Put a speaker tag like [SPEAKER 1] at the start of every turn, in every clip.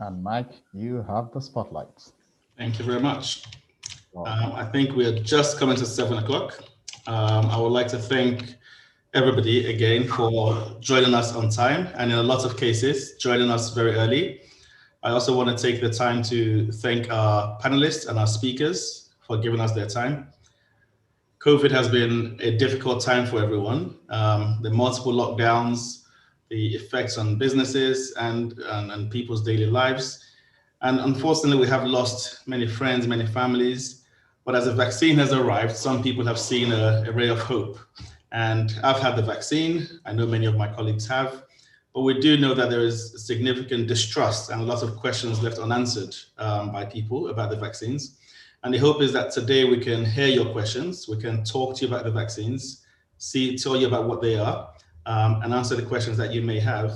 [SPEAKER 1] And Mike, you have the spotlight.
[SPEAKER 2] Thank you very much. I think we are just coming to 7 o'clock. I would like to thank everybody again for joining us on time, and in a lot of cases, joining us very early. I also want to take the time to thank our panelists and our speakers for giving us their time. COVID has been a difficult time for everyone. The multiple lockdowns, the effects on businesses and people's daily lives. And unfortunately, we have lost many friends, many families. But as a vaccine has arrived, some people have seen a ray of hope. And I've had the vaccine. I know many of my colleagues have. But we do know that there is significant distrust and a lot of questions left unanswered by people about the vaccines. And the hope is that today we can hear your questions, we can talk to you about the vaccines, tell you about what they are, and answer the questions that you may have.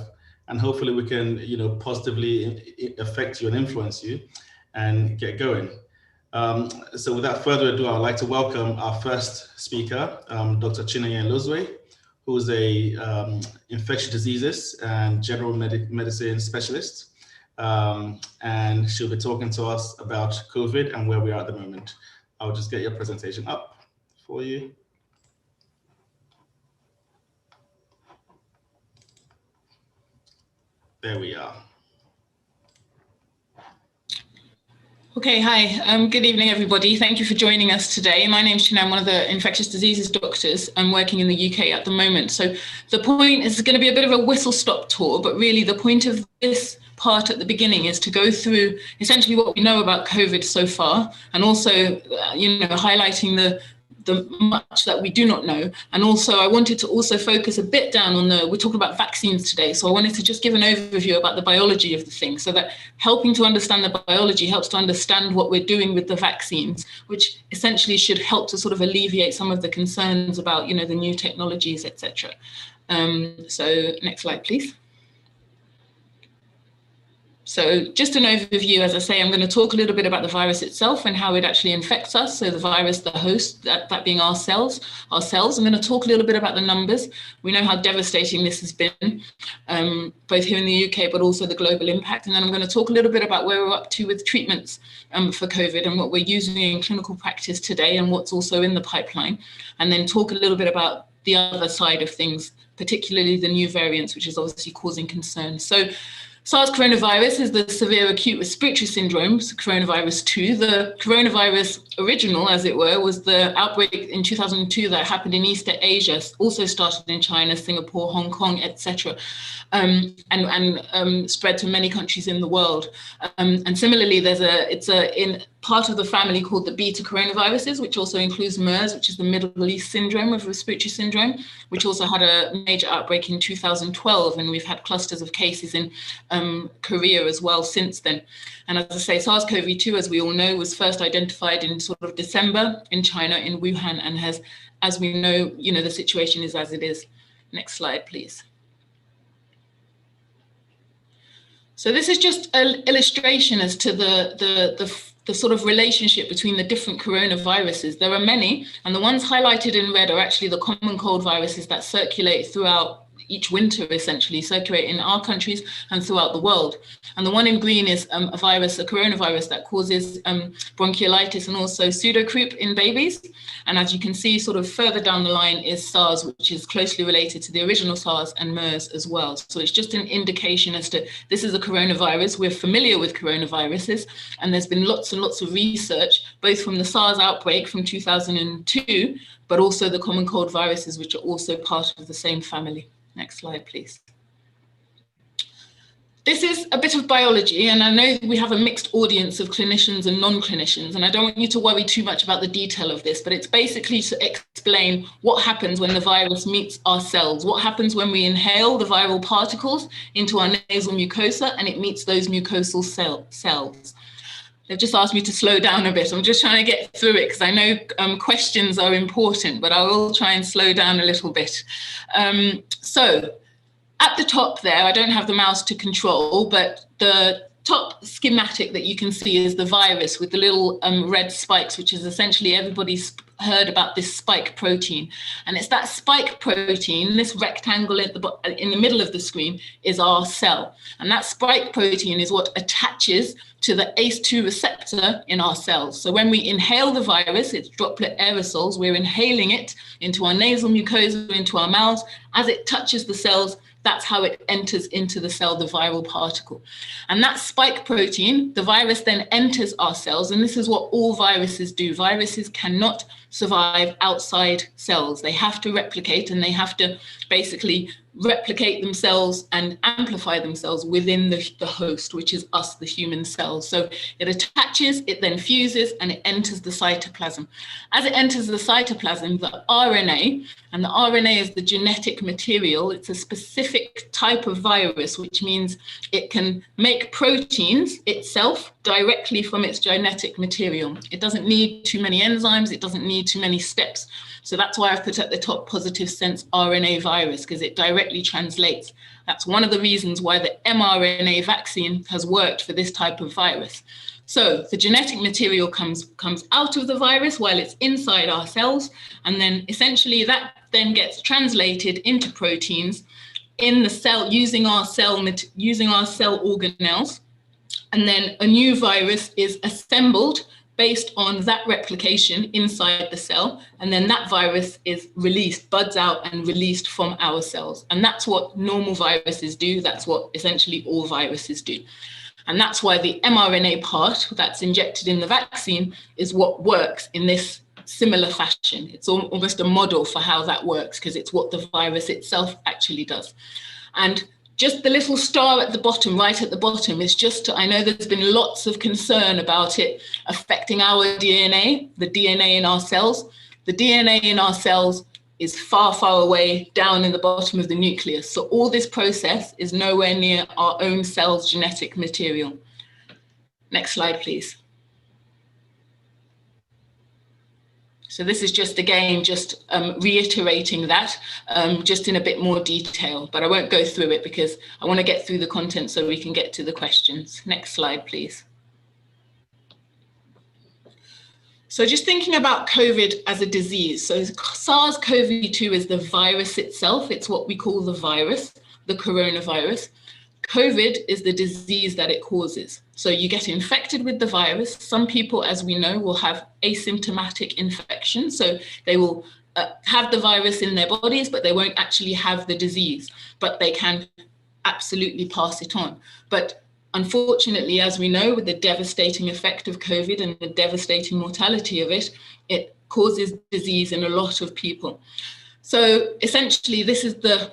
[SPEAKER 2] And hopefully we can, positively affect you and influence you and get going. So without further ado, I'd like to welcome our first speaker, Dr. Chinenye Ilozue, who's a infectious diseases and general medicine specialist. And she'll be talking to us about COVID and where we are at the moment. I'll just get your presentation up for you. There we are.
[SPEAKER 3] Okay, hi, good evening, everybody. Thank you for joining us today. My name's Chinenye, I'm one of the infectious diseases doctors. I'm working in the UK at the moment. So the point is going to be a bit of a whistle-stop tour, but really the point of this part at the beginning is to go through essentially what we know about COVID so far, and also, highlighting the much that we do not know. And also I wanted to also focus a bit down on we're talking about vaccines today. So I wanted to just give an overview about the biology of the thing, so that helping to understand the biology helps to understand what we're doing with the vaccines, which essentially should help to sort of alleviate some of the concerns about, the new technologies, etc. So next slide, please. So just an overview, as I say, I'm going to talk a little bit about the virus itself and how it actually infects us. So the virus, the host, that being our cells. I'm going to talk a little bit about the numbers. We know how devastating this has been, both here in the UK, but also the global impact. And then I'm going to talk a little bit about where we're up to with treatments for COVID and what we're using in clinical practice today and what's also in the pipeline. And then talk a little bit about the other side of things, particularly the new variants, which is obviously causing concern. So SARS coronavirus is the severe acute respiratory syndrome, coronavirus 2. The coronavirus original, as it were, was the outbreak in 2002 that happened in East Asia, also started in China, Singapore, Hong Kong, etc., and spread to many countries in the world. And similarly, it's in part of the family called the beta coronaviruses, which also includes MERS, which is the Middle East syndrome of respiratory syndrome, which also had a major outbreak in 2012, and we've had clusters of cases in Korea as well since then. And as I say, SARS-CoV-2, as we all know, was first identified in sort of December in China, in Wuhan, and has, as we know, the situation is as it is. Next slide, please. So this is just an illustration as to the sort of relationship between the different coronaviruses. There are many, and the ones highlighted in red are actually the common cold viruses that circulate throughout each winter, essentially, circulate in our countries and throughout the world. And the one in green is a coronavirus that causes bronchiolitis and also pseudocroup in babies. And as you can see, sort of further down the line is SARS, which is closely related to the original SARS, and MERS as well. So it's just an indication as to this is a coronavirus. We're familiar with coronaviruses, and there's been lots and lots of research, both from the SARS outbreak from 2002, but also the common cold viruses, which are also part of the same family. Next slide, please. This is a bit of biology, and I know we have a mixed audience of clinicians and non-clinicians, and I don't want you to worry too much about the detail of this, but it's basically to explain what happens when the virus meets our cells, what happens when we inhale the viral particles into our nasal mucosa and it meets those mucosal cells. They've just asked me to slow down a bit. I'm just trying to get through it because I know questions are important, but I will try and slow down a little bit. So at the top there, I don't have the mouse to control, but the top schematic that you can see is the virus with the little red spikes, which is essentially everybody's heard about this spike protein. And it's that spike protein, this rectangle in the middle of the screen, is our cell. And that spike protein is what attaches to the ACE2 receptor in our cells. So when we inhale the virus, it's droplet aerosols, we're inhaling it into our nasal mucosa, into our mouths. As it touches the cells, that's how it enters into the cell, the viral particle. And that spike protein, the virus then enters our cells, and this is what all viruses do. Viruses cannot survive outside cells. They have to replicate, and they have to basically replicate themselves and amplify themselves within the host, which is us, the human cells. So it attaches, it then fuses, and it enters the cytoplasm. As it enters the cytoplasm, the RNA, and the RNA is the genetic material, it's a specific type of virus, which means it can make proteins itself directly from its genetic material. It doesn't need too many enzymes, it doesn't need too many steps. So that's why I've put at the top positive sense RNA virus, because it directly translates. That's one of the reasons why the mRNA vaccine has worked for this type of virus. So the genetic material comes out of the virus while it's inside our cells, and then essentially that then gets translated into proteins in the cell using our cell organelles, and then a new virus is assembled based on that replication inside the cell, and then that virus is released, buds out and released from our cells. And that's what normal viruses do. That's what essentially all viruses do. And that's why the mRNA part that's injected in the vaccine is what works in this similar fashion. It's almost a model for how that works, because it's what the virus itself actually does. And just the little star at the bottom, right at the bottom, is just to, I know there's been lots of concern about it affecting our DNA, the DNA in our cells. The DNA in our cells is far, far away down in the bottom of the nucleus. So all this process is nowhere near our own cell's genetic material. Next slide, please. So this is just, again, just reiterating that, just in a bit more detail, but I won't go through it because I want to get through the content so we can get to the questions. Next slide, please. So just thinking about COVID as a disease. So SARS-CoV-2 is the virus itself. It's what we call the virus, the coronavirus. COVID is the disease that it causes. So you get infected with the virus. Some people, as we know, will have asymptomatic infection. So they will have the virus in their bodies, but they won't actually have the disease, but they can absolutely pass it on. But unfortunately, as we know, with the devastating effect of COVID and the devastating mortality of it, it causes disease in a lot of people. So essentially, this is the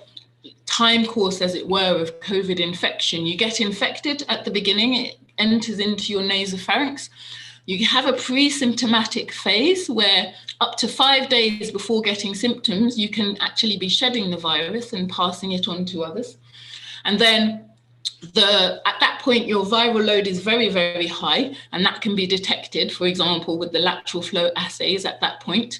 [SPEAKER 3] time course, as it were, of COVID infection. You get infected at the beginning, it enters into your nasopharynx. You have a pre-symptomatic phase where up to 5 days before getting symptoms, you can actually be shedding the virus and passing it on to others. And then at that point, your viral load is very, very high, and that can be detected, for example, with the lateral flow assays at that point.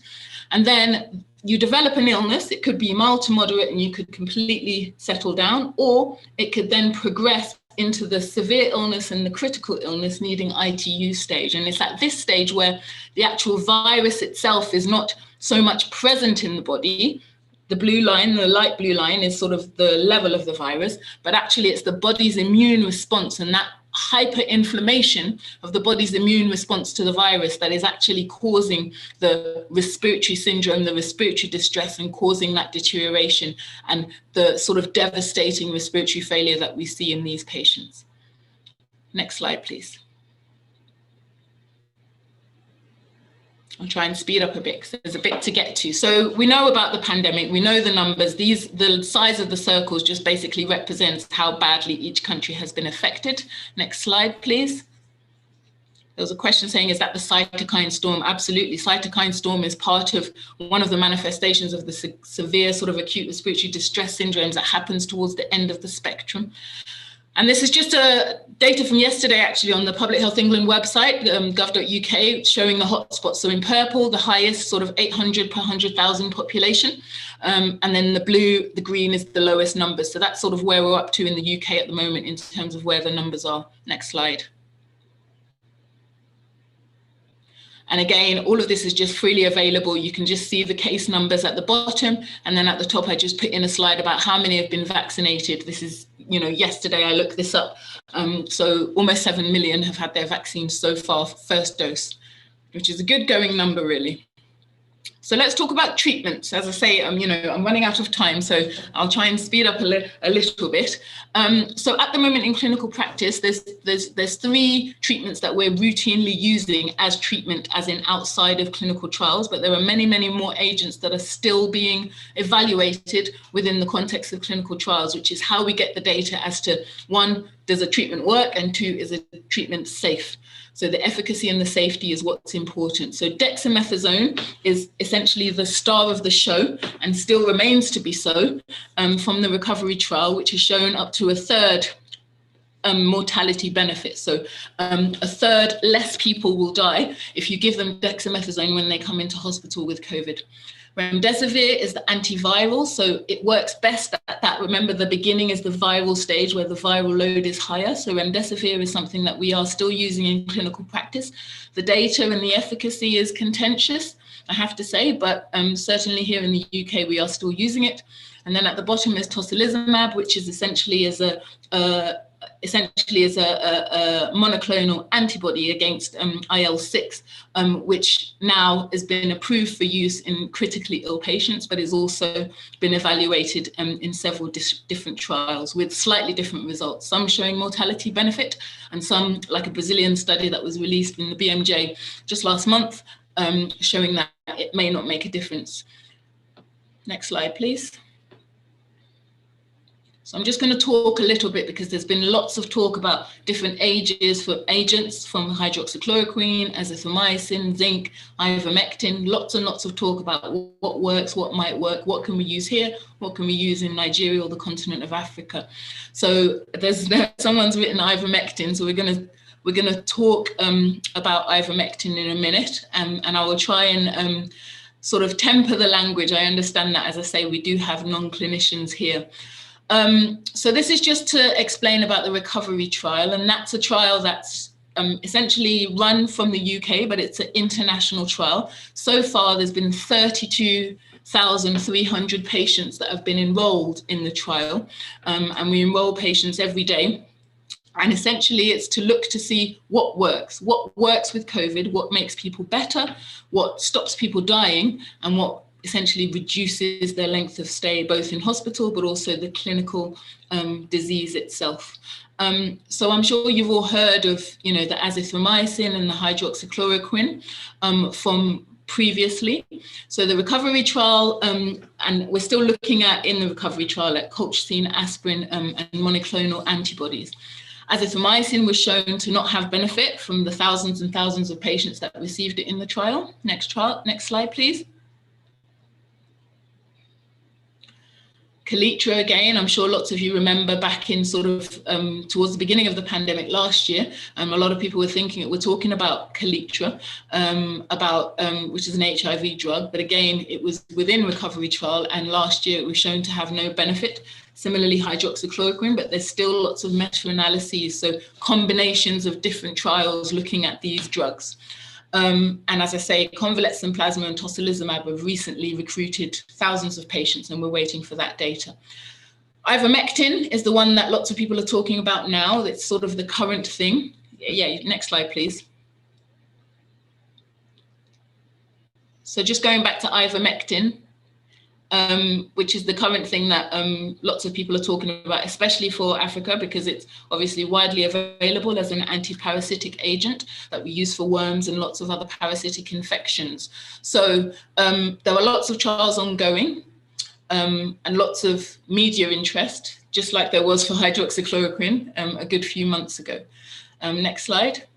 [SPEAKER 3] And then you develop an illness. It could be mild to moderate and you could completely settle down, or it could then progress into the severe illness and the critical illness needing ITU stage. And it's at this stage where the actual virus itself is not so much present in the body. The blue line, the light blue line, is sort of the level of the virus, but actually it's the body's immune response and that hyperinflammation of the body's immune response to the virus that is actually causing the respiratory syndrome, the respiratory distress, and causing that deterioration and the sort of devastating respiratory failure that we see in these patients. Next slide, please. I'll try and speed up a bit because there's a bit to get to. So we know about the pandemic, we know the numbers. The size of the circles just basically represents how badly each country has been affected. Next slide, please. There was a question saying, is that the cytokine storm? Absolutely. Cytokine storm is part of one of the manifestations of the severe sort of acute respiratory distress syndromes that happens towards the end of the spectrum. And this is just data from yesterday, actually, on the Public Health England website, gov.uk, showing the hotspots. So in purple, the highest, sort of 800 per 100,000 population. And then the blue, the green is the lowest numbers. So that's sort of where we're up to in the UK at the moment in terms of where the numbers are. Next slide. And again, all of this is just freely available. You can just see the case numbers at the bottom. And then at the top, I just put in a slide about how many have been vaccinated. This is, yesterday I looked this up. So almost 7 million have had their vaccines so far, first dose, which is a good going number, really. So let's talk about treatments. As I say, I'm running out of time, so I'll try and speed up a little bit. So at the moment in clinical practice, there's 3 treatments that we're routinely using as treatment, as in outside of clinical trials, but there are many, many more agents that are still being evaluated within the context of clinical trials, which is how we get the data as to, 1, does a treatment work, and 2, is a treatment safe? So the efficacy and the safety is what's important. So dexamethasone is essentially the star of the show and still remains to be so from the recovery trial, which has shown up to a third mortality benefit. So a third less people will die if you give them dexamethasone when they come into hospital with COVID. Remdesivir is the antiviral, so it works best at that. Remember, the beginning is the viral stage where the viral load is higher. So remdesivir is something that we are still using in clinical practice. The data and the efficacy is contentious, I have to say, but certainly here in the UK, we are still using it. And then at the bottom is tocilizumab, which is essentially as a monoclonal antibody against IL-6, which now has been approved for use in critically ill patients, but has also been evaluated in several different trials with slightly different results, some showing mortality benefit and some, like a Brazilian study that was released in the BMJ just last month, showing that it may not make a difference. Next slide, please. So I'm just going to talk a little bit because there's been lots of talk about different ages for agents, from hydroxychloroquine, azithromycin, zinc, ivermectin, lots and lots of talk about what works, what might work, what can we use here, what can we use in Nigeria or the continent of Africa. So someone's written ivermectin, so we're going to talk about ivermectin in a minute, and I will try and sort of temper the language. I understand that, as I say, we do have non-clinicians here. So this is just to explain about the recovery trial, and that's a trial that's essentially run from the UK, but it's an international trial. So far, there's been 32,300 patients that have been enrolled in the trial, and we enroll patients every day. And essentially, it's to look to see what works with COVID, what makes people better, what stops people dying, and what essentially reduces their length of stay, both in hospital, but also the clinical disease itself. So I'm sure you've all heard of, the azithromycin and the hydroxychloroquine from previously. So the recovery trial, and we're still looking at, in the recovery trial, at colchicine, aspirin, and monoclonal antibodies. Azithromycin was shown to not have benefit from the thousands and thousands of patients that received it in the trial. Next slide, please. Kaletra, again, I'm sure lots of you remember back in sort of towards the beginning of the pandemic last year, a lot of people were thinking, we're talking about Kaletra, which is an HIV drug, but again, it was within recovery trial, and last year it was shown to have no benefit. Similarly, hydroxychloroquine, but there's still lots of meta-analyses, so combinations of different trials looking at these drugs. And as I say, convalescent plasma and tocilizumab have recently recruited thousands of patients, and we're waiting for that data. Ivermectin is the one that lots of people are talking about now. It's sort of the current thing. Yeah, next slide, please. So just going back to ivermectin, which is the current thing that lots of people are talking about, especially for Africa, because it's obviously widely available as an anti-parasitic agent that we use for worms and lots of other parasitic infections. So there are lots of trials ongoing and lots of media interest, just like there was for hydroxychloroquine a good few months ago. Next slide.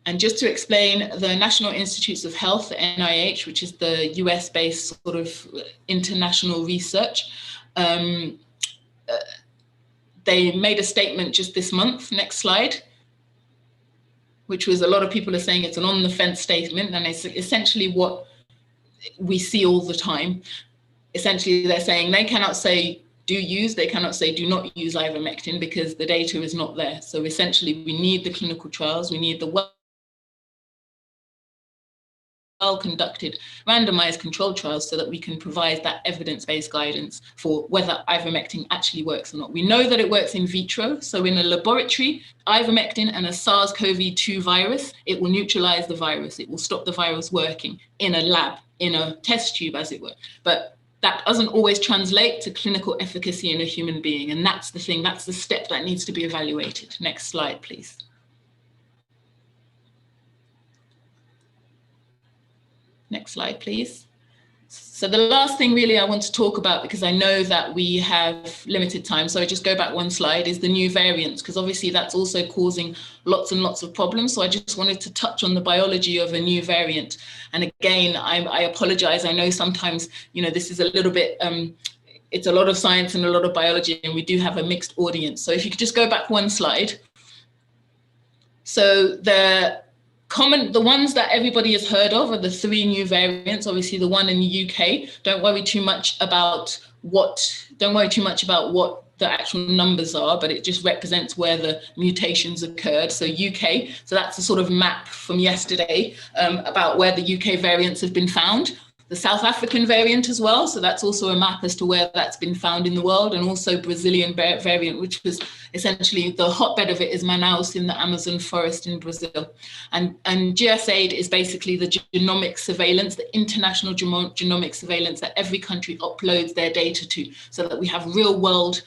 [SPEAKER 3] And just to explain, the National Institutes of Health, the NIH, which is the US-based sort of international research, they made a statement just this month, next slide, which was, a lot of people are saying it's an on-the-fence statement, and it's essentially what we see all the time. Essentially, they're saying they cannot say do use, they cannot say do not use ivermectin because the data is not there. So essentially, we need the clinical trials, we need the well-conducted randomized controlled trials so that we can provide that evidence-based guidance for whether ivermectin actually works or not. We know that it works in vitro. So in a laboratory, ivermectin and a SARS-CoV-2 virus, it will neutralize the virus. It will stop the virus working in a lab, in a test tube, as it were. But that doesn't always translate to clinical efficacy in a human being. And that's the thing, that's the step that needs to be evaluated. Next slide, please. Next slide, please. So the last thing really I want to talk about, because I know that we have limited time, so I just go back one slide, is the new variants, because obviously that's also causing lots and lots of problems. So I just wanted to touch on the biology of a new variant. And again, I apologize. I know sometimes, you know, this is a little bit, it's a lot of science and a lot of biology, and we do have a mixed audience. So if you could just go back one slide. So the ones that everybody has heard of are the 3 new variants. Obviously, the one in the UK. Don't worry too much about what the actual numbers are, but it just represents where the mutations occurred. So UK. So that's a sort of map from yesterday about where the UK variants have been found. The South African variant as well. So that's also a map as to where that's been found in the world, and also Brazilian variant, which was essentially the hotbed of it is Manaus in the Amazon forest in Brazil. And GS8 is basically the genomic surveillance, the international genomic surveillance that every country uploads their data to, so that we have real world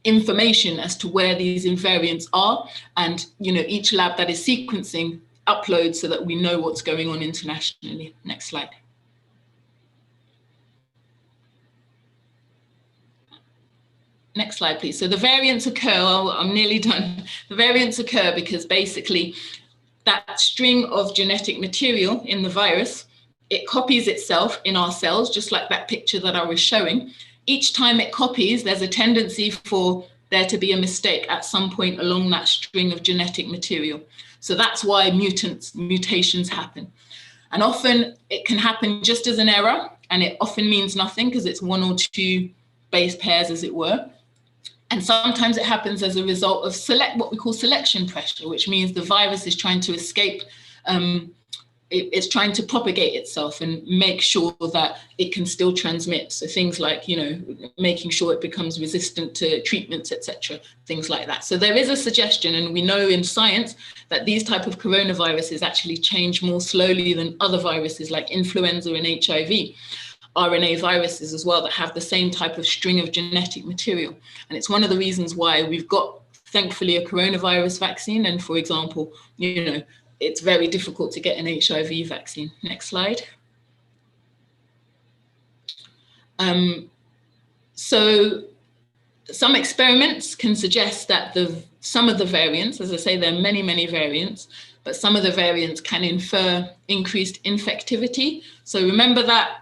[SPEAKER 3] information as to where these variants are. And, you know, each lab that is sequencing uploads so that we know what's going on internationally. Next slide. Next slide, please. So the variants occur, I'm nearly done. The variants occur because basically that string of genetic material in the virus, it copies itself in our cells, just like that picture that I was showing. Each time it copies, there's a tendency for there to be a mistake at some point along that string of genetic material. So that's why mutations happen. And often it can happen just as an error, and it often means nothing because it's 1 or 2 base pairs, as it were. And sometimes it happens as a result of what we call selection pressure, which means the virus is trying to escape, it's trying to propagate itself and make sure that it can still transmit. So things like, you know, making sure it becomes resistant to treatments, etc., things like that. So there is a suggestion, and we know in science that these type of coronaviruses actually change more slowly than other viruses like influenza and HIV. RNA viruses as well that have the same type of string of genetic material. And it's one of the reasons why we've got, thankfully, a coronavirus vaccine. And for example, you know, it's very difficult to get an HIV vaccine. Next slide. So some experiments can suggest that some of the variants, as I say, there are many, many variants, but some of the variants can infer increased infectivity. So remember that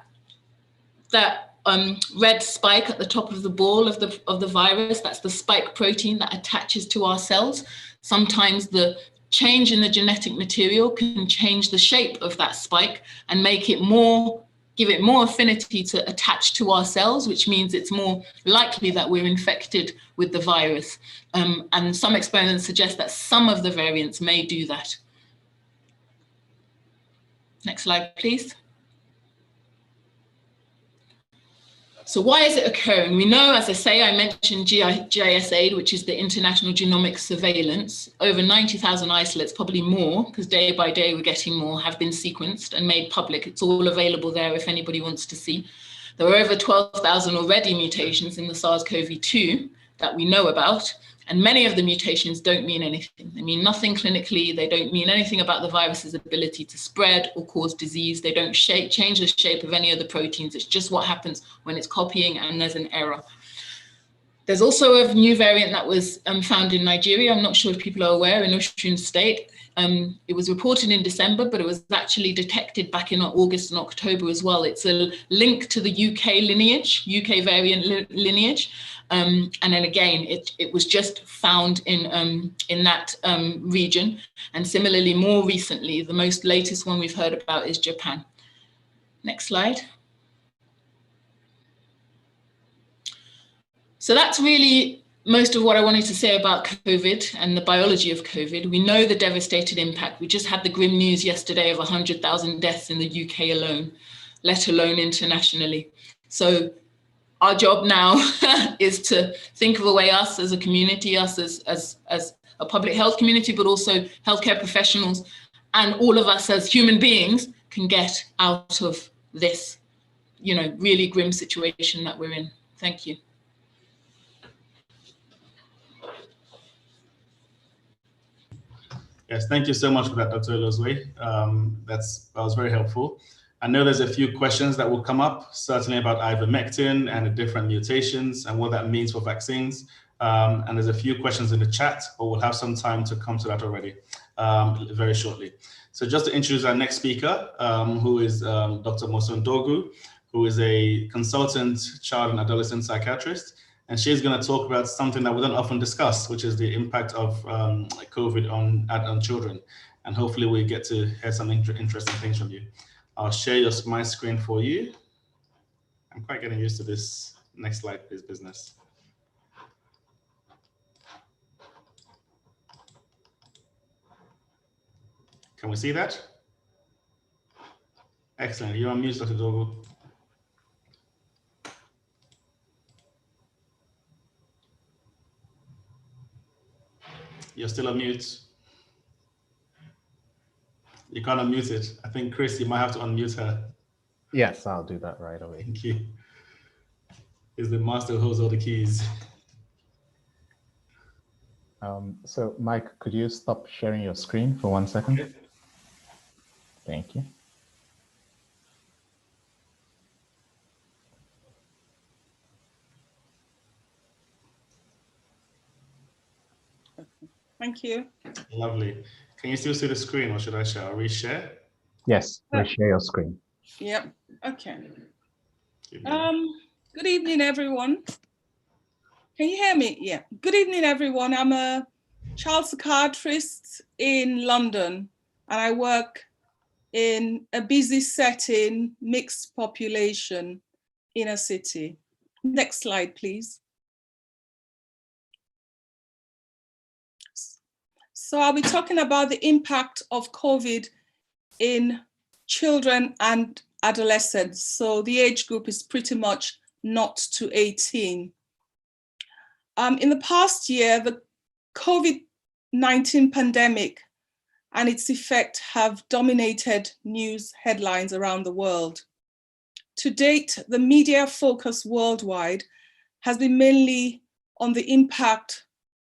[SPEAKER 3] red spike at the top of the ball of the virus, that's the spike protein that attaches to our cells. Sometimes the change in the genetic material can change the shape of that spike and make it give it more affinity to attach to our cells, which means it's more likely that we're infected with the virus. And some experiments suggest that some of the variants may do that. Next slide, please. So why is it occurring? We know, as I say, I mentioned GIS-8, which is the International Genomic Surveillance. Over 90,000 isolates, probably more, because day by day we're getting more, have been sequenced and made public. It's all available there if anybody wants to see. There were over 12,000 already mutations in the SARS-CoV-2 that we know about. And many of the mutations don't mean anything. They mean nothing clinically. They don't mean anything about the virus's ability to spread or cause disease. They don't change the shape of any of the proteins. It's just what happens when it's copying and there's an error. There's also a new variant that was found in Nigeria. I'm not sure if people are aware, in Osun State. It was reported in December, but it was actually detected back in August and October as well. It's a link to the UK lineage, UK variant lineage. And then again, it was just found in that region. And similarly, more recently, the most latest one we've heard about is Japan. Next slide. So that's really most of what I wanted to say about COVID and the biology of COVID. We know the devastating impact. We just had the grim news yesterday of 100,000 deaths in the UK alone, let alone internationally. So our job now is to think of a way us as a community, us as a public health community, but also healthcare professionals, and all of us as human beings can get out of this, really grim situation that we're in. Thank you.
[SPEAKER 2] Yes, thank you so much for that, Dr. Ilozue. That was very helpful. I know there's a few questions that will come up, certainly about ivermectin and the different mutations and what that means for vaccines. And there's a few questions in the chat, but we'll have some time to come to that already very shortly. So just to introduce our next speaker, who is Dr. Mosun Dorgu, who is a consultant child and adolescent psychiatrist. And she's going to talk about something that we don't often discuss, which is the impact of COVID on children. And hopefully we get to hear some interesting things from you. I'll share my screen for you. I'm quite getting used to this. Next slide, please, business. Can we see that? Excellent. You're on mute, Dr. Dorgu. You're still on mute. You can't unmute it. I think, Chris, you might have to unmute her.
[SPEAKER 1] Yes, I'll do that right away.
[SPEAKER 2] Thank you. Is the master who holds all the keys.
[SPEAKER 1] So, Mike, could you stop sharing your screen for 1 second?
[SPEAKER 2] Okay.
[SPEAKER 1] Thank you.
[SPEAKER 4] Thank you.
[SPEAKER 2] Lovely. Can you still see the screen, or should I share? I'll reshare?
[SPEAKER 1] Yes, reshare your screen.
[SPEAKER 4] Yep. Okay. Good evening, everyone. Can you hear me? Yeah. Good evening, everyone. I'm a child psychiatrist in London, and I work in a busy setting, mixed population, inner city. Next slide, please. So I'll be talking about the impact of COVID in children and adolescents. So the age group is pretty much 0 to 18. In the past year, the COVID-19 pandemic and its effect have dominated news headlines around the world. To date, the media focus worldwide has been mainly on the impact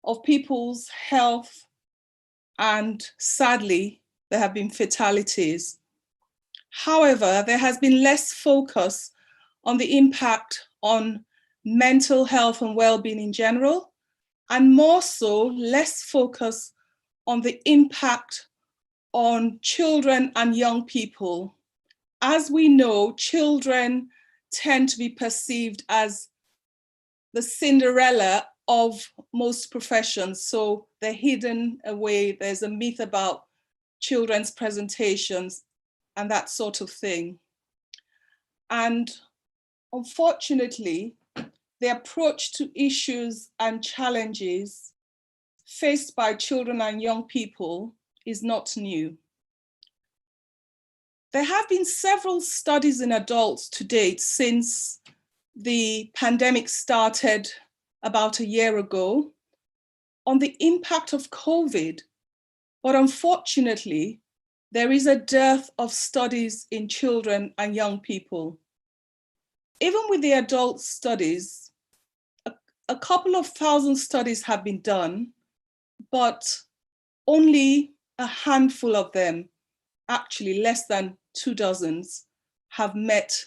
[SPEAKER 4] of people's health, and sadly, there have been fatalities. However, there has been less focus on the impact on mental health and well-being in general, and more so, less focus on the impact on children and young people. As we know, children tend to be perceived as the Cinderella of most professions, so they're hidden away. There's a myth about children's presentations and that sort of thing. And unfortunately, the approach to issues and challenges faced by children and young people is not new. There have been several studies in adults to date since the pandemic started about a year ago on the impact of COVID, but unfortunately, there is a dearth of studies in children and young people. Even with the adult studies, a couple of thousand studies have been done, but only a handful of them, actually less than 2 dozens, have met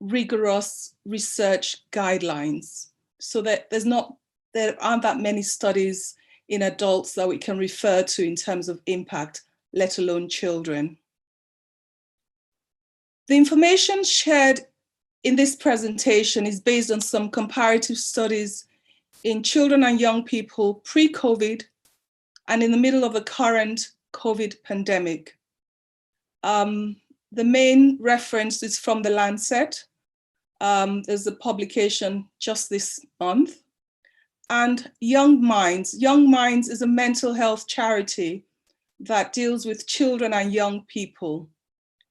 [SPEAKER 4] rigorous research guidelines. So that there aren't that many studies in adults that we can refer to in terms of impact, let alone children. The information shared in this presentation is based on some comparative studies in children and young people pre-COVID and in the middle of the current COVID pandemic. The main reference is from the Lancet. There's a publication just this month. and Young Minds. Young Minds is a mental health charity that deals with children and young people,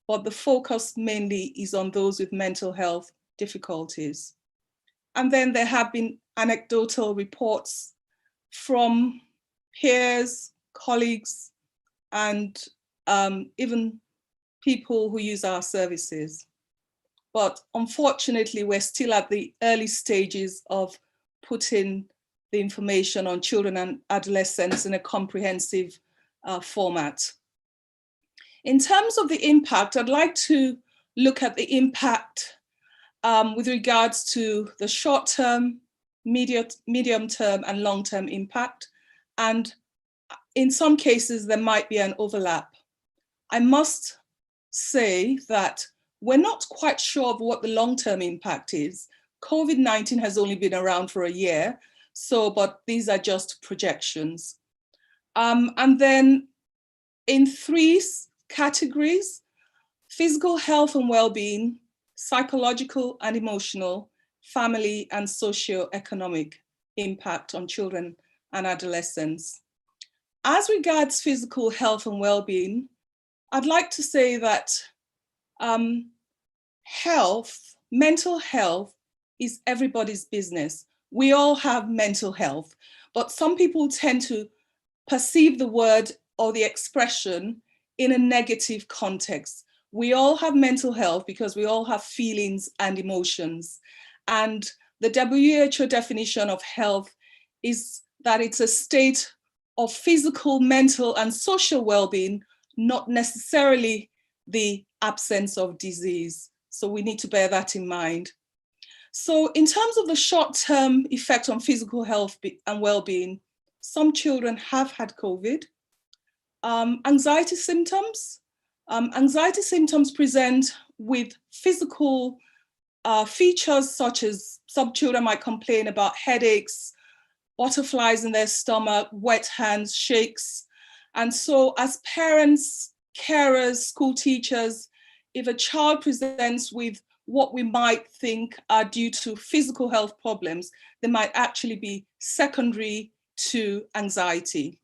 [SPEAKER 4] but the focus mainly is on those with mental health difficulties. And then there have been anecdotal reports from peers, colleagues, and even people who use our services. But unfortunately, we're still at the early stages of putting the information on children and adolescents in a comprehensive format. In terms of the impact, I'd like to look at the impact with regards to the short-term, medium-term, and long-term impact. And in some cases, there might be an overlap. I must say that we're not quite sure of what the long-term impact is. COVID-19 has only been around for a year, but these are just projections. And then in 3 categories: physical health and well-being, psychological and emotional, family and socio-economic impact on children and adolescents. As regards physical health and well-being, I'd like to say that mental health is everybody's business. We all have mental health, but some people tend to perceive the word or the expression in a negative context. We all have mental health because we all have feelings and emotions. And the WHO definition of health is that it's a state of physical, mental, and social well-being, not necessarily the absence of disease. So we need to bear that in mind. So in terms of the short-term effect on physical health and well-being, some children have had COVID. Anxiety symptoms. Anxiety symptoms present with physical features such as some children might complain about headaches, butterflies in their stomach, wet hands, shakes. And so as parents, carers, school teachers, if a child presents with what we might think are due to physical health problems, they might actually be secondary to anxiety.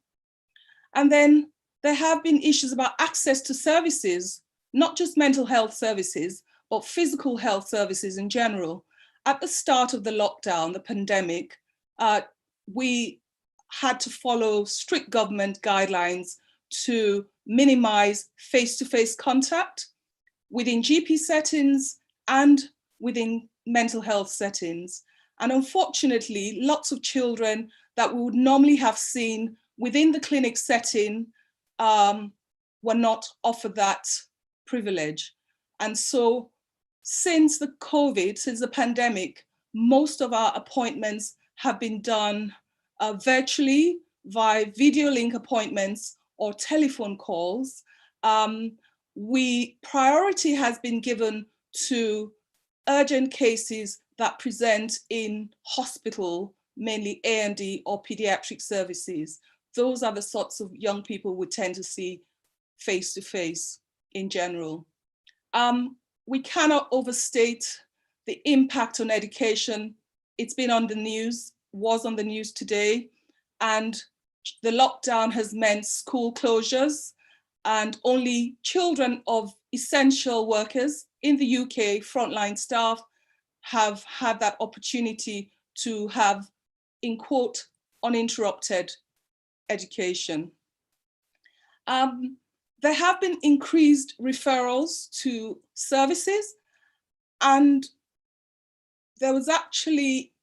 [SPEAKER 4] And then there have been issues about access to services, not just mental health services, but physical health services in general. At the start of the lockdown, the pandemic, we had to follow strict government guidelines to minimize face-to-face contact within GP settings and within mental health settings. And unfortunately, lots of children that we would normally have seen within the clinic setting were not offered that privilege. And so since the pandemic, most of our appointments have been done virtually via video link appointments or telephone calls. Priority has been given to urgent cases that present in hospital, mainly A&E or pediatric services. Those are the sorts of young people we tend to see face-to-face in general. We cannot overstate the impact on education. It's been on the news, was on the news today, and the lockdown has meant school closures, and only children of essential workers in the UK, frontline staff, have had that opportunity to have, in quote, uninterrupted education. There have been increased referrals to services, and there was actually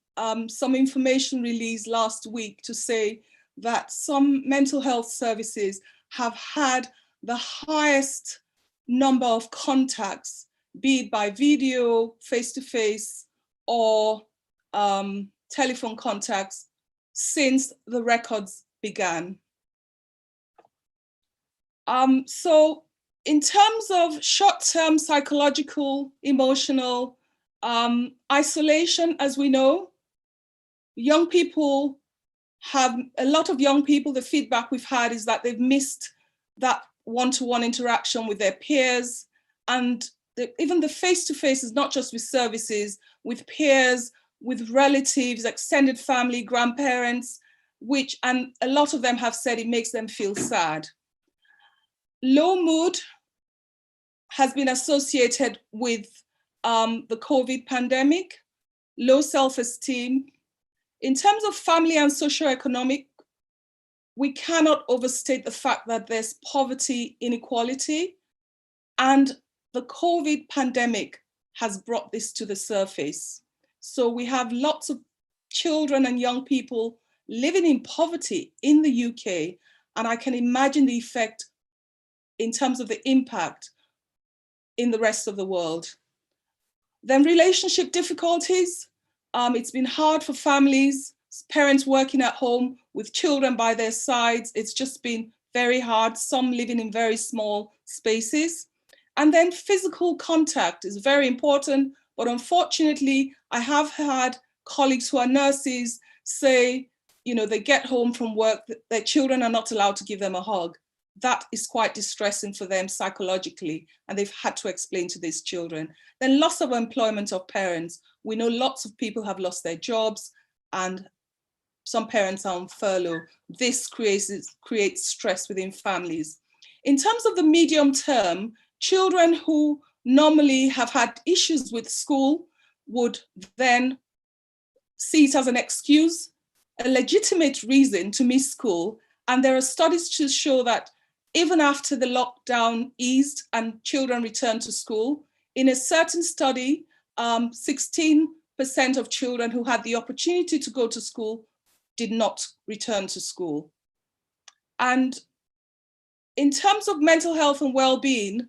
[SPEAKER 4] some information released last week to say that some mental health services have had the highest number of contacts, be it by video, face-to-face, or telephone contacts since the records began. So in terms of short-term psychological, emotional isolation, as we know, young people have, a lot of young people, the feedback we've had is that they've missed that one-to-one interaction with their peers, and even the face-to-face is not just with services, with peers, with relatives, extended family, grandparents, and a lot of them have said it makes them feel sad. Low mood has been associated with the COVID pandemic, low self-esteem. In terms of family and socioeconomic, we cannot overstate the fact that there's poverty, inequality, and the COVID pandemic has brought this to the surface. So we have lots of children and young people living in poverty in the UK, and I can imagine the effect in terms of the impact in the rest of the world. Then relationship difficulties. It's been hard for families, parents working at home with children by their sides. It's just been very hard, some living in very small spaces. And then physical contact is very important, but unfortunately, I have had colleagues who are nurses say, you know, they get home from work, their children are not allowed to give them a hug. That is quite distressing for them psychologically, and they've had to explain to these children. Then loss of employment of parents. We know lots of people have lost their jobs and some parents are on furlough. This creates stress within families. In terms of the medium term, children who normally have had issues with school would then see it as an excuse, a legitimate reason to miss school. And there are studies to show that even after the lockdown eased and children returned to school, in a certain study, 16% of children who had the opportunity to go to school did not return to school. And in terms of mental health and well-being,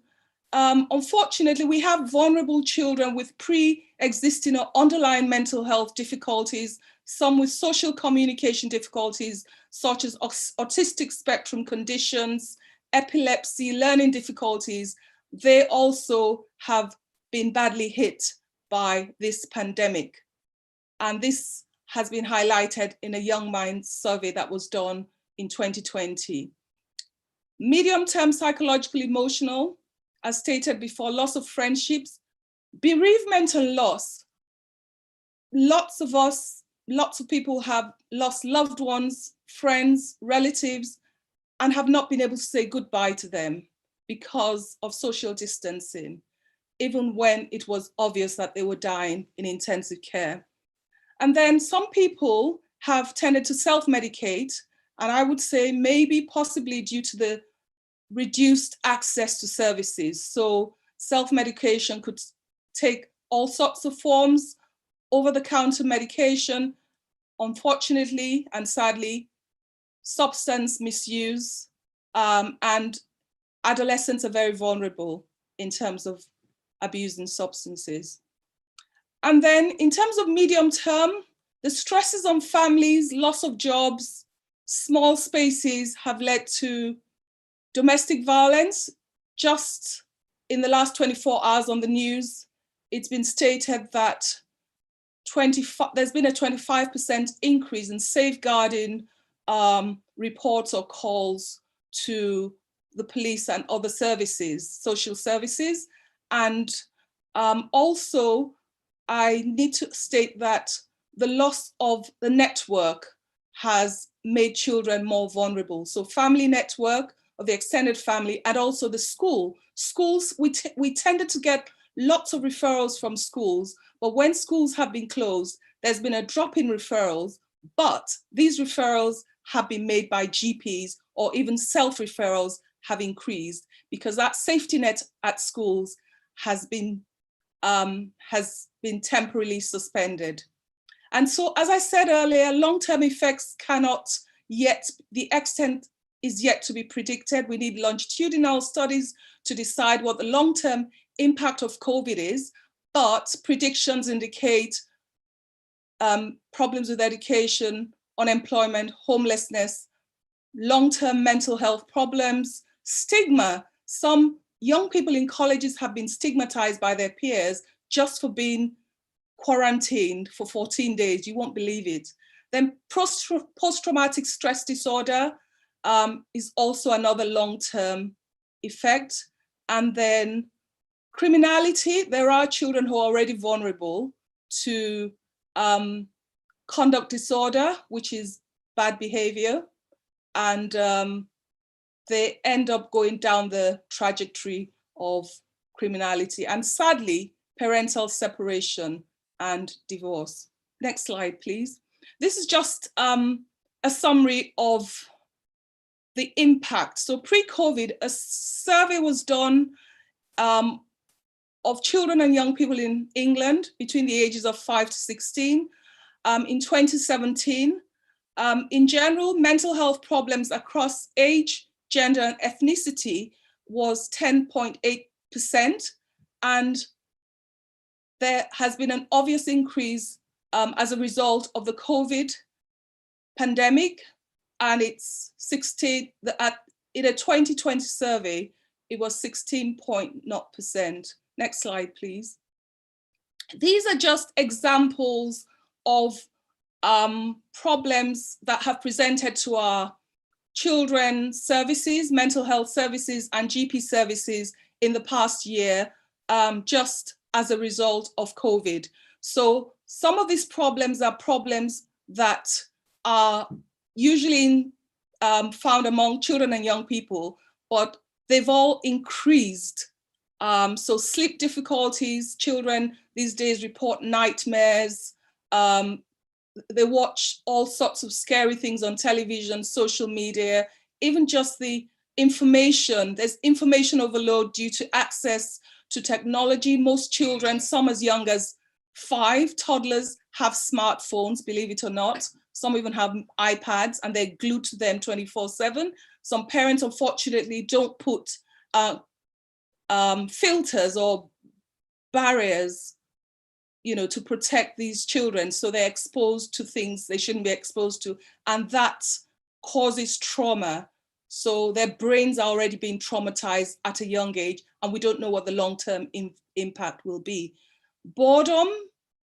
[SPEAKER 4] unfortunately, we have vulnerable children with pre-existing or underlying mental health difficulties, some with social communication difficulties, such as autistic spectrum conditions, epilepsy, learning difficulties. They also have been badly hit by this pandemic. And this has been highlighted in a Young Minds survey that was done in 2020. Medium-term psychological emotional, as stated before, loss of friendships, bereavement and loss. Lots of people have lost loved ones, friends, relatives, and have not been able to say goodbye to them because of social distancing, even when it was obvious that they were dying in intensive care. And then some people have tended to self-medicate, and I would say maybe possibly due to the reduced access to services. So self-medication could take all sorts of forms, over-the-counter medication, unfortunately and sadly, substance misuse, and adolescents are very vulnerable in terms of abusing substances. And then in terms of medium term, the stresses on families, loss of jobs, small spaces have led to domestic violence. Just in the last 24 hours on the news, it's been stated that there's been a 25% increase in safeguarding reports or calls to the police and other services, social services. And also, I need to state that the loss of the network has made children more vulnerable. So family network of the extended family, and also the school. Schools, we tended to get lots of referrals from schools, but when schools have been closed, there's been a drop in referrals, but these referrals have been made by GPs, or even self-referrals have increased because that safety net at schools has been temporarily suspended. And so, as I said earlier, long-term effects cannot yet, the extent is yet to be predicted. We need longitudinal studies to decide what the long-term impact of COVID is, but predictions indicate problems with education, unemployment, homelessness, long-term mental health problems, stigma. Some young people in colleges have been stigmatized by their peers just for being quarantined for 14 days. You won't believe it. Then post-traumatic stress disorder is also another long-term effect. And then criminality. There are children who are already vulnerable to conduct disorder, which is bad behavior, and they end up going down the trajectory of criminality and, sadly, parental separation and divorce. Next slide, please. This is just a summary of the impact. So pre-COVID, a survey was done of children and young people in England between the ages of 5 to 16 in 2017. In general, mental health problems across age, gender, and ethnicity was 10.8%. And there has been an obvious increase as a result of the COVID pandemic. And it's 16, in a 2020 survey, it was 16.0%. Next slide, please. These are just examples of problems that have presented to our children's services, mental health services, and GP services in the past year, just as a result of COVID. So some of these problems are problems that are usually found among children and young people, but they've all increased. So sleep difficulties, children these days report nightmares. They watch all sorts of scary things on television, social media, even just the information. There's information overload due to access to technology. Most children, some as young as 5, toddlers, have smartphones, believe it or not. Some even have iPads and they're glued to them 24/7. Some parents, unfortunately, don't put filters or barriers, to protect these children. So they're exposed to things they shouldn't be exposed to. And that causes trauma. So their brains are already being traumatized at a young age, and we don't know what the long-term impact will be. Boredom,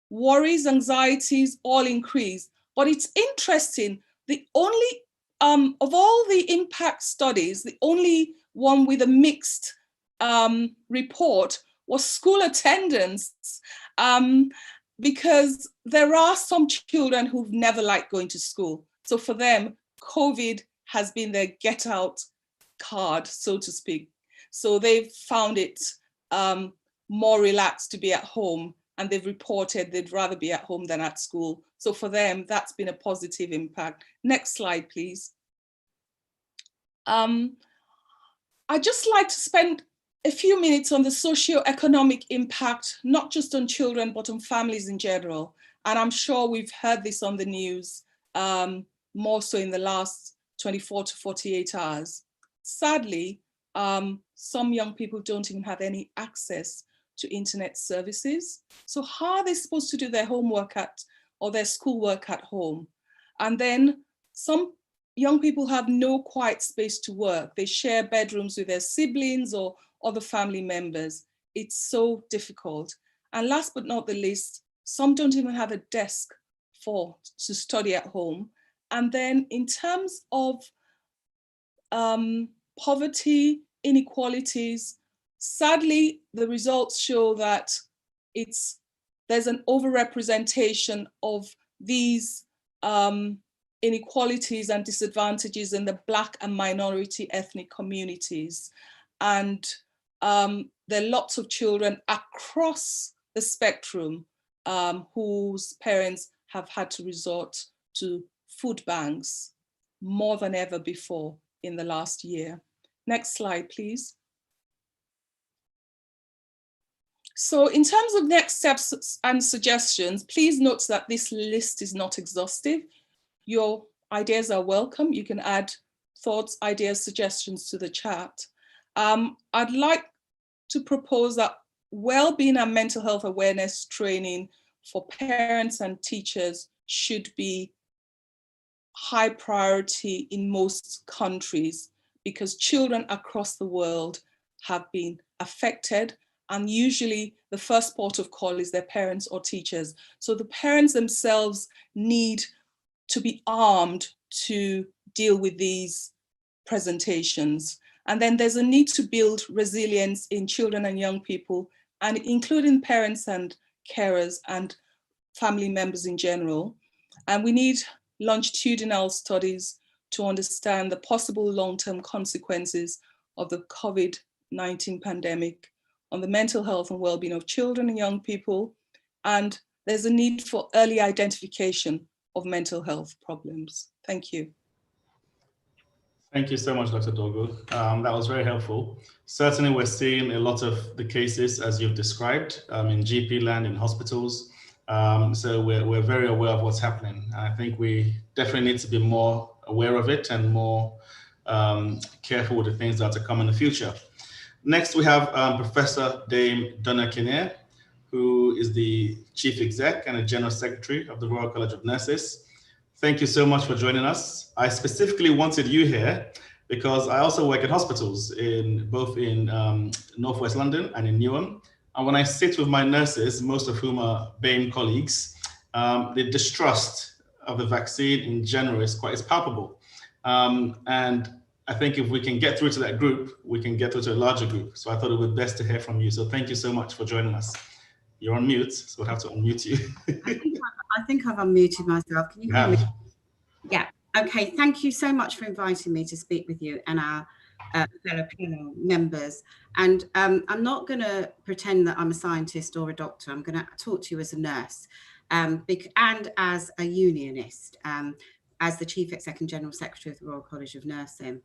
[SPEAKER 4] worries, anxieties all increase. But it's interesting, the only, of all the impact studies, the only one with a mixed report was school attendance, because there are some children who've never liked going to school. So for them, COVID has been their get out card, so to speak. So they've found it more relaxed to be at home, and they've reported they'd rather be at home than at school. So for them, that's been a positive impact. Next slide, please. I'd just like to spend a few minutes on the socio-economic impact, not just on children, but on families in general. And I'm sure we've heard this on the news, more so in the last 24 to 48 hours. Sadly, some young people don't even have any access to internet services. So how are they supposed to do their homework or their schoolwork at home? And then some young people have no quiet space to work. They share bedrooms with their siblings or other family members. It's so difficult. And last but not the least, some don't even have a desk to study at home. And then in terms of poverty, inequalities, sadly, the results show that there's an overrepresentation of these inequalities and disadvantages in the Black and minority ethnic communities. And there are lots of children across the spectrum whose parents have had to resort to food banks more than ever before in the last year. Next slide, please. So in terms of next steps and suggestions, please note that this list is not exhaustive. Your ideas are welcome. You can add thoughts, ideas, suggestions to the chat. I'd like to propose that well-being and mental health awareness training for parents and teachers should be high priority in most countries, because children across the world have been affected, and usually the first port of call is their parents or teachers. So the parents themselves need to be armed to deal with these presentations. And then there's a need to build resilience in children and young people, and including parents and carers. And family members in general. And we need longitudinal studies to understand the possible long-term consequences of the COVID-19 pandemic on the mental health and well-being of children and young people. And there's a need for early identification of mental health problems. Thank you.
[SPEAKER 2] Thank you so much, Dr. Dorgu. That was very helpful. Certainly, we're seeing a lot of the cases as you've described in GP land, in hospitals. So we're very aware of what's happening. I think we definitely need to be more aware of it and more careful with the things that are to come in the future. Next, we have Professor Dame Donna Kinnair, who is the Chief Exec and a General Secretary of the Royal College of Nurses. Thank you so much for joining us. I specifically wanted you here because I also work at hospitals both in Northwest London and in Newham. And when I sit with my nurses, most of whom are BAME colleagues, the distrust of the vaccine in general is palpable. And I think if we can get through to that group, we can get through to a larger group. So I thought it would be best to hear from you. So thank you so much for joining us. You're on mute, so we'll have to unmute you.
[SPEAKER 5] I think I've unmuted myself. Can you hear me? Yeah. Okay. Thank you so much for inviting me to speak with you and our fellow panel members. And I'm not going to pretend that I'm a scientist or a doctor. I'm going to talk to you as a nurse and as a unionist, as the Chief Exec and General Secretary of the Royal College of Nursing.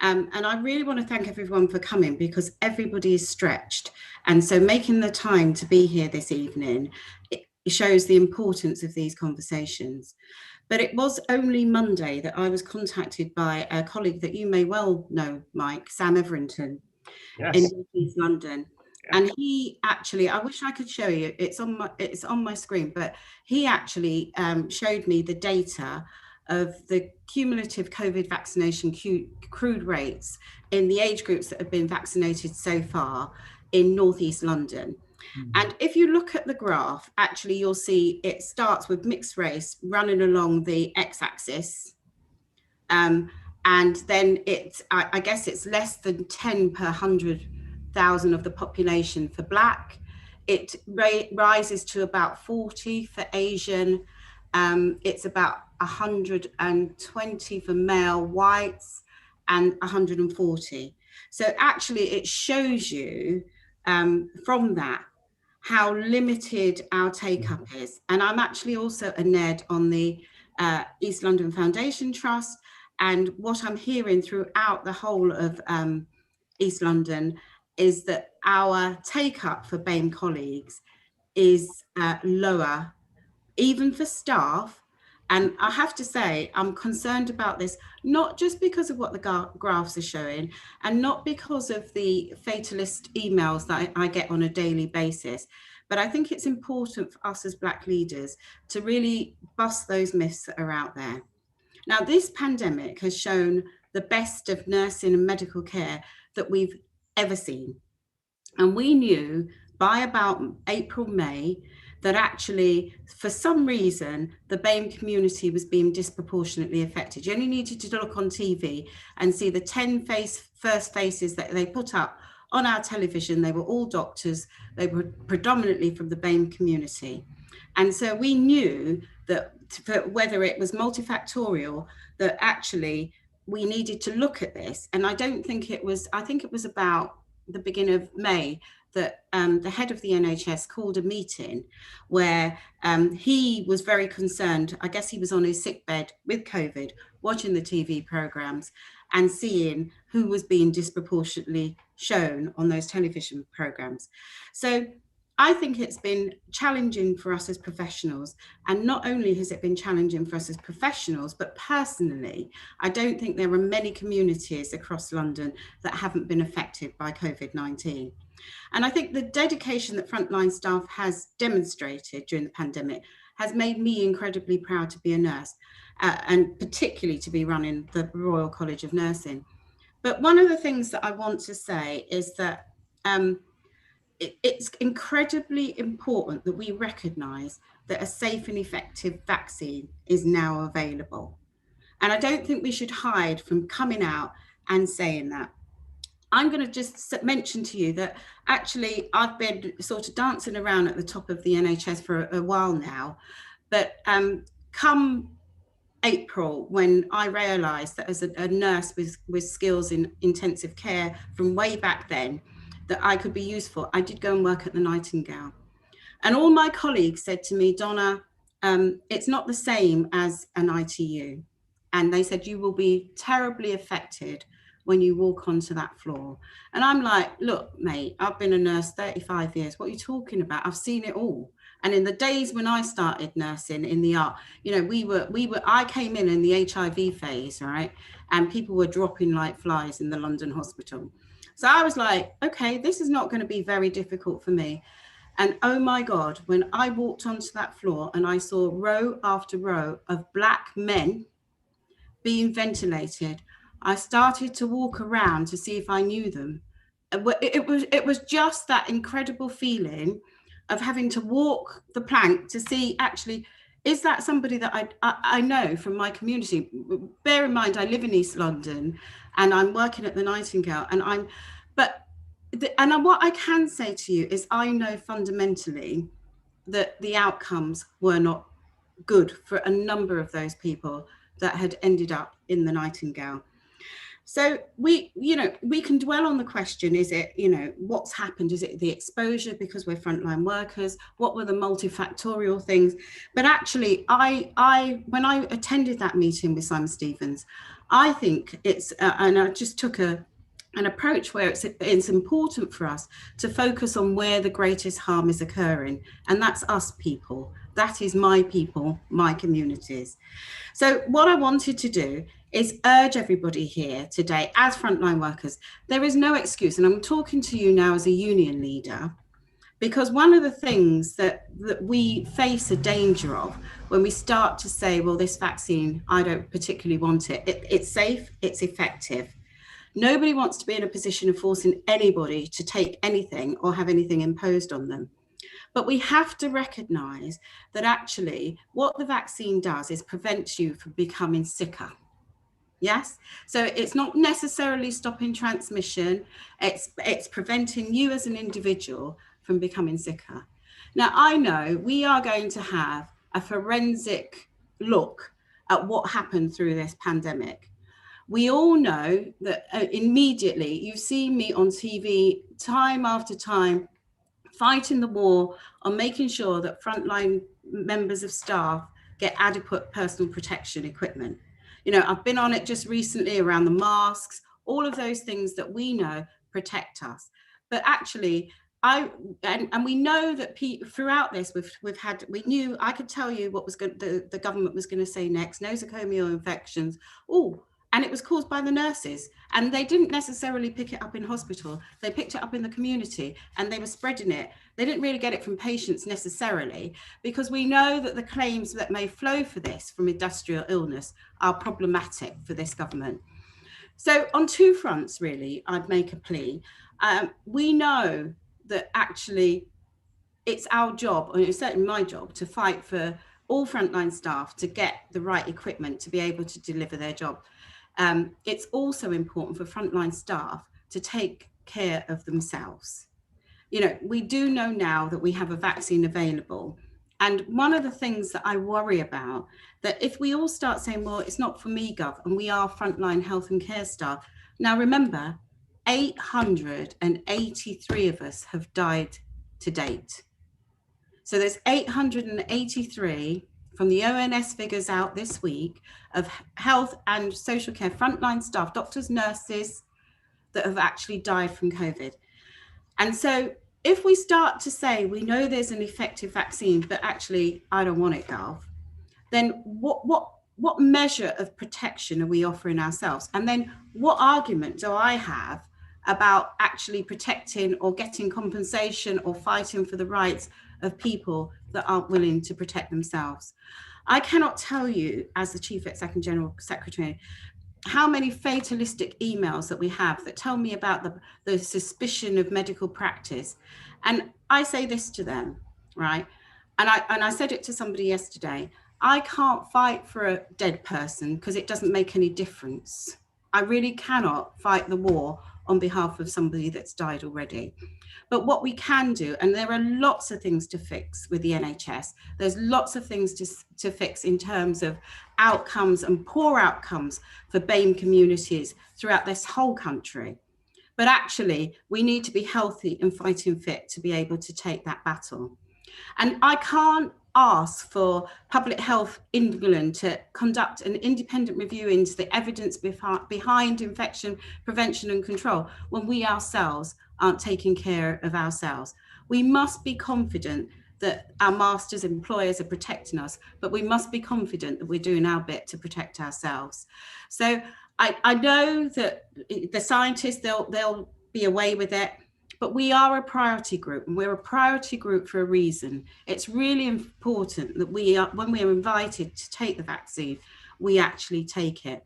[SPEAKER 5] And I really want to thank everyone for coming because everybody is stretched. And so making the time to be here this evening, it shows the importance of these conversations. But it was only Monday that I was contacted by a colleague that you may well know, Mike, Sam Everington, yes, in East London. Yeah. And he actually, I wish I could show you, it's on my screen, but he actually showed me the data of the cumulative COVID vaccination crude rates in the age groups that have been vaccinated so far in Northeast London. Mm-hmm. And if you look at the graph, actually you'll see it starts with mixed race running along the x-axis. And then I guess it's less than 10 per 100,000 of the population for Black. It rises to about 40 for Asian. It's about 120 for male whites and 140. So actually it shows you from that how limited our take-up is. And I'm actually also a NED on the East London Foundation Trust. And what I'm hearing throughout the whole of East London is that our take-up for BAME colleagues is lower, even for staff. And I have to say, I'm concerned about this, not just because of what the graphs are showing, and not because of the fatalist emails that I get on a daily basis, but I think it's important for us as Black leaders to really bust those myths that are out there. Now, this pandemic has shown the best of nursing and medical care that we've ever seen. And we knew by about April, May, that actually, for some reason, the BAME community was being disproportionately affected. You only needed to look on TV and see the 10 first faces that they put up on our television. They were all doctors. They were predominantly from the BAME community. And so we knew that whether it was multifactorial, that actually we needed to look at this. And I think it was about the beginning of May that the head of the NHS called a meeting where he was very concerned. I guess he was on his sickbed with COVID, watching the TV programs and seeing who was being disproportionately shown on those television programs. So I think it's been challenging for us as professionals. And not only has it been challenging for us as professionals, but personally, I don't think there are many communities across London that haven't been affected by COVID-19. And I think the dedication that frontline staff has demonstrated during the pandemic has made me incredibly proud to be a nurse, and particularly to be running the Royal College of Nursing. But one of the things that I want to say is that it's incredibly important that we recognise that a safe and effective vaccine is now available. And I don't think we should hide from coming out and saying that. I'm going to just mention to you that actually I've been sort of dancing around at the top of the NHS for a while now, but come April, when I realised that as a nurse with skills in intensive care from way back then, that I could be useful, I did go and work at the Nightingale. And all my colleagues said to me, Donna, it's not the same as an ITU. And they said, you will be terribly affected when you walk onto that floor. And I'm like, look, mate, I've been a nurse 35 years. What are you talking about? I've seen it all. And in the days when I started nursing in the art, you know, I came in the HIV phase, right? And people were dropping like flies in the London hospital. So I was like, okay, this is not going to be very difficult for me. And oh my God, when I walked onto that floor and I saw row after row of Black men being ventilated, I started to walk around to see if I knew them. It was just that incredible feeling of having to walk the plank to see, actually, is that somebody that I know from my community? Bear in mind, I live in East London and I'm working at the Nightingale, and what I can say to you is I know fundamentally that the outcomes were not good for a number of those people that had ended up in the Nightingale. So we can dwell on the question, is it, what's happened? Is it the exposure because we're frontline workers? What were the multifactorial things? But actually, when I attended that meeting with Simon Stevens, I think it's, and I just took an approach where it's important for us to focus on where the greatest harm is occurring. And that's us people. That is my people, my communities. So what I wanted to do is urge everybody here today as frontline workers, there is no excuse. And I'm talking to you now as a union leader, because one of the things that we face a danger of when we start to say, well, this vaccine, I don't particularly want it. It's safe, it's effective. Nobody wants to be in a position of forcing anybody to take anything or have anything imposed on them. But we have to recognize that actually what the vaccine does is prevent you from becoming sicker. Yes, so it's not necessarily stopping transmission, it's preventing you as an individual from becoming sicker. Now, I know we are going to have a forensic look at what happened through this pandemic. We all know that immediately, you've seen me on TV time after time fighting the war on making sure that frontline members of staff get adequate personal protection equipment. I've been on it just recently around the masks, all of those things that we know protect us. But actually, we know that throughout this, we knew, I could tell you what was the government was going to say next, nosocomial infections. And it was caused by the nurses, and they didn't necessarily pick it up in hospital. They picked it up in the community and they were spreading it. They didn't really get it from patients necessarily, because we know that the claims that may flow for this from industrial illness are problematic for this government. So on two fronts, really, I'd make a plea. We know that actually it's our job, or it's certainly my job, to fight for all frontline staff to get the right equipment to be able to deliver their job. It's also important for frontline staff to take care of themselves. We do know now that we have a vaccine available. And one of the things that I worry about, that if we all start saying, well, it's not for me, Gov, and we are frontline health and care staff. Now, remember, 883 of us have died to date. So there's 883 from the ONS figures out this week of health and social care frontline staff, doctors, nurses, that have actually died from COVID. And so if we start to say, we know there's an effective vaccine, but actually I don't want it, Gov, then what measure of protection are we offering ourselves? And then what argument do I have about actually protecting or getting compensation or fighting for the rights of people that aren't willing to protect themselves? I cannot tell you, as the Chief Exec and General Secretary, how many fatalistic emails that we have that tell me about the suspicion of medical practice. And I say this to them, right? And I said it to somebody yesterday. I can't fight for a dead person because it doesn't make any difference. I really cannot fight the war on behalf of somebody that's died already. But what we can do, and there are lots of things to fix with the NHS, there's lots of things to fix in terms of outcomes and poor outcomes for BAME communities throughout this whole country. But actually, we need to be healthy and fighting fit to be able to take that battle. And I can't ask for Public Health England to conduct an independent review into the evidence behind infection prevention and control when we ourselves aren't taking care of ourselves. We must be confident that our masters, employers are protecting us, but we must be confident that we're doing our bit to protect ourselves. So I know that the scientists, they'll be away with it, but we are a priority group, and we're a priority group for a reason. It's really important that when we are invited to take the vaccine, we actually take it.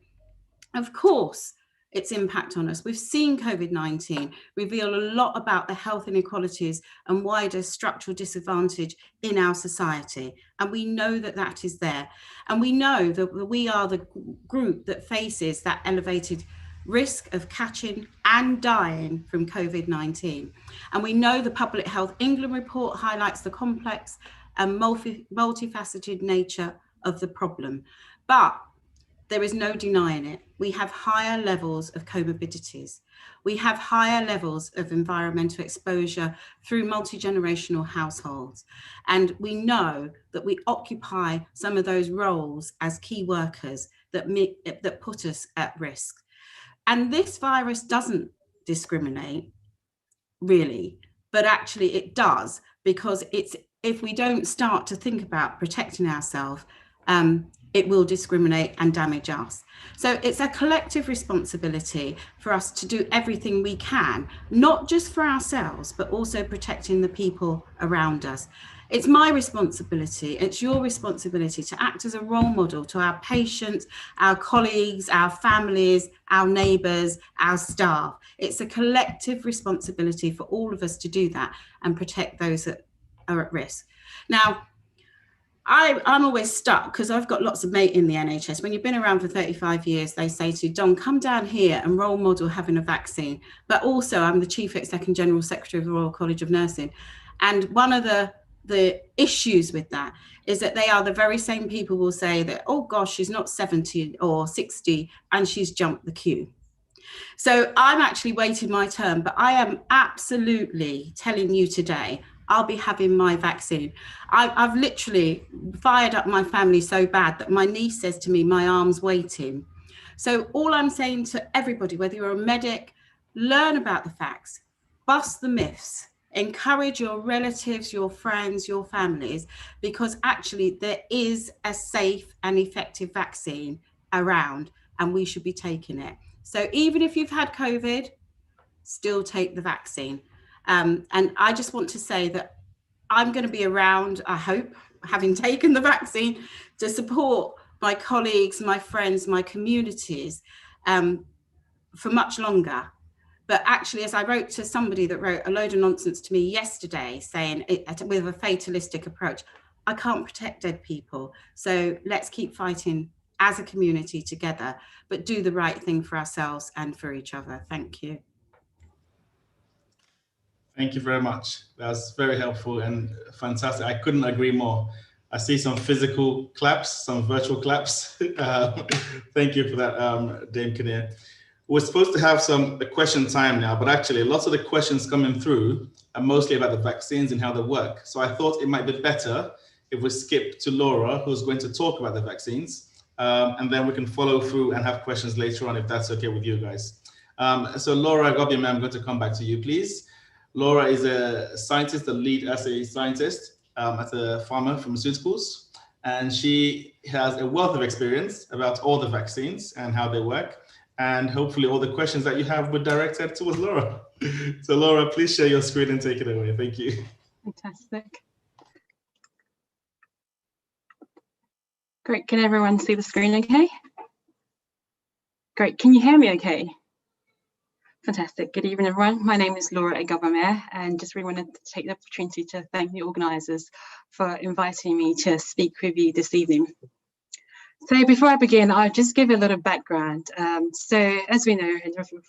[SPEAKER 5] Of course, its impact on us. We've seen COVID-19 reveal a lot about the health inequalities and wider structural disadvantage in our society. And we know that that is there. And we know that we are the group that faces that elevated risk of catching and dying from COVID-19. And we know the Public Health England report highlights the complex and multifaceted nature of the problem. But there is no denying it. We have higher levels of comorbidities. We have higher levels of environmental exposure through multi-generational households. And we know that we occupy some of those roles as key workers that put us at risk. And this virus doesn't discriminate, really, but actually it does, because if we don't start to think about protecting ourselves, it will discriminate and damage us. So it's a collective responsibility for us to do everything we can, not just for ourselves, but also protecting the people around us. It's my responsibility, it's your responsibility to act as a role model to our patients, our colleagues, our families, our neighbours, our staff. It's a collective responsibility for all of us to do that and protect those that are at risk. Now, I'm always stuck because I've got lots of mates in the NHS. When you've been around for 35 years, they say to you, Don, come down here and role model having a vaccine. But also I'm the Chief Exec and General Secretary of the Royal College of Nursing. And one of the issues with that is that they are the very same people who will say that, oh gosh, she's not 70 or 60 and she's jumped the queue. So I'm actually waiting my turn, but I am absolutely telling you today, I'll be having my vaccine. I've literally fired up my family so bad that my niece says to me, my arm's waiting. So all I'm saying to everybody, whether you're a medic, learn about the facts, bust the myths, encourage your relatives, your friends, your families, because actually there is a safe and effective vaccine around and we should be taking it. So even if you've had COVID, still take the vaccine. And I just want to say that I'm going to be around, I hope, having taken the vaccine, to support my colleagues, my friends, my communities for much longer. But actually, as I wrote to somebody that wrote a load of nonsense to me yesterday, saying with a fatalistic approach, I can't protect dead people. So let's keep fighting as a community together, but do the right thing for ourselves and for each other. Thank you.
[SPEAKER 2] Thank you very much. That's very helpful and fantastic. I couldn't agree more. I see some physical claps, some virtual claps. Thank you for that, Dame Kinnair. We're supposed to have a question time now, but actually lots of the questions coming through are mostly about the vaccines and how they work. So I thought it might be better if we skip to Laura, who's going to talk about the vaccines, and then we can follow through and have questions later on, if that's okay with you guys. So Laura Eghobamien, I'm going to come back to you, please. Laura is a scientist, a lead assay scientist at the Pharma Pharmaceuticals, and she has a wealth of experience about all the vaccines and how they work. And hopefully all the questions that you have were directed towards Laura. So Laura, please share your screen and take it away. Thank you.
[SPEAKER 6] Fantastic. Great, can everyone see the screen okay? Great, can you hear me okay? Fantastic. Good evening, everyone. My name is Laura Eghobamien, and just really wanted to take the opportunity to thank the organisers for inviting me to speak with you this evening. So before I begin, I'll just give a little background. So as we know, and we've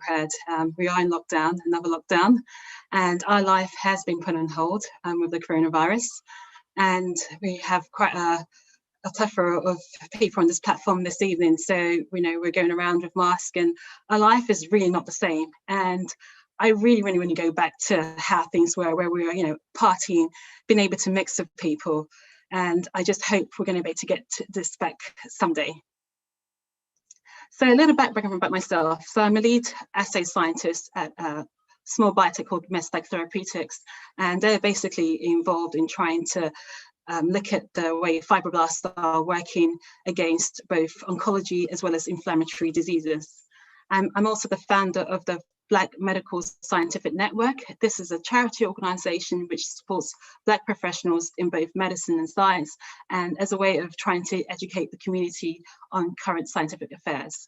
[SPEAKER 6] heard, we are in lockdown, another lockdown, and our life has been put on hold with the coronavirus. And we have quite a plethora of people on this platform this evening. So we know we're going around with masks, and our life is really not the same. And I really want to go back to how things were, where we were, partying, being able to mix with people. And I just hope we're going to be able to get this back someday. So a little background about myself. So I'm a lead assay scientist at a small biotech called Mestec Therapeutics, and they're basically involved in trying to look at the way fibroblasts are working against both oncology as well as inflammatory diseases. I'm also the founder of the Black Medical Scientific Network. This is a charity organization which supports Black professionals in both medicine and science, and as a way of trying to educate the community on current scientific affairs.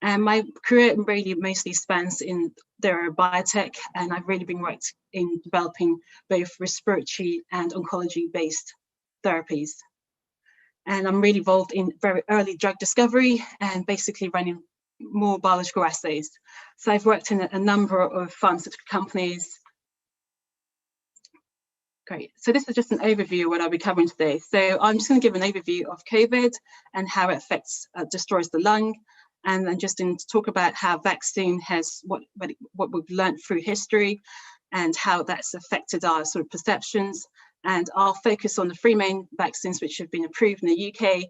[SPEAKER 6] And my career really mostly spans in the biotech, and I've really been worked in developing both respiratory and oncology-based therapies. And I'm really involved in very early drug discovery and basically running more biological assays. So I've worked in a number of pharmaceutical companies. Great. So this is just an overview of what I'll be covering today. So I'm just going to give an overview of COVID and how it affects, destroys the lung, and then just to talk about how vaccine has what we've learned through history and how that's affected our sort of perceptions. And I'll focus on the 3 main vaccines which have been approved in the UK.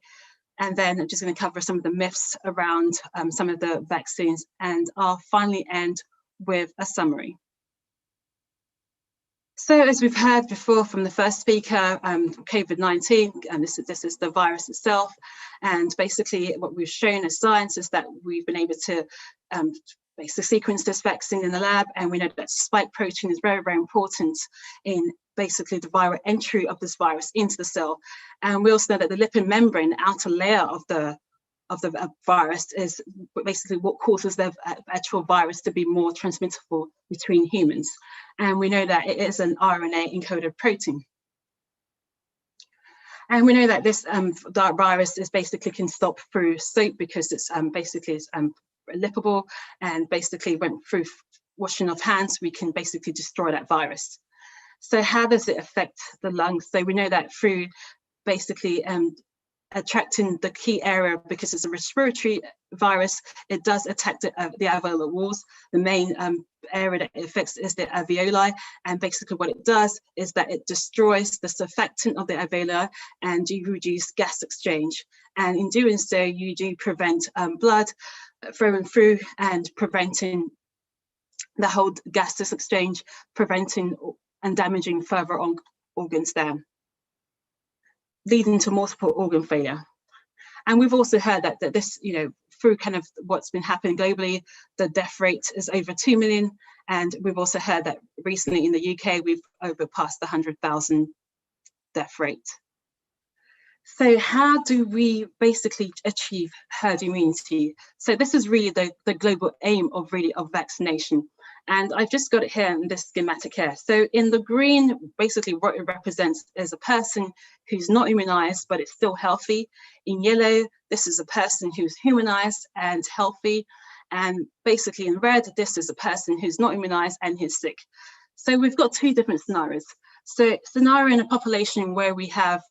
[SPEAKER 6] And then I'm just going to cover some of the myths around some of the vaccines, and I'll finally end with a summary. So as we've heard before from the first speaker, COVID-19, and this is the virus itself. And basically what we've shown as science is that we've been able to basically sequence this vaccine in the lab, and we know that spike protein is very, very important in basically the viral entry of this virus into the cell. And we also know that the lipid membrane, the outer layer of the virus, is basically what causes the actual virus to be more transmissible between humans. And we know that it is an RNA encoded protein. And we know that this virus is basically can stop through soap because it's basically lippable, and basically went through washing of hands, we can basically destroy that virus. So how does it affect the lungs? So we know that through basically attracting the key area, because it's a respiratory virus, it does attack the alveolar walls. The main area that it affects is the alveoli, and basically what it does is that it destroys the surfactant of the alveoli, and you reduce gas exchange. And in doing so, you do prevent blood flowing through and preventing the whole gaseous exchange, preventing and damaging further organs there, leading to multiple organ failure. And we've also heard that this, through kind of what's been happening globally, the death rate is over 2 million. And we've also heard that recently in the UK, we've overpassed the 100,000 death rate. So how do we basically achieve herd immunity? So this is really the global aim of vaccination. And I've just got it here in this schematic here. So in the green, basically what it represents is a person who's not immunized, but it's still healthy. In yellow, this is a person who's humanized and healthy. And basically in red, this is a person who's not immunized and who's sick. So we've got 2 different scenarios. So scenario in a population where we have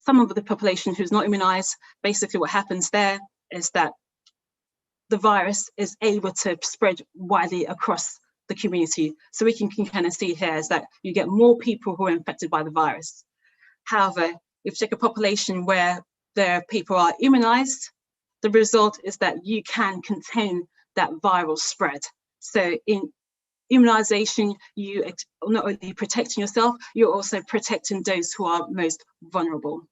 [SPEAKER 6] some of the population who's not immunized, basically what happens there is that the virus is able to spread widely across the community. So we can kind of see here is that you get more people who are infected by the virus. However, if you take a population where the people are immunized, the result is that you can contain that viral spread. So in immunization, you not only protecting yourself, you're also protecting those who are most vulnerable.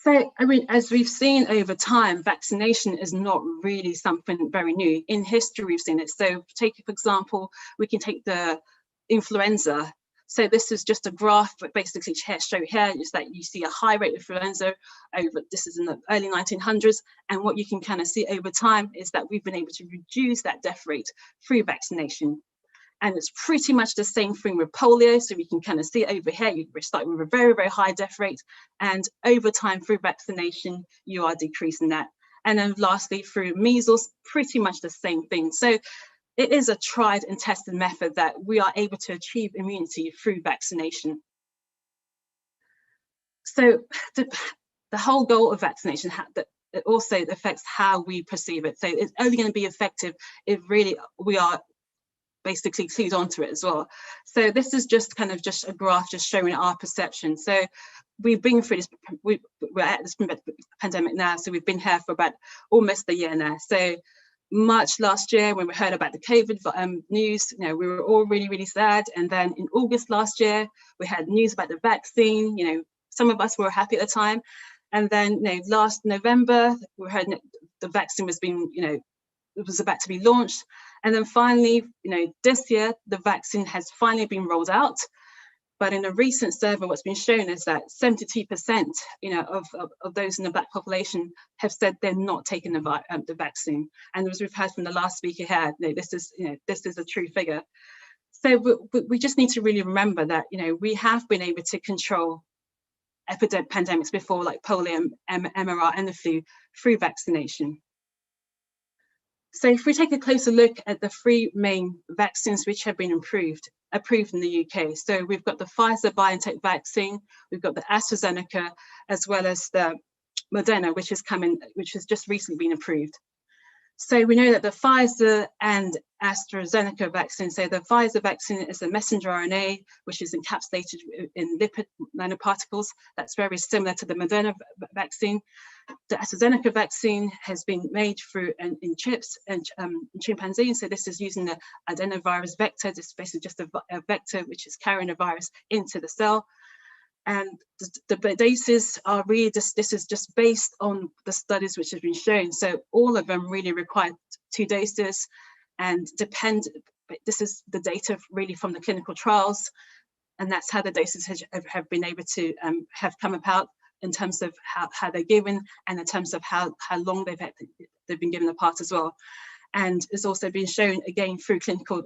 [SPEAKER 6] So, I mean, as we've seen over time, vaccination is not really something very new. In history, we've seen it. So take, for example, we can take the influenza. So this is just a graph, but basically show here is that you see a high rate of influenza this is in the early 1900s. And what you can kind of see over time is that we've been able to reduce that death rate through vaccination. And it's pretty much the same thing with polio. So we can kind of see it over here, you start with a very, very high death rate. And over time through vaccination, you are decreasing that. And then lastly, through measles, pretty much the same thing. So it is a tried and tested method that we are able to achieve immunity through vaccination. So the whole goal of vaccination, it also affects how we perceive it. So it's only going to be effective if really we are basically clued onto it as well. So this is just kind of just a graph just showing our perception. So we've been through this, we're at this pandemic now, so we've been here for about almost a year now. So March last year, when we heard about the COVID news, you know, we were all really, really sad. And then in August last year, we had news about the vaccine. You know, some of us were happy at the time. And then, you know, last November, we heard the vaccine was being, you know, it was about to be launched. And then finally, you know, this year, the vaccine has finally been rolled out. But in a recent survey, what's been shown is that 72%, you know, of those in the Black population have said they're not taking the vaccine. And as we've heard from the last speaker here, you know, this is a true figure. So we just need to really remember that, you know, we have been able to control pandemics before, like polio, MRR, and the flu, through vaccination. So if we take a closer look at the three main vaccines which have been approved in the UK. So we've got the Pfizer-BioNTech vaccine, we've got the AstraZeneca, as well as the Moderna, which has just recently been approved. So we know that the Pfizer and AstraZeneca vaccine, so the Pfizer vaccine is a messenger RNA, which is encapsulated in lipid nanoparticles. That's very similar to the Moderna vaccine. The AstraZeneca vaccine has been made through in chips and chimpanzees. So this is using the adenovirus vector. This is basically just a vector which is carrying a virus into the cell. And the doses are really this is just based on the studies which have been shown. So all of them really require 2 doses and this is the data really from the clinical trials. And that's how the doses have been able to have come about in terms of how they're given and in terms of how long they've been given apart as well. And it's also been shown again through clinical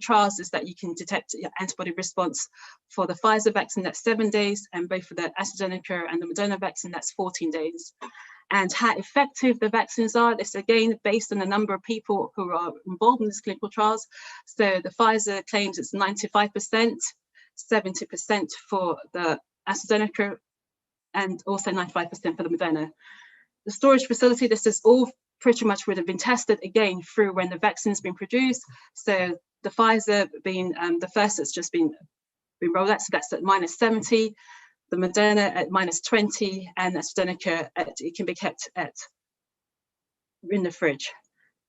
[SPEAKER 6] trials is that you can detect antibody response for the Pfizer vaccine, that's 7 days, and both for the AstraZeneca and the Moderna vaccine, that's 14 days. And how effective the vaccines are, this again based on the number of people who are involved in these clinical trials. So the Pfizer claims it's 95%, 70% for the AstraZeneca, and also 95% for the Moderna. The storage facility, this is all pretty much would have been tested again through when the vaccine's been produced. So the Pfizer being the first that's just been rolled out, so that's at -70, the Moderna at -20, and AstraZeneca it can be kept in the fridge.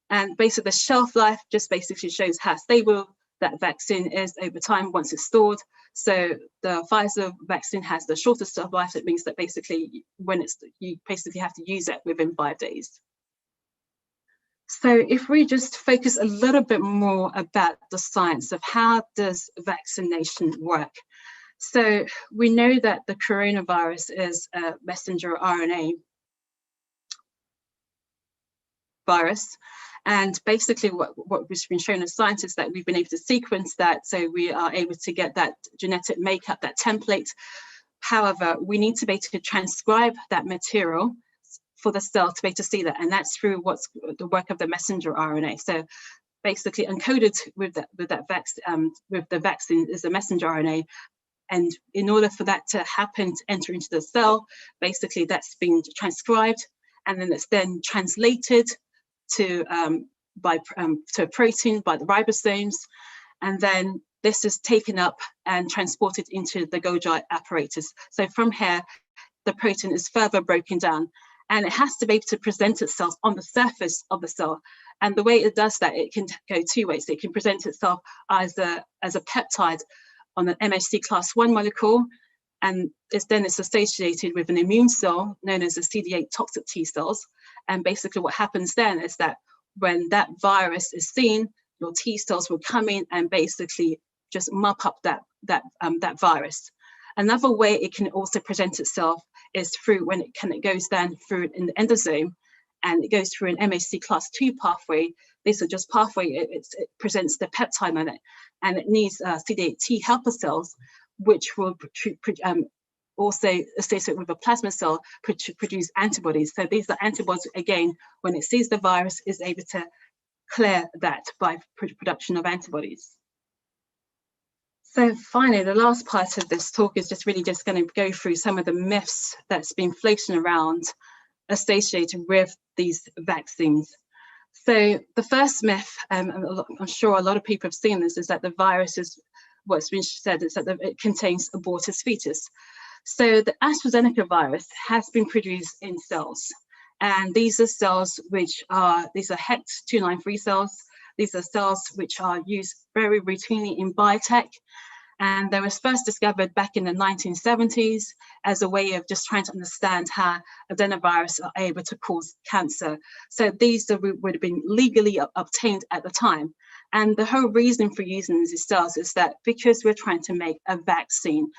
[SPEAKER 6] And basically the shelf life just basically shows how stable that vaccine is over time once it's stored. So the Pfizer vaccine has the shortest shelf life. That means that basically you basically have to use it within 5 days. So if we just focus a little bit more about the science of how does vaccination work. So we know that the coronavirus is a messenger RNA virus. And basically what has been shown as scientists that we've been able to sequence that, so we are able to get that genetic makeup, that template. However, we need to be able to transcribe that material for the cell to be able to see that, and that's through what's the work of the messenger RNA. So basically encoded with the vaccine is a messenger RNA, and in order for that to happen, to enter into the cell, basically that's been transcribed, and then it's then translated to a protein by the ribosomes, and then this is taken up and transported into the Golgi apparatus. So from here, the protein is further broken down, and it has to be able to present itself on the surface of the cell. And the way it does that, it can go 2 ways. It can present itself as a peptide on an MHC class 1 molecule, and it's associated with an immune cell known as the CD8 toxic T cells. And basically what happens then is that when that virus is seen, your T cells will come in and basically just mop up that virus. Another way it can also present itself is through when it goes down through in the endosome, and it goes through an MHC class 2 pathway. This is just pathway, it presents the peptide on it, and it needs CD8 T helper cells, which will also associated with a plasma cell produce antibodies. So these are antibodies, again, when it sees the virus, is able to clear that by production of antibodies. So finally, the last part of this talk is just really just going to go through some of the myths that's been floating around associated with these vaccines. So the first myth, I'm sure a lot of people have seen this, is that the virus is, what's been said is that it contains aborted fetus. So the AstraZeneca virus has been produced in cells, and these are cells which are, these are HEX 293 cells. These are cells which are used very routinely in biotech, and they was first discovered back in the 1970s as a way of just trying to understand how adenovirus are able to cause cancer. So these would have been legally obtained at the time. And the whole reason for using these cells is that because we're trying to make a vaccine,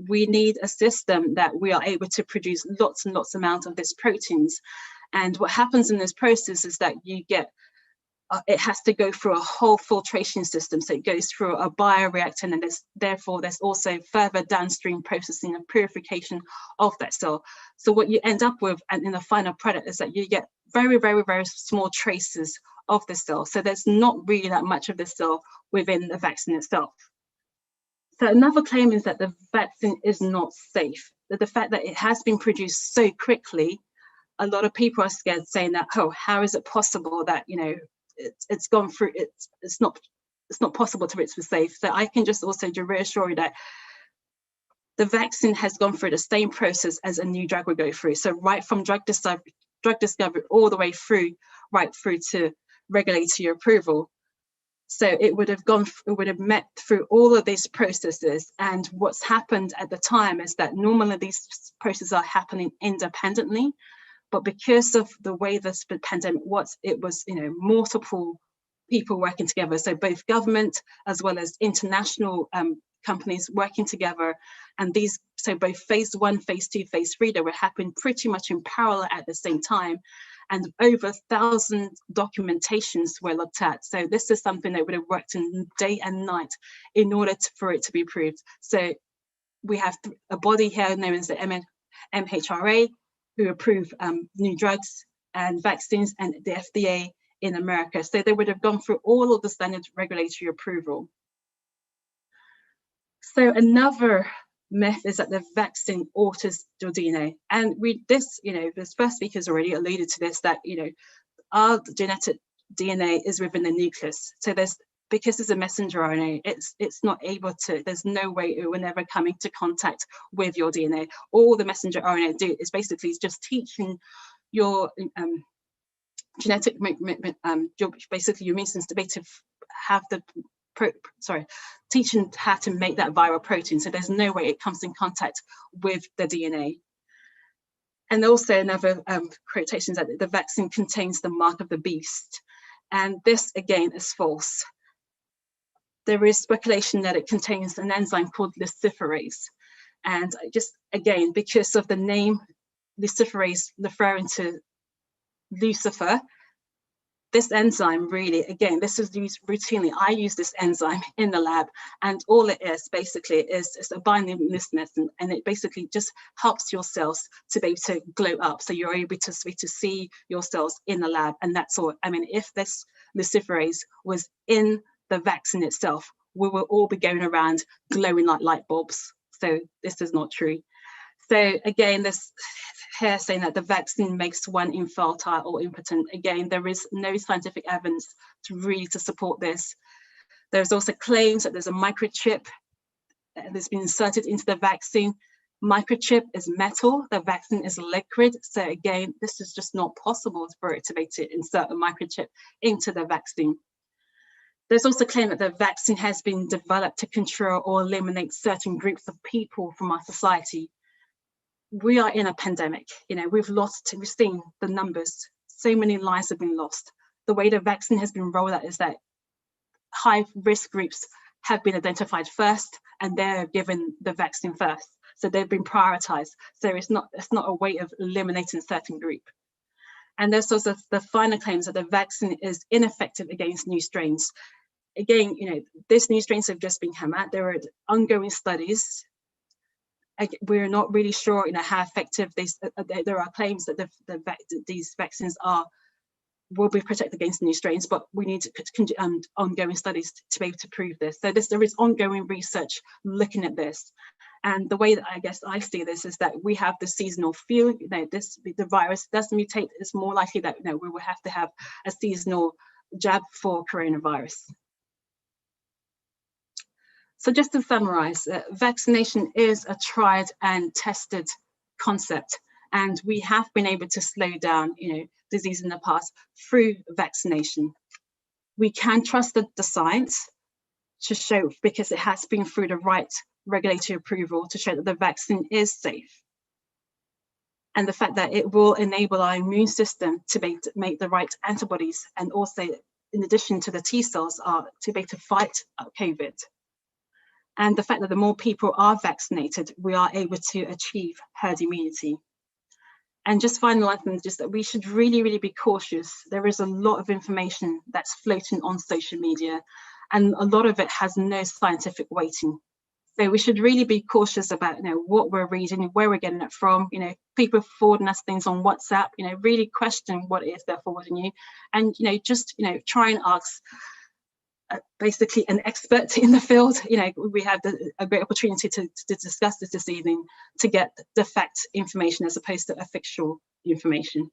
[SPEAKER 6] we need a system that we are able to produce lots and lots amount of these proteins. And what happens in this process is that you get, it has to go through a whole filtration system. So it goes through a bioreactor, and therefore there's also further downstream processing and purification of that cell. So what you end up with and in the final product is that you get very, very, very small traces of the cell. So there's not really that much of the cell within the vaccine itself. So another claim is that the vaccine is not safe. That the fact that it has been produced so quickly, a lot of people are scared, saying that, oh, how is it possible that, you know, it's gone through, it's not possible to be safe. So I can just also reassure you that the vaccine has gone through the same process as a new drug would go through. So right from drug discovery all the way through, right through to regulatory approval. So it would have met through all of these processes. And what's happened at the time is that normally these processes are happening independently, but because of the way this pandemic was, it was, you know, multiple people working together. So both government as well as international companies working together. And these, so both phase 1, phase 2, phase 3, they were happening pretty much in parallel at the same time. And over 1,000 documentations were looked at. So this is something that would have worked in day and night in order for it to be approved. So we have a body here known as the MHRA, who approve new drugs and vaccines, and the FDA in America. So they would have gone through all of the standard regulatory approval. So another myth is that the vaccine alters your DNA. And this, you know, the first speakers already alluded to this, that, you know, our genetic DNA is within the nucleus. So because it's a messenger RNA, it's not able to, there's no way it will never come into contact with your DNA. All the messenger RNA do is basically just teaching your genetic, basically your immune system to be to have the, teaching how to make that viral protein. So there's no way it comes in contact with the DNA. And also another quotation is that the vaccine contains the mark of the beast. And this again is false. There is speculation that it contains an enzyme called luciferase. And just again, because of the name luciferase referring to Lucifer, this enzyme really, again, this is used routinely. I use this enzyme in the lab, and all it is basically is a binding mechanism, and it basically just helps your cells to be able to glow up. So you're able to see your cells in the lab, and that's all. I mean, if this luciferase was in the vaccine itself, we will all be going around glowing like light bulbs. So this is not true. So again, this here saying that the vaccine makes one infertile or impotent. Again, there is no scientific evidence to support this. There's also claims that there's a microchip that's been inserted into the vaccine. Microchip is metal, the vaccine is liquid. So again, this is just not possible for it to be to insert a microchip into the vaccine. There's also claim that the vaccine has been developed to control or eliminate certain groups of people from our society. We are in a pandemic, you know, we've seen the numbers, so many lives have been lost. The way the vaccine has been rolled out is that high risk groups have been identified first, and they're given the vaccine first. So they've been prioritized. So it's not a way of eliminating a certain group. And there's also the final claims that the vaccine is ineffective against new strains. Again, these new strains have just been come out. There are ongoing studies. We're not really sure, how effective these. There are claims that these vaccines will be protected against new strains, but we need ongoing studies to be able to prove this. So there is ongoing research looking at this. And the way that I guess I see this is that we have the seasonal flu. The virus does mutate. It's more likely that we will have to have a seasonal jab for coronavirus. So just to summarize, vaccination is a tried and tested concept, and we have been able to slow down, disease in the past through vaccination. We can trust the science to show, because it has been through the right regulatory approval to show that the vaccine is safe. And the fact that it will enable our immune system to make the right antibodies, and also, in addition to the T cells, to be able to fight COVID. And the fact that the more people are vaccinated, we are able to achieve herd immunity. And just finalizing, just that we should really, really be cautious. There is a lot of information that's floating on social media, and a lot of it has no scientific weighting. So we should really be cautious about what we're reading, where we're getting it from. People forwarding us things on WhatsApp. Really question what it is they're forwarding you, and just try and ask basically an expert in the field. We have a great opportunity to discuss this evening, to get the fact information as opposed to a fictional information.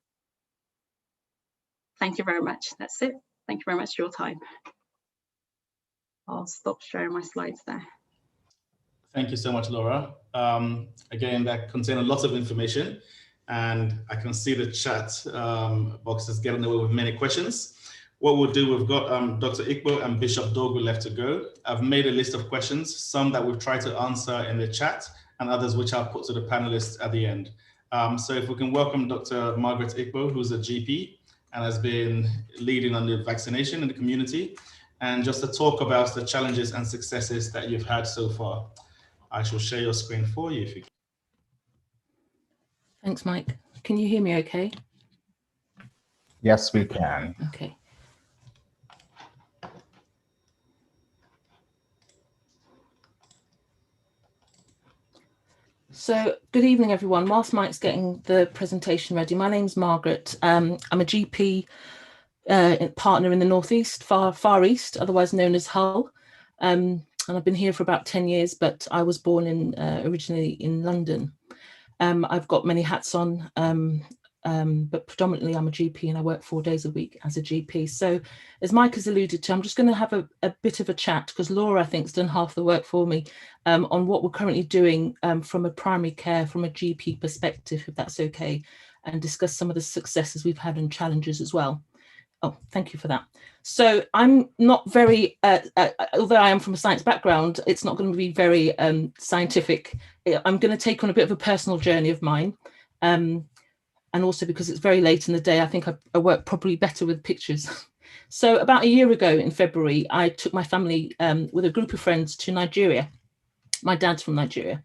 [SPEAKER 6] Thank you very much. That's it. Thank you very much for your time. I'll stop sharing my slides there.
[SPEAKER 2] Thank you so much, Laura. Again, that contained a lot of information, and I can see the chat box is getting away with many questions. What we'll do, we've got Dr. Ikpoh and Bishop Dorgu left to go. I've made a list of questions, some that we've tried to answer in the chat, and others which I'll put to the panelists at the end. So if we can welcome Dr. Margaret Ikpoh, who's a GP and has been leading on the vaccination in the community, and just to talk about the challenges and successes that you've had so far. I shall share your screen for you if you can.
[SPEAKER 3] Thanks, Mike. Can you hear me okay?
[SPEAKER 1] Yes, we can.
[SPEAKER 3] Okay. So good evening, everyone. Whilst Mike's getting the presentation ready, my name's Margaret. I'm a GP partner in the Northeast, Far East, otherwise known as Hull. And I've been here for about 10 years, but I was born originally in London. I've got many hats on, but predominantly I'm a GP and I work 4 days a week as a GP. So as Mike has alluded to, I'm just going to have a bit of a chat, because Laura, I think, has done half the work for me on what we're currently doing from a primary care, from a GP perspective, if that's okay, and discuss some of the successes we've had and challenges as well. Oh, thank you for that. So I'm not very, although I am from a science background, it's not going to be very scientific. I'm going to take on a bit of a personal journey of mine. And also because it's very late in the day, I think I work probably better with pictures. So about a year ago in February, I took my family with a group of friends to Nigeria. My dad's from Nigeria.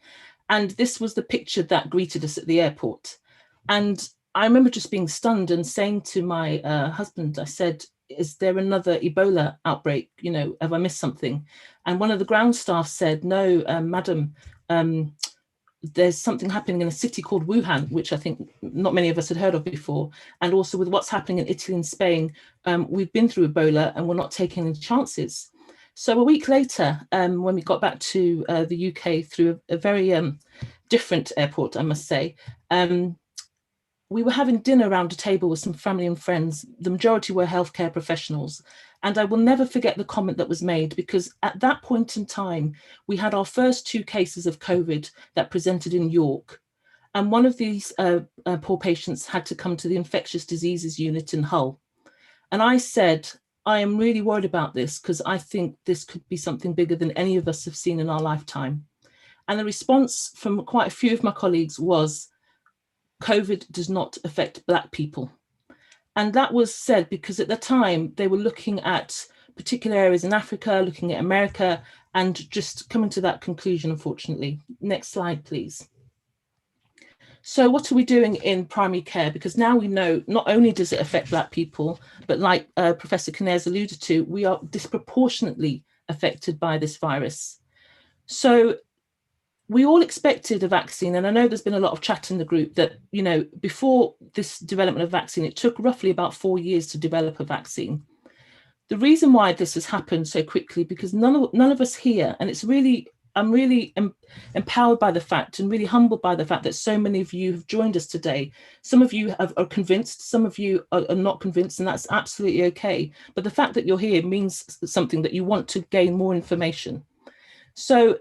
[SPEAKER 3] And this was the picture that greeted us at the airport. And I remember just being stunned and saying to my husband, I said, is there another Ebola outbreak? Have I missed something? And one of the ground staff said, no, madam, there's something happening in a city called Wuhan, which I think not many of us had heard of before. And also with what's happening in Italy and Spain, we've been through Ebola and we're not taking any chances. So a week later, when we got back to the UK through a very different airport, I must say, we were having dinner around a table with some family and friends. The majority were healthcare professionals. And I will never forget the comment that was made, because at that point in time, we had our first 2 cases of COVID that presented in York. And one of these poor patients had to come to the infectious diseases unit in Hull. And I said, I am really worried about this, because I think this could be something bigger than any of us have seen in our lifetime. And the response from quite a few of my colleagues was, COVID does not affect Black people. And that was said because at the time they were looking at particular areas in Africa, looking at America, and just coming to that conclusion, unfortunately. Next slide, please.
[SPEAKER 7] So what are we doing in primary care? Because now we know not only does it affect Black people, but like Professor Kinnair's alluded to, we are disproportionately affected by this virus. So we all expected a vaccine, and I know there's been a lot of chat in the group that, you know, before this development of vaccine, it took roughly about 4 years to develop a vaccine. The reason why this has happened so quickly, because none of us here, and it's really, I'm really empowered by the fact and really humbled by the fact that so many of you have joined us today. Some of you are convinced, some of you are not convinced, and that's absolutely okay. But the fact that you're here means something, that you want to gain more information. So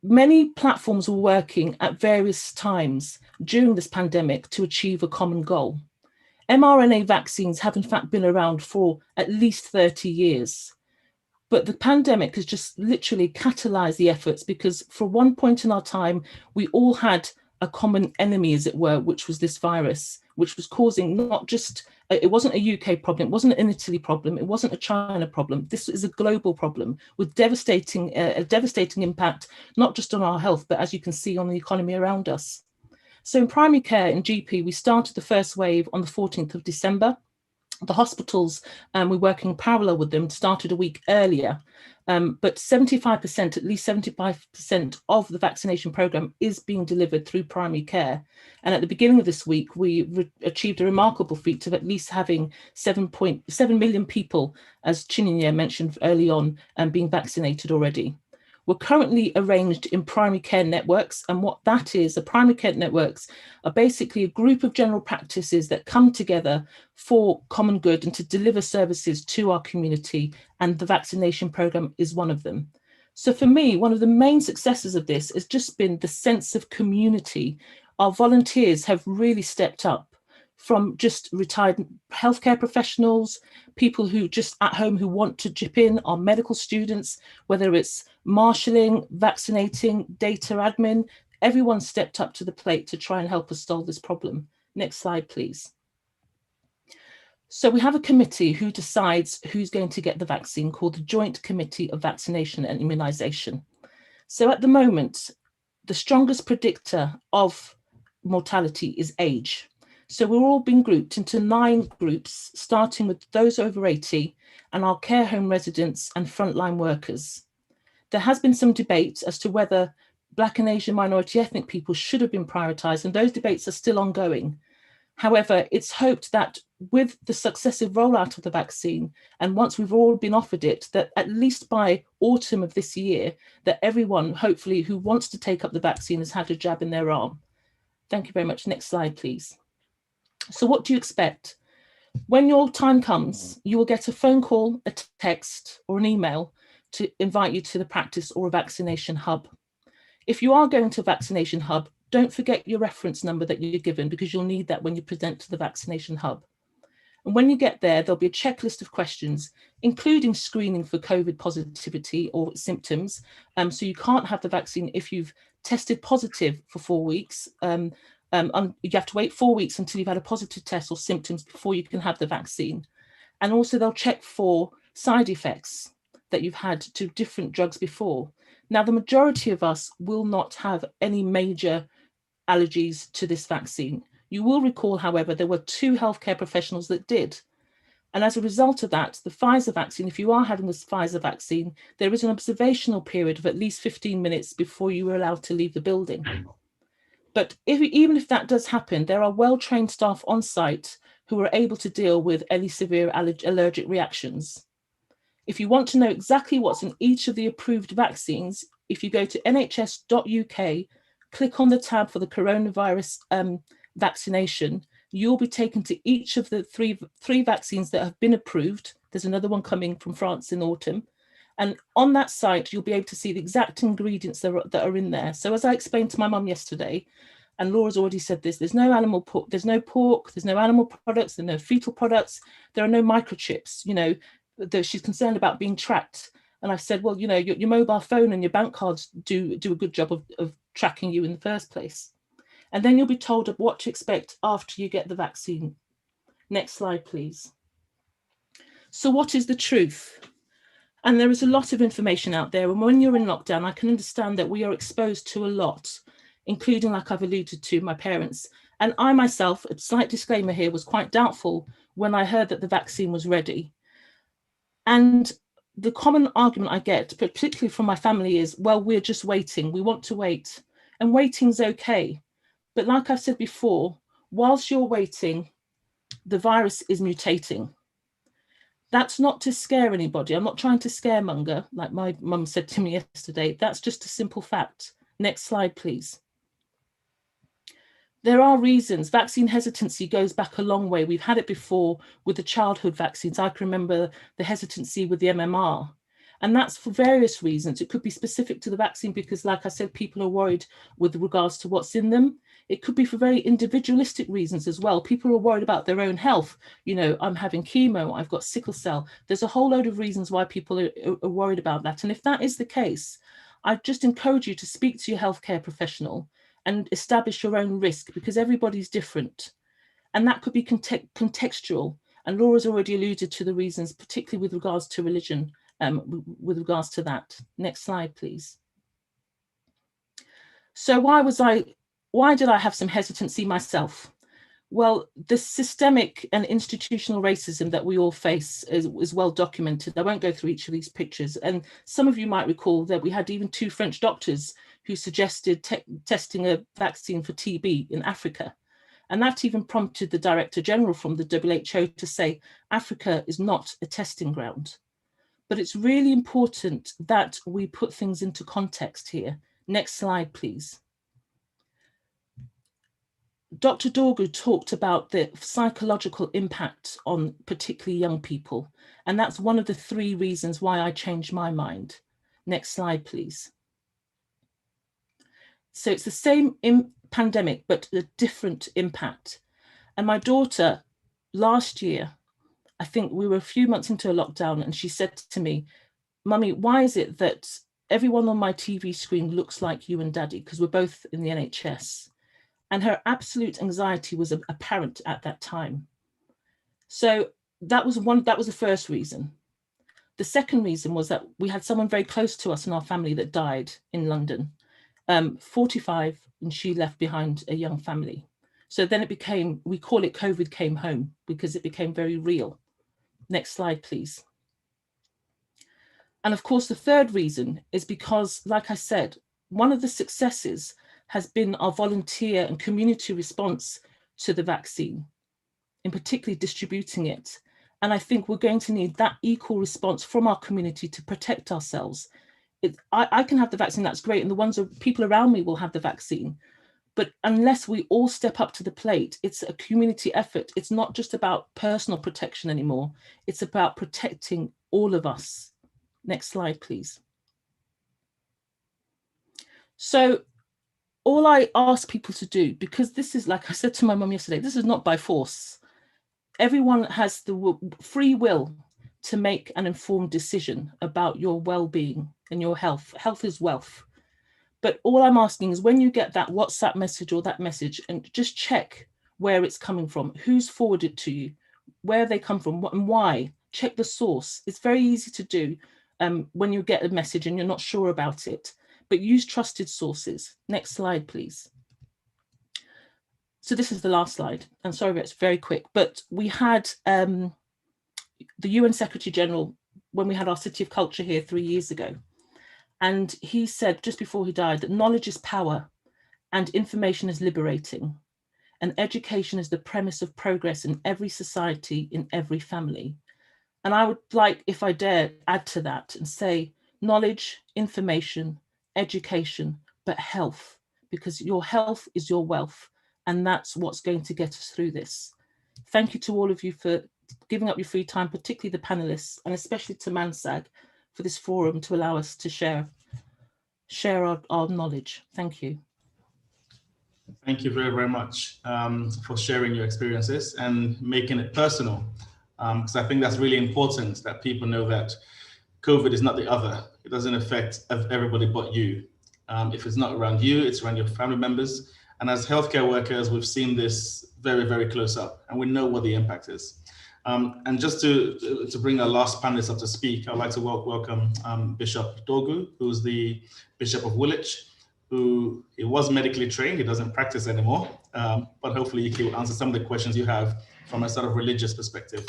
[SPEAKER 7] many platforms were working at various times during this pandemic to achieve a common goal. mRNA vaccines have in fact been around for at least 30 years. But the pandemic has just literally catalyzed the efforts, because for one point in our time, we all had a common enemy, as it were, which was this virus, which was causing not just, it wasn't a UK problem, it wasn't an Italy problem, it wasn't a China problem. This is a global problem with a devastating impact, not just on our health, but as you can see, on the economy around us. So in primary care, in GP, we started the first wave on the 14th of December. The hospitals, we're working parallel with them, started a week earlier, but 75%, at least 75% of the vaccination program is being delivered through primary care. And at the beginning of this week, we achieved a remarkable feat of at least having 7.7 million people, as Chinenye mentioned early on, being vaccinated already. We're currently arranged in primary care networks, and what that is, the primary care networks are basically a group of general practices that come together for common good and to deliver services to our community, and the vaccination program is one of them. So for me, one of the main successes of this has just been the sense of community. Our volunteers have really stepped up, from just retired healthcare professionals, people who just at home who want to chip in, our medical students, whether it's marshalling, vaccinating, data admin, everyone stepped up to the plate to try and help us solve this problem. Next slide, please. So we have a committee who decides who's going to get the vaccine, called the Joint Committee of Vaccination and Immunisation. So at the moment, the strongest predictor of mortality is age. So we're all being grouped into 9 groups, starting with those over 80 and our care home residents and frontline workers. There has been some debate as to whether Black and Asian minority ethnic people should have been prioritised, and those debates are still ongoing. However, it's hoped that with the successive rollout of the vaccine, and once we've all been offered it, that at least by autumn of this year, that everyone, hopefully, who wants to take up the vaccine has had a jab in their arm. Thank you very much. Next slide, please. So what do you expect? When your time comes, you will get a phone call, a text, or an email to invite you to the practice or a vaccination hub. If you are going to a vaccination hub, don't forget your reference number that you're given, because you'll need that when you present to the vaccination hub. And when you get there, there'll be a checklist of questions, including screening for COVID positivity or symptoms. So you can't have the vaccine if you've tested positive for 4 weeks. You have to wait 4 weeks until you've had a positive test or symptoms before you can have the vaccine. And also they'll check for side effects that you've had to different drugs before. Now, the majority of us will not have any major allergies to this vaccine. You will recall, however, there were 2 healthcare professionals that did. And as a result of that, the Pfizer vaccine, if you are having this Pfizer vaccine, there is an observational period of at least 15 minutes before you are allowed to leave the building. But even if that does happen, there are well-trained staff on site who are able to deal with any severe allergic reactions. If you want to know exactly what's in each of the approved vaccines, if you go to nhs.uk, click on the tab for the coronavirus vaccination, you'll be taken to each of the three vaccines that have been approved. There's another one coming from France in autumn. And on that site, you'll be able to see the exact ingredients that are in there. So as I explained to my mum yesterday, and Laura's already said this, there's no animal pork, there's no pork, there's no animal products, there's no fetal products, there are no microchips, you know, she's concerned about being tracked. And I said, well, you know, your mobile phone and your bank cards do a good job of tracking you in the first place. And then you'll be told what to expect after you get the vaccine. Next slide, please. So what is the truth? And there is a lot of information out there. And when you're in lockdown, I can understand that we are exposed to a lot including, like I've alluded to, my parents. And I myself, a slight disclaimer here, was quite doubtful when I heard that the vaccine was ready. And the common argument I get, particularly from my family, is, well, we're just waiting. We want to wait. And waiting's okay. But like I've said before, whilst you're waiting, the virus is mutating. That's not to scare anybody. I'm not trying to scaremonger, like my mum said to me yesterday. That's just a simple fact. Next slide, please. There are reasons. Vaccine hesitancy goes back a long way. We've had it before with the childhood vaccines. I can remember the hesitancy with the MMR. And that's for various reasons. It could be specific to the vaccine because, like I said, people are worried with regards to what's in them. It could be for very individualistic reasons as well. People are worried about their own health. You know, I'm having chemo, I've got sickle cell. There's a whole load of reasons why people are worried about that. And if that is the case, I just encourage you to speak to your healthcare professional and establish your own risk, because everybody's different. And that could be contextual. And Laura's already alluded to the reasons, particularly with regards to religion, with regards to that. Next slide, please. So why did I have some hesitancy myself? Well, the systemic and institutional racism that we all face is well documented. I won't go through each of these pictures. And some of you might recall that we had even 2 French doctors who suggested testing a vaccine for TB in Africa. And that even prompted the Director General from the WHO to say, Africa is not a testing ground. But it's really important that we put things into context here. Next slide, please. Dr. Dorgu talked about the psychological impact on particularly young people. And that's one of the 3 reasons why I changed my mind. Next slide, please. So it's the same pandemic, but a different impact. And my daughter, last year, I think we were a few months into a lockdown, and she said to me, Mummy, why is it that everyone on my TV screen looks like you and Daddy? Because we're both in the NHS. And her absolute anxiety was apparent at that time. So that was the first reason. The second reason was that we had someone very close to us in our family that died in London, 45, and she left behind a young family. So then it became, we call it COVID came home, because it became very real. Next slide, please. And of course, the third reason is because, like I said, one of the successes has been our volunteer and community response to the vaccine, in particularly distributing it. And I think we're going to need that equal response from our community to protect ourselves. I can have the vaccine, that's great, and the ones people around me will have the vaccine. But unless we all step up to the plate, it's a community effort. It's not just about personal protection anymore. It's about protecting all of us. Next slide, please. So all I ask people to do, because this is, like I said to my mum yesterday, this is not by force. Everyone has the free will to make an informed decision about your well-being and your health. Health is wealth. But all I'm asking is, when you get that WhatsApp message or that message, and just check where it's coming from, who's forwarded to you, where they come from, and why. Check the source. It's very easy to do when you get a message and you're not sure about it, but use trusted sources. Next slide, please. So this is the last slide. I'm sorry, it's very quick, but we had the UN Secretary General, when we had our City of Culture here 3 years ago, and he said just before he died that knowledge is power and information is liberating, and education is the premise of progress in every society, in every family. And I would like, if I dare, add to that and say knowledge, information, education, but health, because your health is your wealth, and that's what's going to get us through this. Thank you to all of you for giving up your free time, particularly the panelists, and especially to ManSAG for this forum to allow us to share our knowledge. Thank you.
[SPEAKER 2] Thank you very, very much for sharing your experiences and making it personal, because I think that's really important, that people know that COVID is not the other. It doesn't affect everybody but you. If it's not around you, it's around your family members. And as healthcare workers, we've seen this very, very close up, and we know what the impact is. And just to bring our last panelist up to speak, I'd like to welcome Bishop Dorgu, who's the Bishop of Woolwich. who he was medically trained. He doesn't practice anymore, but hopefully he will answer some of the questions you have from a sort of religious perspective.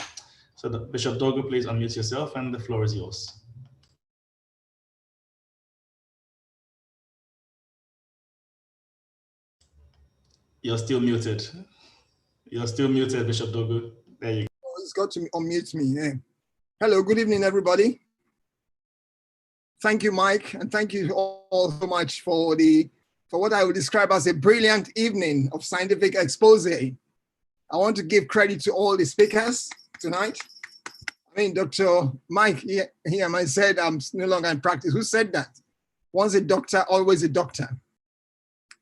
[SPEAKER 2] So Bishop Dorgu, please unmute yourself and the floor is yours. You're still muted. You're still muted, Bishop Dorgu. There you go.
[SPEAKER 8] Oh, it's got to unmute me. Yeah. Hello, good evening, everybody. Thank you, Mike, and thank you all so much for what I would describe as a brilliant evening of scientific expose. I want to give credit to all the speakers tonight. I mean, Dr. Mike here said I'm no longer in practice. Who said that? Once a doctor, always a doctor.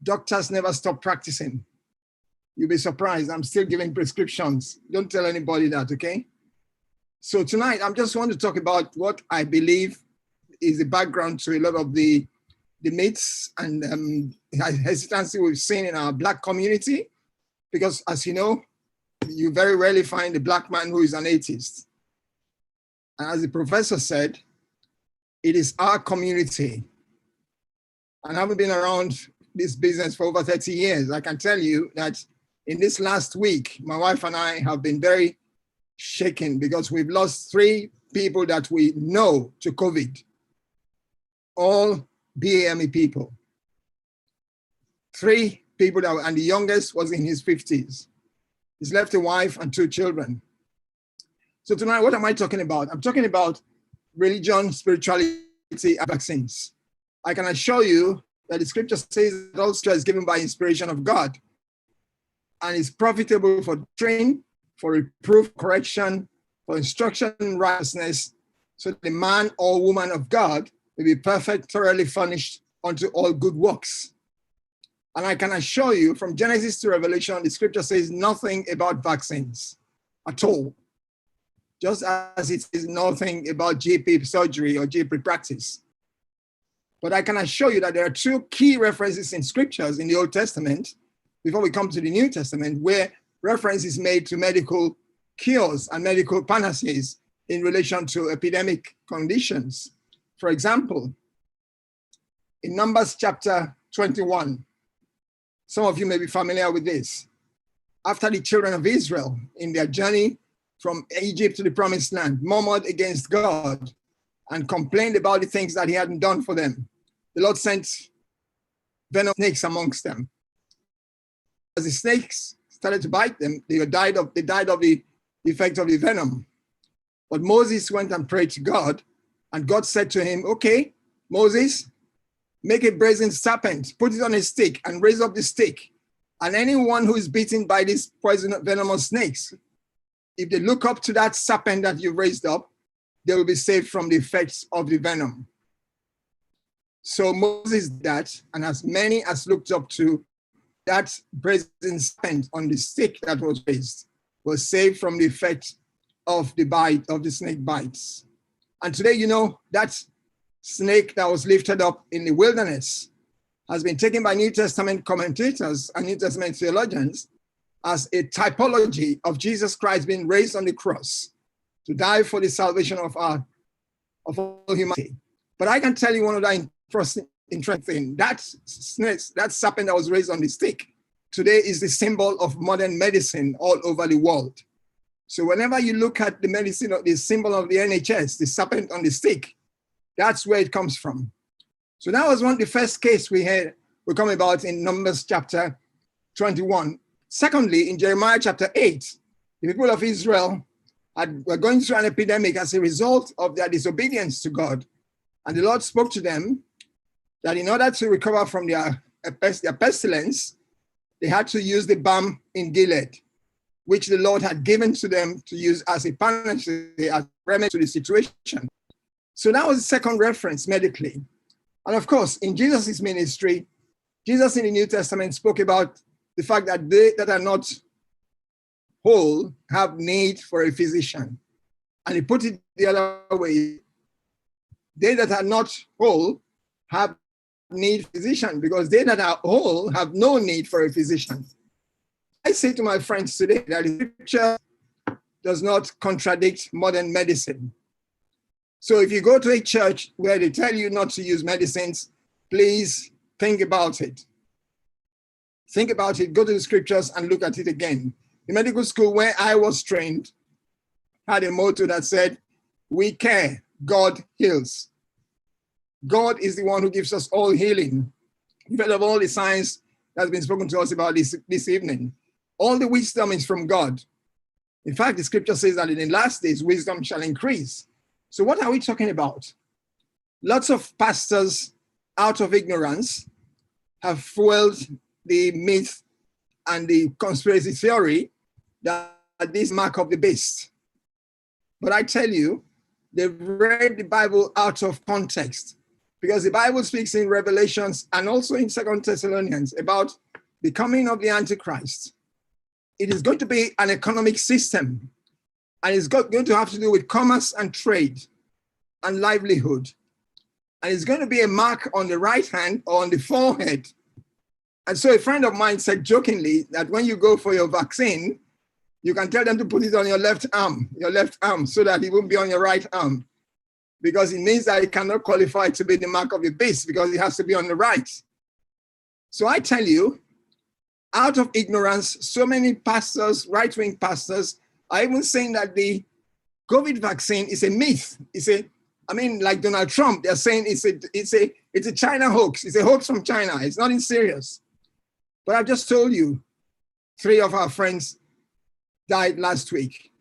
[SPEAKER 8] Doctors never stop practicing. You'll be surprised. I'm still giving prescriptions. Don't tell anybody that, okay? So tonight, I just want to talk about what I believe is the background to a lot of the myths and hesitancy we've seen in our Black community. Because as you know, you very rarely find a Black man who is an atheist. And as the professor said, it is our community. And having been around this business for over 30 years, I can tell you that in this last week, my wife and I have been very shaken because we've lost 3 people that we know to COVID, all BAME people. 3 people, and the youngest was in his 50s. He's left a wife and 2 children. So tonight, what am I talking about? I'm talking about religion, spirituality, and vaccines. I can assure you that the scripture says that all scripture is given by inspiration of God and is profitable for training, for reproof, correction, for instruction in righteousness, so that the man or woman of God may be perfect, thoroughly furnished unto all good works. And I can assure you from Genesis to Revelation, the scripture says nothing about vaccines at all. Just as it says nothing about GP surgery or GP practice. But I can assure you that there are 2 key references in scriptures in the Old Testament, before we come to the New Testament, where reference is made to medical cures and medical panaceas in relation to epidemic conditions. For example, in Numbers chapter 21, some of you may be familiar with this. After the children of Israel in their journey from Egypt to the promised land murmured against God and complained about the things that he hadn't done for them, the Lord sent venomous snakes amongst them. As the snakes started to bite them, they died of the effect of the venom. But Moses went and prayed to God, and God said to him, okay, Moses, make a brazen serpent, put it on a stick, and raise up the stick. And anyone who is bitten by these poisonous venomous snakes, if they look up to that serpent that you raised up, they will be saved from the effects of the venom. So Moses did that, and as many as looked up to that brazen serpent on the stick that was raised was saved from the effect of the bite, of the snake bites. And today, you know, that snake that was lifted up in the wilderness has been taken by New Testament commentators and New Testament theologians as a typology of Jesus Christ being raised on the cross to die for the salvation of all humanity. But I can tell you one of the interesting thing, that snake, that serpent that was raised on the stick, today is the symbol of modern medicine all over the world. So whenever you look at the medicine, the symbol of the NHS, the serpent on the stick, that's where it comes from. So that was the first case we come about in Numbers chapter 21. Secondly, in Jeremiah chapter 8, the people of Israel were going through an epidemic as a result of their disobedience to God. And the Lord spoke to them that in order to recover from their pestilence, they had to use the balm in Gilead, which the Lord had given to them to use as a panacea, as a remedy to the situation. So that was the second reference medically. And of course, in Jesus' ministry, Jesus in the New Testament spoke about the fact that they that are not whole have need for a physician. And he put it the other way. They that are not whole have need for a physician, because they that are whole have no need for a physician. I say to my friends today that the scripture does not contradict modern medicine. So if you go to a church where they tell you not to use medicines, please think about it. Think about it, go to the scriptures and look at it again. The medical school where I was trained had a motto that said, we care, God heals. God is the one who gives us all healing. You've heard of all the science that's been spoken to us about this evening. All the wisdom is from God. In fact, the scripture says that in the last days, wisdom shall increase. So what are we talking about? Lots of pastors, out of ignorance, have fueled the myth and the conspiracy theory that this mark of the beast. But I tell you, they've read the Bible out of context, because the Bible speaks in Revelations and also in 2 Thessalonians about the coming of the Antichrist. It is going to be an economic system, and it's going to have to do with commerce and trade and livelihood. And it's going to be a mark on the right hand or on the forehead. And so a friend of mine said jokingly that when you go for your vaccine, you can tell them to put it on your left arm, so that it won't be on your right arm, because it means that it cannot qualify to be the mark of the beast, because it has to be on the right. So I tell you, out of ignorance, so many pastors, right-wing pastors, are even saying that the COVID vaccine is a myth. Like Donald Trump, they're saying it's a China hoax. It's a hoax from China. It's nothing serious. But I've just told you, 3 of our friends died last week.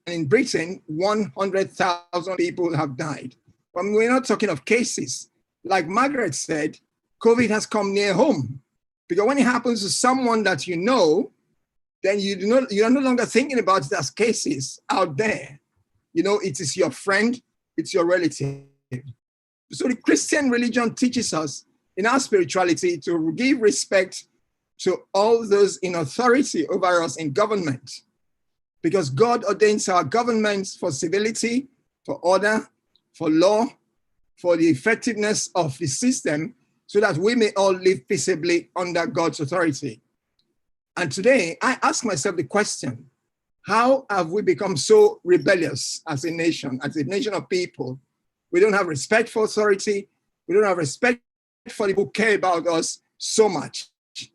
[SPEAKER 8] And in Britain, 100,000 people have died. But we're not talking of cases. Like Margaret said, COVID has come near home. Because when it happens to someone that you know, then you're no longer thinking about it as cases out there. You know, it is your friend, it's your relative. So the Christian religion teaches us in our spirituality to give respect to all those in authority over us in government, because God ordains our governments for civility, for order, for law, for the effectiveness of the system, so that we may all live peaceably under God's authority. And today, I ask myself the question, how have we become so rebellious as a nation of people? We don't have respect for authority. We don't have respect for the people who care about us so much,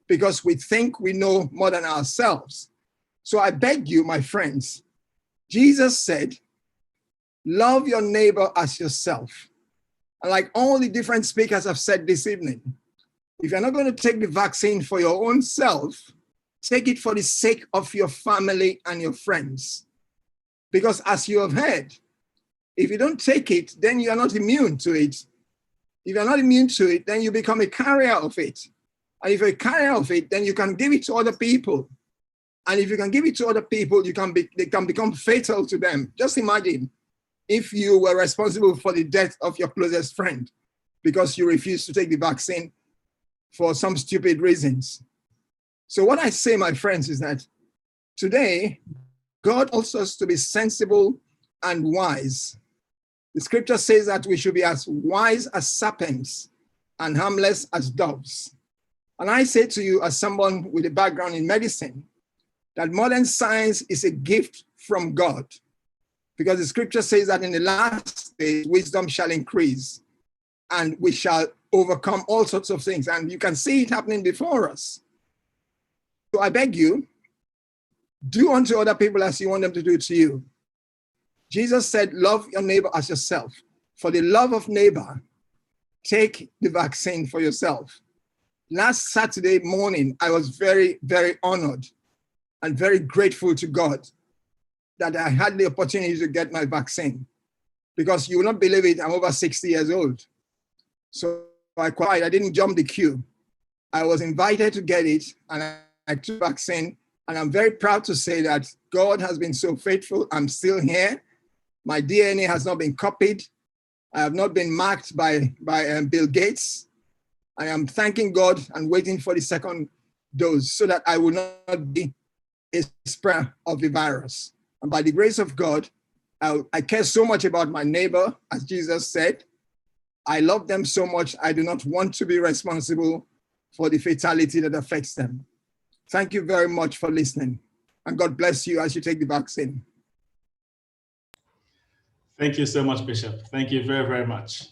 [SPEAKER 8] because we think we know more than ourselves. So I beg you, my friends, Jesus said, love your neighbor as yourself. And like all the different speakers have said this evening, if you're not going to take the vaccine for your own self, take it for the sake of your family and your friends. Because as you have heard, if you don't take it, then you are not immune to it. If you're not immune to it, then you become a carrier of it. And if you're a carrier of it, then you can give it to other people. And if you can give it to other people, they can become fatal to them. Just imagine if you were responsible for the death of your closest friend because you refused to take the vaccine for some stupid reasons. So what I say, my friends, is that today, God wants us to be sensible and wise. The scripture says that we should be as wise as serpents and harmless as doves. And I say to you, as someone with a background in medicine, that modern science is a gift from God, because the scripture says that in the last days, wisdom shall increase and we shall overcome all sorts of things. And you can see it happening before us. So I beg you, do unto other people as you want them to do to you. Jesus said, love your neighbor as yourself. For the love of neighbor, take the vaccine for yourself. Last Saturday morning, I was very, very honored and very grateful to God that I had the opportunity to get my vaccine, because you will not believe it, I'm over 60 years old. So I qualified. I didn't jump the queue. I was invited to get it, and I took the vaccine, and I'm very proud to say that God has been so faithful. I'm still here. My DNA has not been copied. I have not been marked by Bill Gates. I am thanking God and waiting for the second dose so that I will not be a spreader of the virus. And by the grace of God, I care so much about my neighbor, as Jesus said. I love them so much, I do not want to be responsible for the fatality that affects them. Thank you very much for listening. And God bless you as you take the vaccine.
[SPEAKER 2] Thank you so much, Bishop. Thank you very, very much.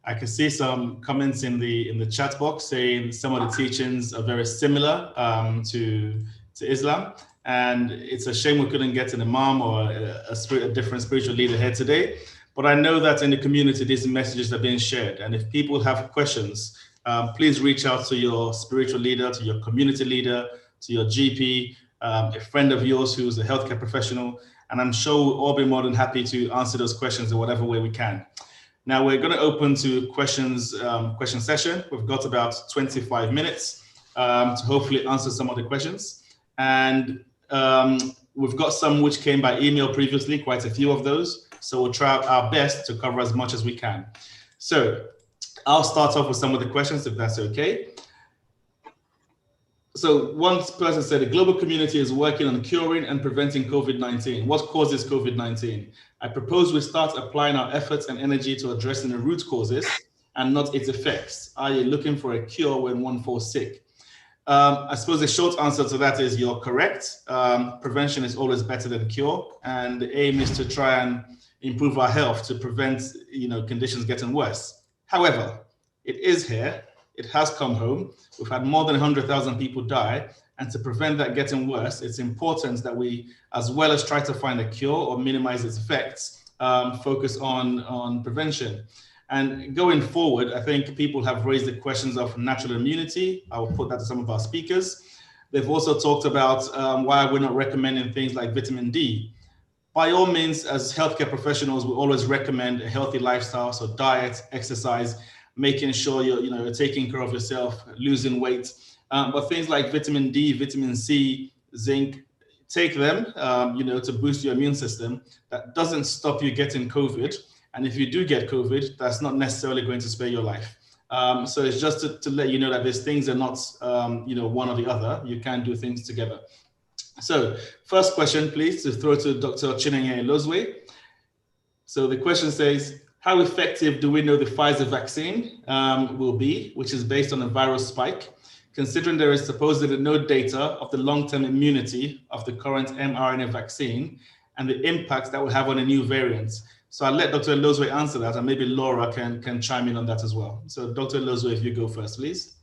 [SPEAKER 2] I can see some comments in the chat box saying some of the teachings are very similar to Islam, and it's a shame we couldn't get an imam or a different spiritual leader here today. But I know that in the community, these messages are being shared, and if people have questions, please reach out to your spiritual leader, to your community leader, to your GP, a friend of yours who's a healthcare professional, and I'm sure we'll all be more than happy to answer those questions in whatever way we can. Now we're going to open to questions, question session. We've got about 25 minutes to hopefully answer some of the questions. And we've got some which came by email previously, quite a few of those. So we'll try our best to cover as much as we can. So I'll start off with some of the questions, if that's okay. So one person said, the global community is working on curing and preventing COVID-19. What causes COVID-19? I propose we start applying our efforts and energy to addressing the root causes and not its effects, i.e. looking for a cure when one falls sick. I suppose the short answer to that is you're correct. Prevention is always better than cure. And the aim is to try and improve our health to prevent, conditions getting worse. However, it is here. It has come home. We've had more than 100,000 people die. And to prevent that getting worse, it's important that we, as well as try to find a cure or minimize its effects, focus on prevention. And going forward, I think people have raised the questions of natural immunity. I will put that to some of our speakers. They've also talked about why we're not recommending things like vitamin D. By all means, as healthcare professionals, we always recommend a healthy lifestyle, so diet, exercise, making sure you're taking care of yourself, losing weight. But things like vitamin D, vitamin C, zinc, take them, to boost your immune system. That doesn't stop you getting COVID. And if you do get COVID, that's not necessarily going to spare your life. So it's just to let you know that these things are not, one or the other. You can do things together. So first question, please, to throw to Dr. Chinenye Ilozue. So the question says, how effective do we know the Pfizer vaccine will be, which is based on a viral spike, considering there is supposedly no data of the long-term immunity of the current mRNA vaccine and the impact that will have on the new variants? So I'll let Dr. Ilozue answer that, and maybe Laura can chime in on that as well. So Dr. Ilozue, if you go first, please.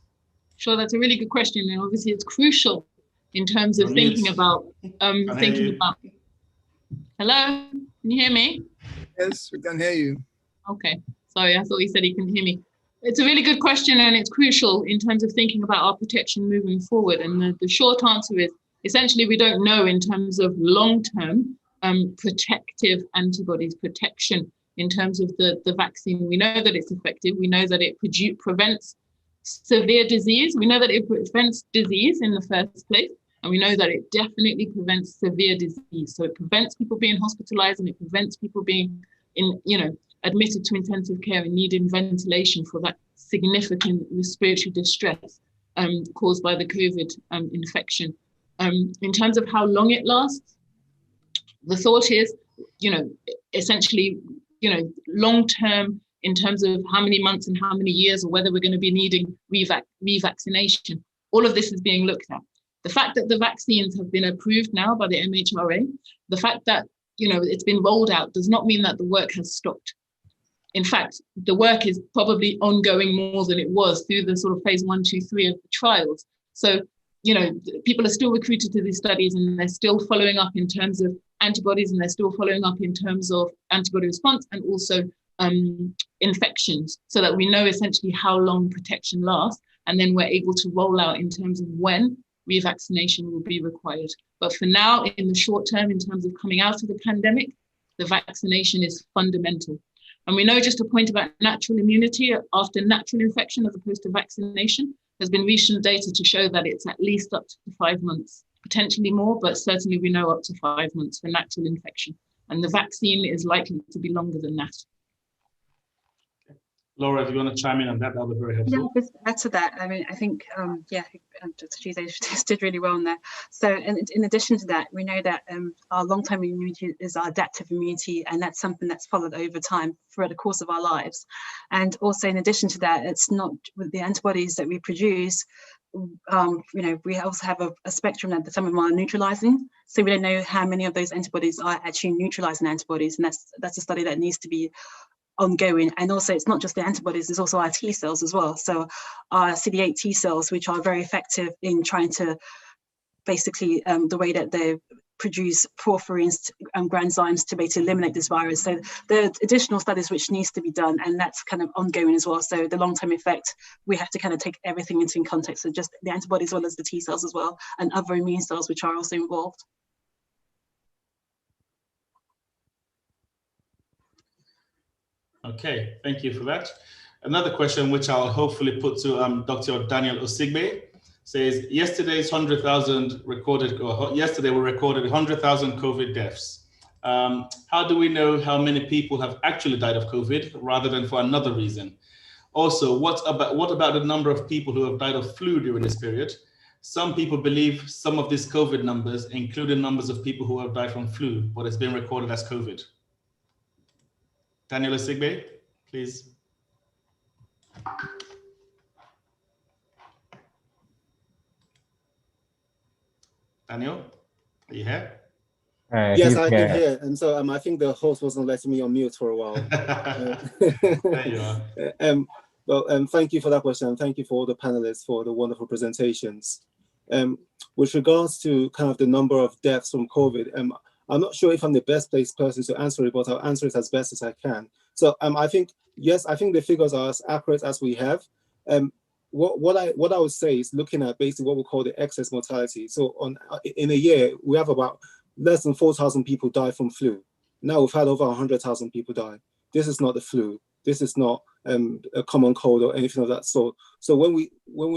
[SPEAKER 3] Sure, that's a really good question. And obviously it's crucial in terms of thinking about, hello, can you hear me?
[SPEAKER 8] Yes, we can hear you.
[SPEAKER 3] Okay, sorry, I thought he said he couldn't hear me. It's a really good question, and it's crucial in terms of thinking about our protection moving forward. And the short answer is, essentially, we don't know in terms of long-term protective antibodies protection in terms of the vaccine. We know that it's effective. We know that it prevents severe disease. We know that it prevents disease in the first place. And we know that it definitely prevents severe disease. So it prevents people being hospitalized, and it prevents people being admitted to intensive care and needing ventilation for that significant respiratory distress caused by the COVID infection. In terms of how long it lasts, the thought is, essentially, long-term in terms of how many months and how many years, or whether we're going to be needing revaccination. All of this is being looked at. The fact that the vaccines have been approved now by the MHRA, the fact that, it's been rolled out does not mean that the work has stopped. In fact, the work is probably ongoing more than it was through the sort of phase 1, 2, 3 of the trials. So, people are still recruited to these studies, and they're still following up in terms of antibodies, and they're still following up in terms of antibody response and also infections, so that we know essentially how long protection lasts, and then we're able to roll out in terms of when revaccination will be required. But for now, in the short term, in terms of coming out of the pandemic, the vaccination is fundamental. And we know, just a point about natural immunity after natural infection as opposed to vaccination, there's been recent data to show that it's at least up to 5 months, potentially more, but certainly we know up to 5 months for natural infection. And the vaccine is likely to be longer than that.
[SPEAKER 2] Laura, if you want to chime in on that, that would be very helpful.
[SPEAKER 6] Yeah, just add to that. I mean, I think, Dr. Chise did really well on there. So in addition to that, we know that our long-term immunity is our adaptive immunity, and that's something that's followed over time throughout the course of our lives. And also, in addition to that, it's not with the antibodies that we produce, we also have a spectrum that some of them are neutralizing. So we don't know how many of those antibodies are actually neutralizing antibodies, and that's a study that needs to be ongoing. And also it's not just the antibodies, there's also our T cells as well. So our CD8 T cells, which are very effective in trying to basically the way that they produce porphyrins and granzymes to basically eliminate this virus. So there are additional studies which needs to be done, and that's kind of ongoing as well. So the long-term effect, we have to kind of take everything into context, so just the antibodies as well as the T cells as well, and other immune cells which are also involved.
[SPEAKER 2] Okay, thank you for that. Another question, which I'll hopefully put to Dr. Daniel Osigbe, says yesterday's 100,000 recorded, or yesterday we recorded 100,000 COVID deaths. How do we know how many people have actually died of COVID rather than for another reason? Also, what about the number of people who have died of flu during this period? Some people believe some of these COVID numbers include the numbers of people who have died from flu, but it's been recorded as COVID. Daniel Osigbe, please. Daniel, are you here?
[SPEAKER 9] Yes, I can hear. And so I think the host wasn't letting me on mute for a while.
[SPEAKER 2] There you are.
[SPEAKER 9] Well, thank you for that question. And thank you for all the panelists for the wonderful presentations. With regards to kind of the number of deaths from COVID, I'm not sure if I'm the best placed person to answer it, but I'll answer it as best as I can. So I think, yes, I think the figures are as accurate as we have. What I would say is looking at basically what we call the excess mortality. So in a year, we have about less than 4,000 people die from flu. Now we've had over 100,000 people die. This is not the flu. This is not a common cold or anything of that sort. So when we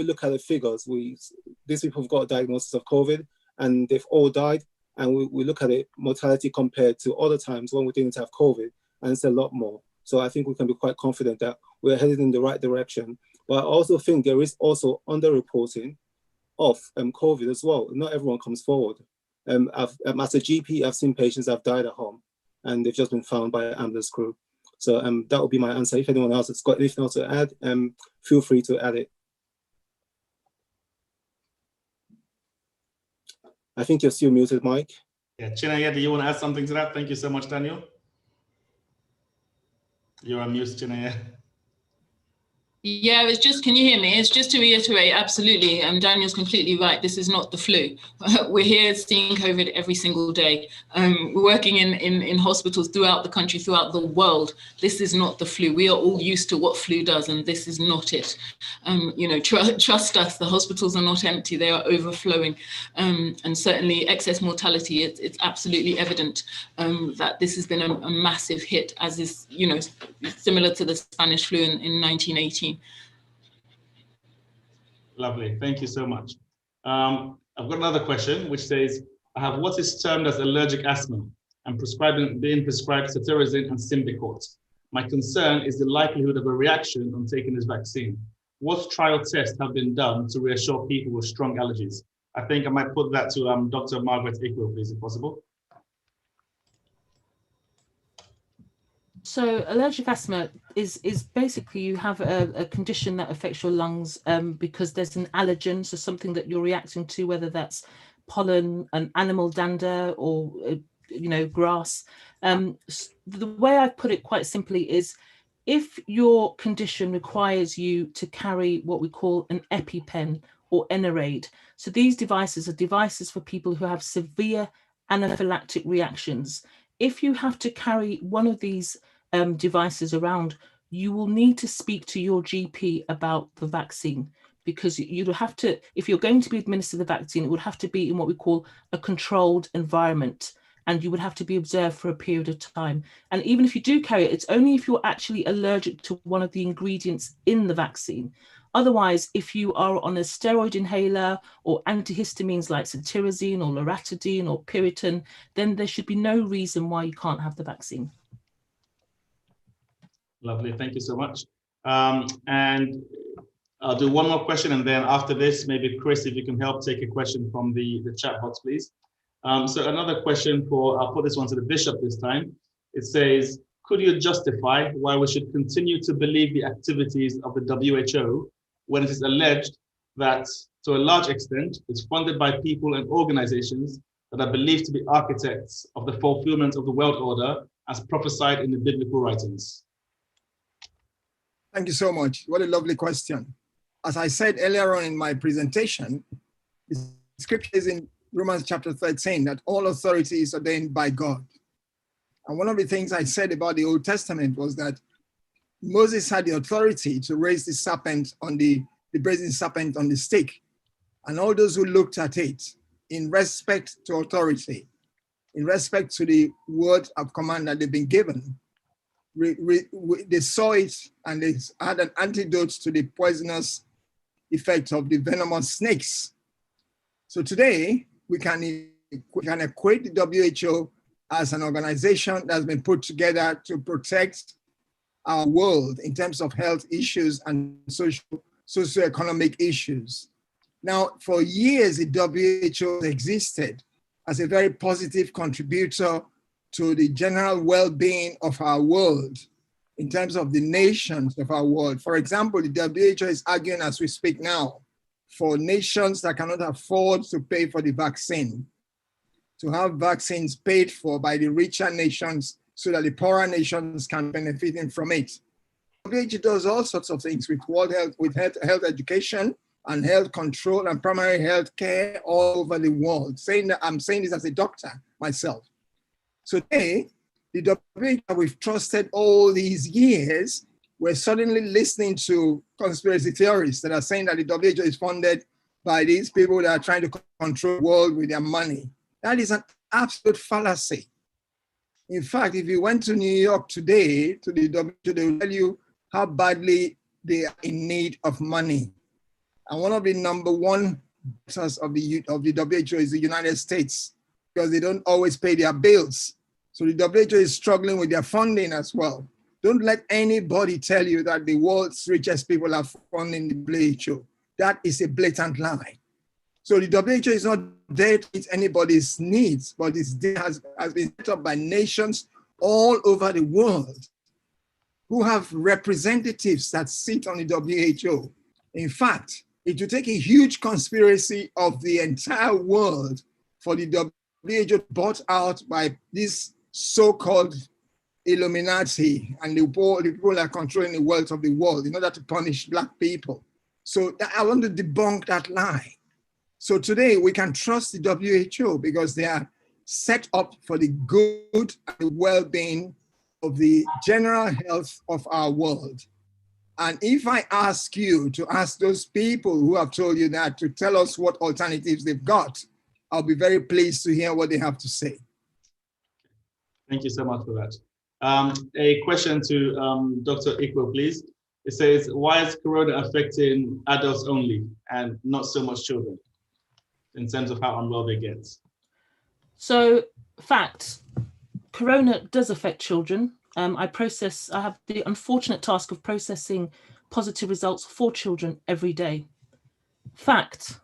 [SPEAKER 9] look at the figures, these people have got a diagnosis of COVID and they've all died. And we look at it mortality compared to other times when we didn't have COVID, and it's a lot more. So I think we can be quite confident that we're headed in the right direction. But I also think there is also underreporting of COVID as well. Not everyone comes forward. As a GP, I've seen patients that have died at home and they've just been found by an ambulance crew. So that would be my answer. If anyone else has got anything else to add, feel free to add it. I think you're still muted, Mike.
[SPEAKER 2] Yeah, Chinenye, do you want to add something to that? Thank you so much, Daniel. You're on mute, Chinenye.
[SPEAKER 3] Yeah, it's just, can you hear me? It's just to reiterate, absolutely, Daniel's completely right. This is not the flu. We're here seeing COVID every single day. We're working in hospitals throughout the country, throughout the world. This is not the flu. We are all used to what flu does, and this is not it. You know, trust us, the hospitals are not empty, they are overflowing. And certainly excess mortality, it's absolutely evident that this has been a massive hit, as is, you know, similar to the Spanish flu in 1918.
[SPEAKER 2] Lovely, thank you so much. I've got another question which says, I have what is termed as allergic asthma and being prescribed cetirizine and Symbicort. My concern is the likelihood of a reaction on taking this vaccine. What trial tests have been done to reassure people with strong allergies? I think I might put that to Dr. Margaret Ikpoh, please, if possible.
[SPEAKER 7] So allergic asthma is basically you have a condition that affects your lungs because there's an allergen, so something that you're reacting to, whether that's pollen, an animal dander, or you know, grass. The way I put it quite simply is, if your condition requires you to carry what we call an EpiPen or Enerade, so these devices are devices for people who have severe anaphylactic reactions. If you have to carry one of these devices around, you will need to speak to your GP about the vaccine, because you'd have to, if you're going to be administered the vaccine, it would have to be in what we call a controlled environment, and you would have to be observed for a period of time. And even if you do carry it, it's only if you're actually allergic to one of the ingredients in the vaccine. Otherwise, if you are on a steroid inhaler or antihistamines like cetirizine or loratadine or Piriton, then there should be no reason why you can't have the vaccine.
[SPEAKER 2] Lovely, thank you so much. And I'll do one more question, and then after this, maybe Chris, if you can help take a question from the chat box, please. So another question I'll put this one to the Bishop this time. It says, could you justify why we should continue to believe the activities of the WHO when it is alleged that, to a large extent, it's funded by people and organizations that are believed to be architects of the fulfillment of the world order as prophesied in the biblical writings?
[SPEAKER 8] Thank you so much. What a lovely question. As I said earlier on in my presentation, the scripture is in Romans chapter 13 that all authority is ordained by God. And one of the things I said about the Old Testament was that Moses had the authority to raise the serpent on the brazen serpent on the stake. And all those who looked at it in respect to authority, in respect to the word of command that they've been given, they saw it and they had an antidote to the poisonous effect of the venomous snakes. So today we can equate the WHO as an organization that's been put together to protect our world in terms of health issues and socioeconomic issues. Now, for years, the WHO existed as a very positive contributor to the general well-being of our world in terms of the nations of our world. For example, the WHO is arguing as we speak now for nations that cannot afford to pay for the vaccine, to have vaccines paid for by the richer nations so that the poorer nations can benefit from it. WHO does all sorts of things with World Health, with health education and health control and primary health care all over the world. I'm saying this as a doctor myself. So today, the WHO we've trusted all these years, we're suddenly listening to conspiracy theorists that are saying that the WHO is funded by these people that are trying to control the world with their money. That is an absolute fallacy. In fact, if you went to New York today, to the WHO, they will tell you how badly they are in need of money. And one of the number one debtors of the WHO is the United States, because they don't always pay their bills. So the WHO is struggling with their funding as well. Don't let anybody tell you that the world's richest people are funding the WHO. That is a blatant lie. So the WHO is not there to meet anybody's needs, but it's has been set up by nations all over the world who have representatives that sit on the WHO. In fact, it will take a huge conspiracy of the entire world for the WHO bought out by this so-called Illuminati and the people that are controlling the wealth of the world in order to punish Black people. So I want to debunk that lie. So today we can trust the WHO because they are set up for the good and the well-being of the general health of our world. And if I ask you to ask those people who have told you that to tell us what alternatives they've got, I'll be very pleased to hear what they have to say.
[SPEAKER 2] Thank you so much for that. A question to Dr. Ikpoh, please. It says, why is Corona affecting adults only and not so much children in terms of how unwell they get?
[SPEAKER 7] So, fact, Corona does affect children. I have the unfortunate task of processing positive results for children every day. Fact,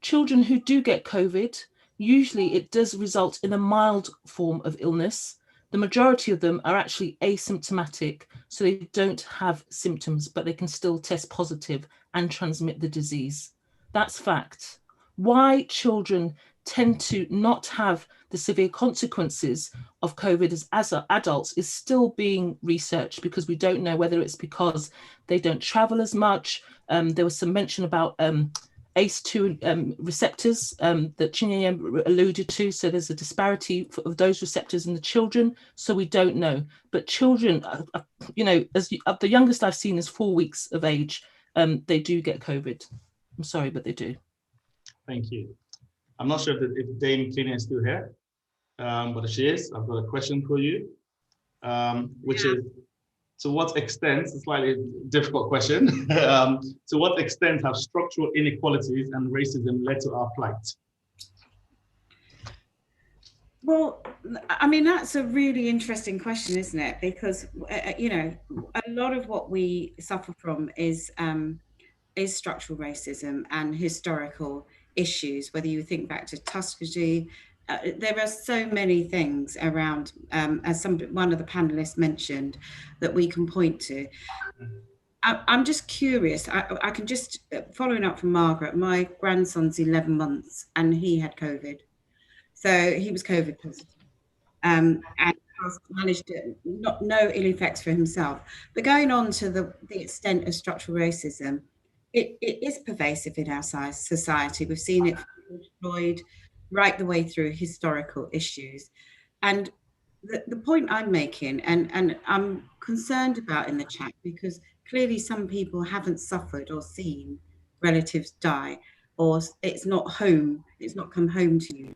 [SPEAKER 7] children who do get COVID, usually it does result in a mild form of illness. The majority of them are actually asymptomatic, so they don't have symptoms, but they can still test positive and transmit the disease. That's fact. Why children tend to not have the severe consequences of COVID as adults is still being researched, because we don't know whether it's because they don't travel as much. There was some mention about ACE2 receptors that Chinenye alluded to. So there's a disparity of those receptors in the children. So we don't know. But children, the youngest I've seen is 4 weeks of age. They do get COVID. I'm sorry, but they do.
[SPEAKER 2] Thank you. I'm not sure if Dame Kinnair is still here, but if she is, I've got a question for you, which is, to what extent, it's a slightly difficult question, to what extent have structural inequalities and racism led to our plight?
[SPEAKER 5] Well, I mean, that's a really interesting question, isn't it? Because, a lot of what we suffer from is structural racism and historical issues, whether you think back to Tuskegee. There are so many things around, as one of the panelists mentioned, that we can point to. I'm just curious, I can just, following up from Margaret, my grandson's 11 months and he had COVID. So he was COVID positive. And managed to no ill effects for himself. But going on to the extent of structural racism, it is pervasive in our society. We've seen it from George Floyd right the way through historical issues. And the point I'm making, and I'm concerned about in the chat, because clearly some people haven't suffered or seen relatives die, or it's not come home to you.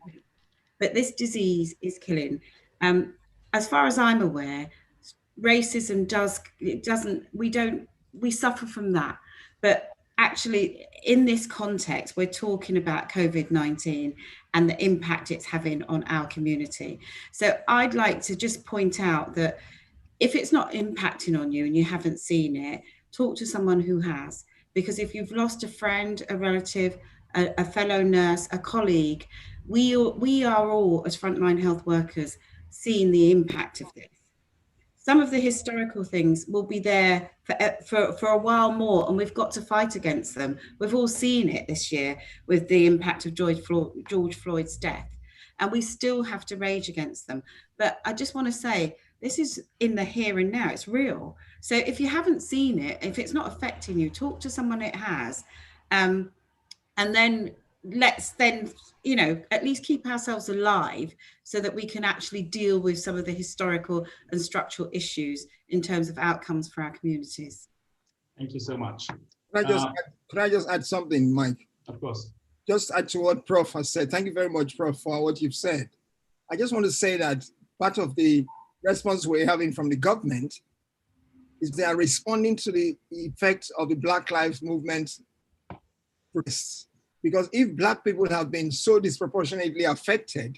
[SPEAKER 5] But this disease is killing. As far as I'm aware, racism we suffer from that. But actually, in this context, we're talking about COVID-19 and the impact it's having on our community. So I'd like to just point out that if it's not impacting on you and you haven't seen it, talk to someone who has. Because if you've lost a friend, a relative, a fellow nurse, a colleague, we are all, as frontline health workers, seeing the impact of this. Some of the historical things will be there for a while more, and we've got to fight against them. We've all seen it this year with the impact of George Floyd's death, and we still have to rage against them. But I just want to say, this is in the here and now, it's real. So if you haven't seen it, if it's not affecting you, talk to someone it has, and then let's then, at least keep ourselves alive so that we can actually deal with some of the historical and structural issues in terms of outcomes for our communities.
[SPEAKER 2] Thank you so much.
[SPEAKER 8] Could I just add something, Mike?
[SPEAKER 2] Of course.
[SPEAKER 8] Just add to what Prof has said. Thank you very much, Prof, for what you've said. I just want to say that part of the response we're having from the government is they are responding to the effects of the Black Lives Movement protests. Because if Black people have been so disproportionately affected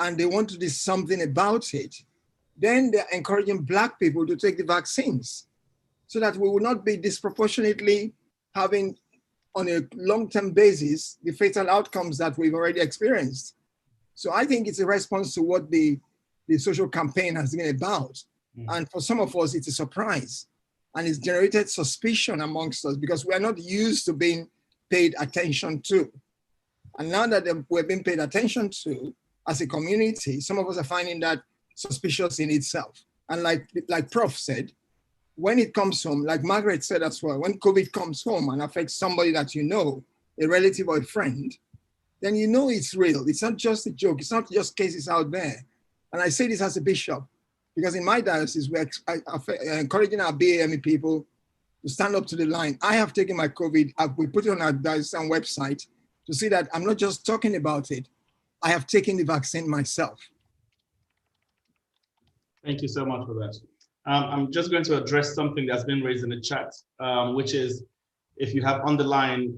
[SPEAKER 8] and they want to do something about it, then they're encouraging Black people to take the vaccines so that we will not be disproportionately having, on a long-term basis, the fatal outcomes that we've already experienced. So I think it's a response to what the social campaign has been about. And for some of us, it's a surprise. And it's generated suspicion amongst us because we are not used to being paid attention to. And now that we're being paid attention to as a community, some of us are finding that suspicious in itself. And like Prof said, when it comes home, like Margaret said as well, when COVID comes home and affects somebody that you know, a relative or a friend, then you know it's real. It's not just a joke. It's not just cases out there. And I say this as a bishop, because in my diocese, we're encouraging our BAME people to stand up to the line. I have taken my COVID, we put it on our diocesan website to see that I'm not just talking about it, I have taken the vaccine myself.
[SPEAKER 2] Thank you so much for that. I'm just going to address something that's been raised in the chat, which is if you have underlying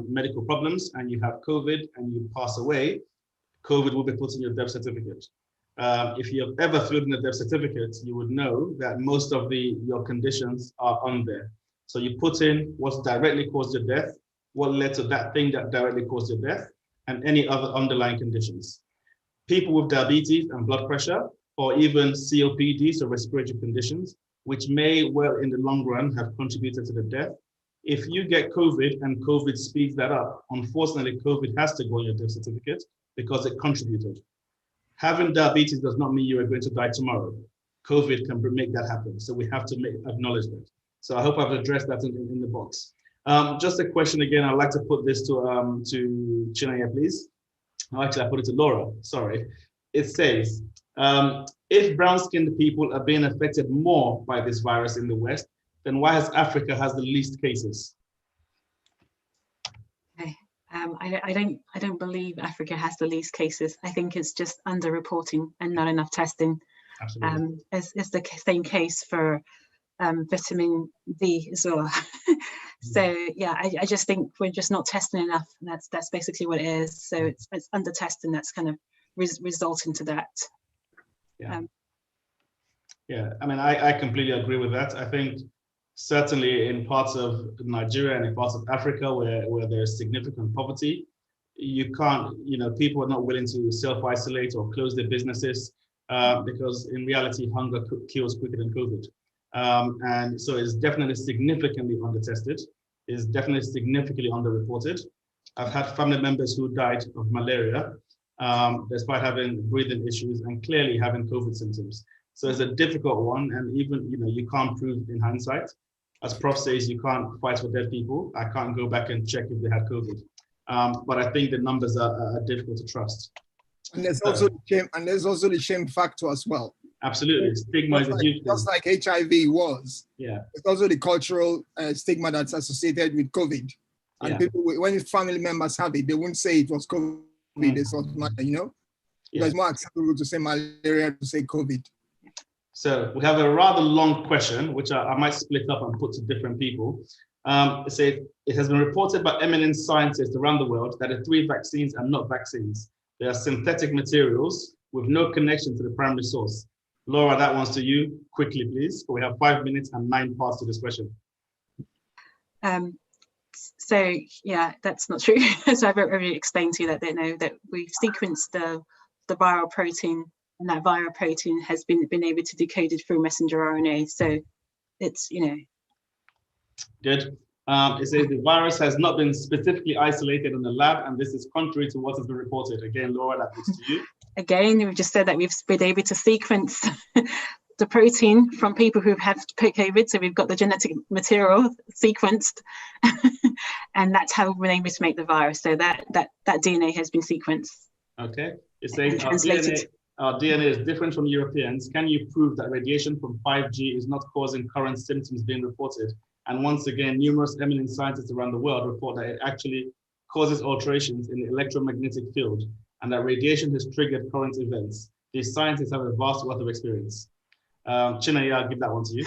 [SPEAKER 2] medical problems and you have COVID and you pass away, COVID will be put in your death certificate. If you have ever filled in a death certificate, you would know that most of your conditions are on there. So you put in what's directly caused your death, what led to that thing that directly caused your death, and any other underlying conditions. People with diabetes and blood pressure, or even COPD, so respiratory conditions, which may well in the long run have contributed to the death. If you get COVID and COVID speeds that up, unfortunately, COVID has to go on your death certificate because it contributed. Having diabetes does not mean you are going to die tomorrow. COVID can make that happen. So we have to acknowledge that. So I hope I've addressed that in the box. Just a question again, I'd like to put this to Chinenye, please. Actually, I put it to Laura, sorry. It says, if brown-skinned people are being affected more by this virus in the West, then why has Africa has the least cases?
[SPEAKER 6] I don't believe Africa has the least cases. I think it's just underreporting and not enough testing.
[SPEAKER 2] Absolutely.
[SPEAKER 6] It's the same case for vitamin D as well. So yeah, I just think we're just not testing enough. And that's basically what it is. So it's under testing that's kind of resulting to that.
[SPEAKER 2] Yeah. Yeah, I mean, I completely agree with that. I think certainly in parts of Nigeria and in parts of Africa where there's significant poverty, you can't, people are not willing to self-isolate or close their businesses because in reality, hunger kills quicker than COVID. And so it's definitely significantly under-tested, it's definitely significantly under-reported. I've had family members who died of malaria despite having breathing issues and clearly having COVID symptoms. So it's a difficult one, and even you can't prove in hindsight. As Prof says, you can't fight for dead people. I can't go back and check if they had COVID. But I think the numbers are difficult to trust.
[SPEAKER 8] And there's also the shame factor as well.
[SPEAKER 2] Absolutely, stigma is a huge thing.
[SPEAKER 8] Just like HIV was.
[SPEAKER 2] Yeah.
[SPEAKER 8] It's also the cultural stigma that's associated with COVID. And people, when family members have it, they won't say it was COVID. It's automatic, It's more acceptable to say malaria to say COVID.
[SPEAKER 2] So we have a rather long question, which I might split up and put to different people. It says, it has been reported by eminent scientists around the world that the 3 vaccines are not vaccines. They are synthetic materials with no connection to the primary source. Laura, that one's to you. Quickly, please. We have 5 minutes and 9 parts to this question.
[SPEAKER 6] So yeah, that's not true. So I've already explained to you that they know that we've sequenced the viral protein, and that viral protein has been able to decode it through messenger RNA. So it's,
[SPEAKER 2] Good. It says the virus has not been specifically isolated in the lab, and this is contrary to what has been reported. Again, Laura, that goes to you. Again,
[SPEAKER 6] we've just said that we've been able to sequence the protein from people who've had COVID. So we've got the genetic material sequenced, and that's how we've been able to make the virus. So that DNA has been sequenced.
[SPEAKER 2] Okay. It says our DNA is different from Europeans. Can you prove that radiation from 5G is not causing current symptoms being reported? And once again, numerous eminent scientists around the world report that it actually causes alterations in the electromagnetic field, and that radiation has triggered current events. These scientists have a vast wealth of experience. Chinenye, I'll give that one to you.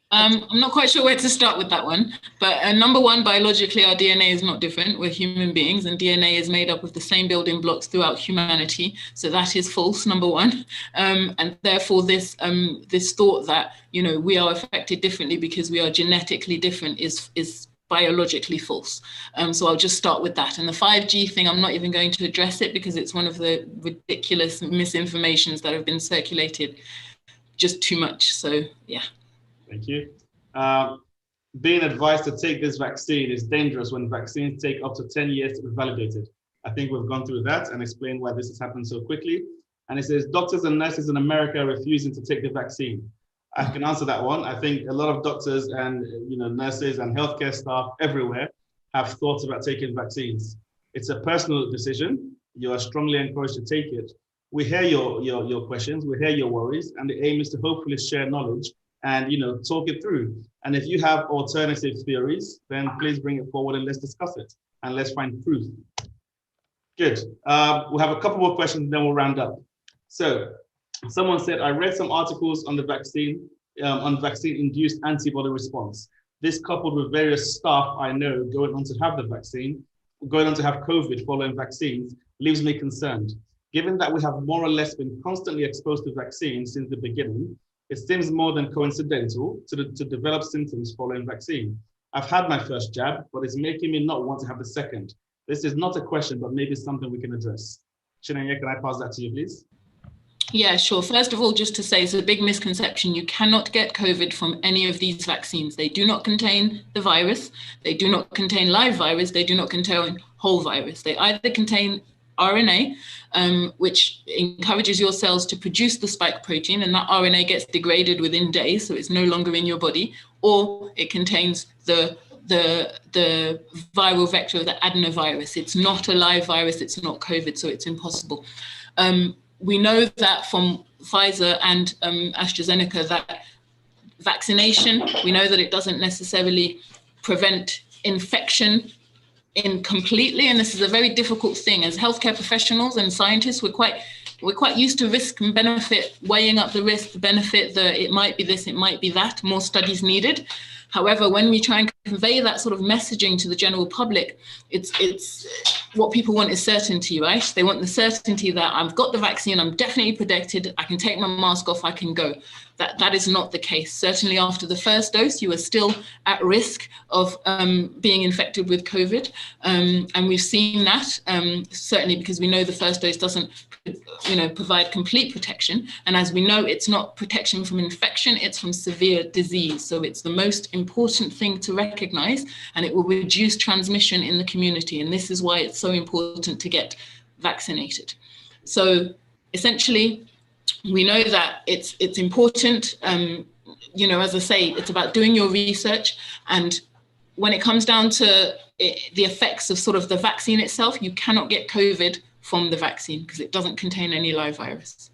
[SPEAKER 3] I'm not quite sure where to start with that one, but number one, biologically, our DNA is not different. We're human beings, and DNA is made up of the same building blocks throughout humanity. So that is false, number one. And therefore, this thought that we are affected differently because we are genetically different is biologically false. So I'll just start with that. And the 5G thing, I'm not even going to address it because it's one of the ridiculous misinformations that have been circulated just too much. So yeah.
[SPEAKER 2] Thank you. Being advised to take this vaccine is dangerous when vaccines take up to 10 years to be validated. I think we've gone through that and explained why this has happened so quickly. And it says doctors and nurses in America are refusing to take the vaccine. I can answer that one. I think a lot of doctors and nurses and healthcare staff everywhere have thoughts about taking vaccines. It's a personal decision. You are strongly encouraged to take it. We hear your questions, we hear your worries, and the aim is to hopefully share knowledge and talk it through. And if you have alternative theories, then please bring it forward and let's discuss it and let's find proof. Good. We'll have a couple more questions and then we'll round up. So someone said, I read some articles on the vaccine, on vaccine-induced antibody response. This coupled with various staff I know going on to have the vaccine, going on to have COVID following vaccines, leaves me concerned. Given that we have more or less been constantly exposed to vaccines since the beginning, it seems more than coincidental to develop symptoms following vaccine. I've had my first jab, but it's making me not want to have the second. This is not a question, but maybe something we can address. Chinenye, can I pass that to you, please?
[SPEAKER 3] Yeah, sure. First of all, just to say, it's a big misconception. You cannot get COVID from any of these vaccines. They do not contain the virus. They do not contain live virus. They do not contain whole virus. They either contain RNA, which encourages your cells to produce the spike protein, and that RNA gets degraded within days, so it's no longer in your body, or it contains the viral vector of the adenovirus. It's not a live virus, it's not COVID, so it's impossible. We know that from Pfizer and AstraZeneca that vaccination, we know that it doesn't necessarily prevent infection completely, and this is a very difficult thing. As healthcare professionals and scientists, we're quite used to risk and benefit, weighing up the risk, the benefit, it might be this, it might be that, more studies needed. However, when we try and convey that sort of messaging to the general public, it's what people want is certainty, right? They want the certainty that I've got the vaccine, I'm definitely protected, I can take my mask off, I can go. That is not the case. Certainly after the first dose, you are still at risk of being infected with COVID. And we've seen that, certainly because we know the first dose doesn't provide complete protection. And as we know, it's not protection from infection, it's from severe disease. So it's the most important thing to recognize, and it will reduce transmission in the community. And this is why it's so important to get vaccinated. So essentially, we know that it's important. As I say, it's about doing your research, and when it comes down to the effects of sort of the vaccine itself, you cannot get COVID from the vaccine because it doesn't contain any live virus.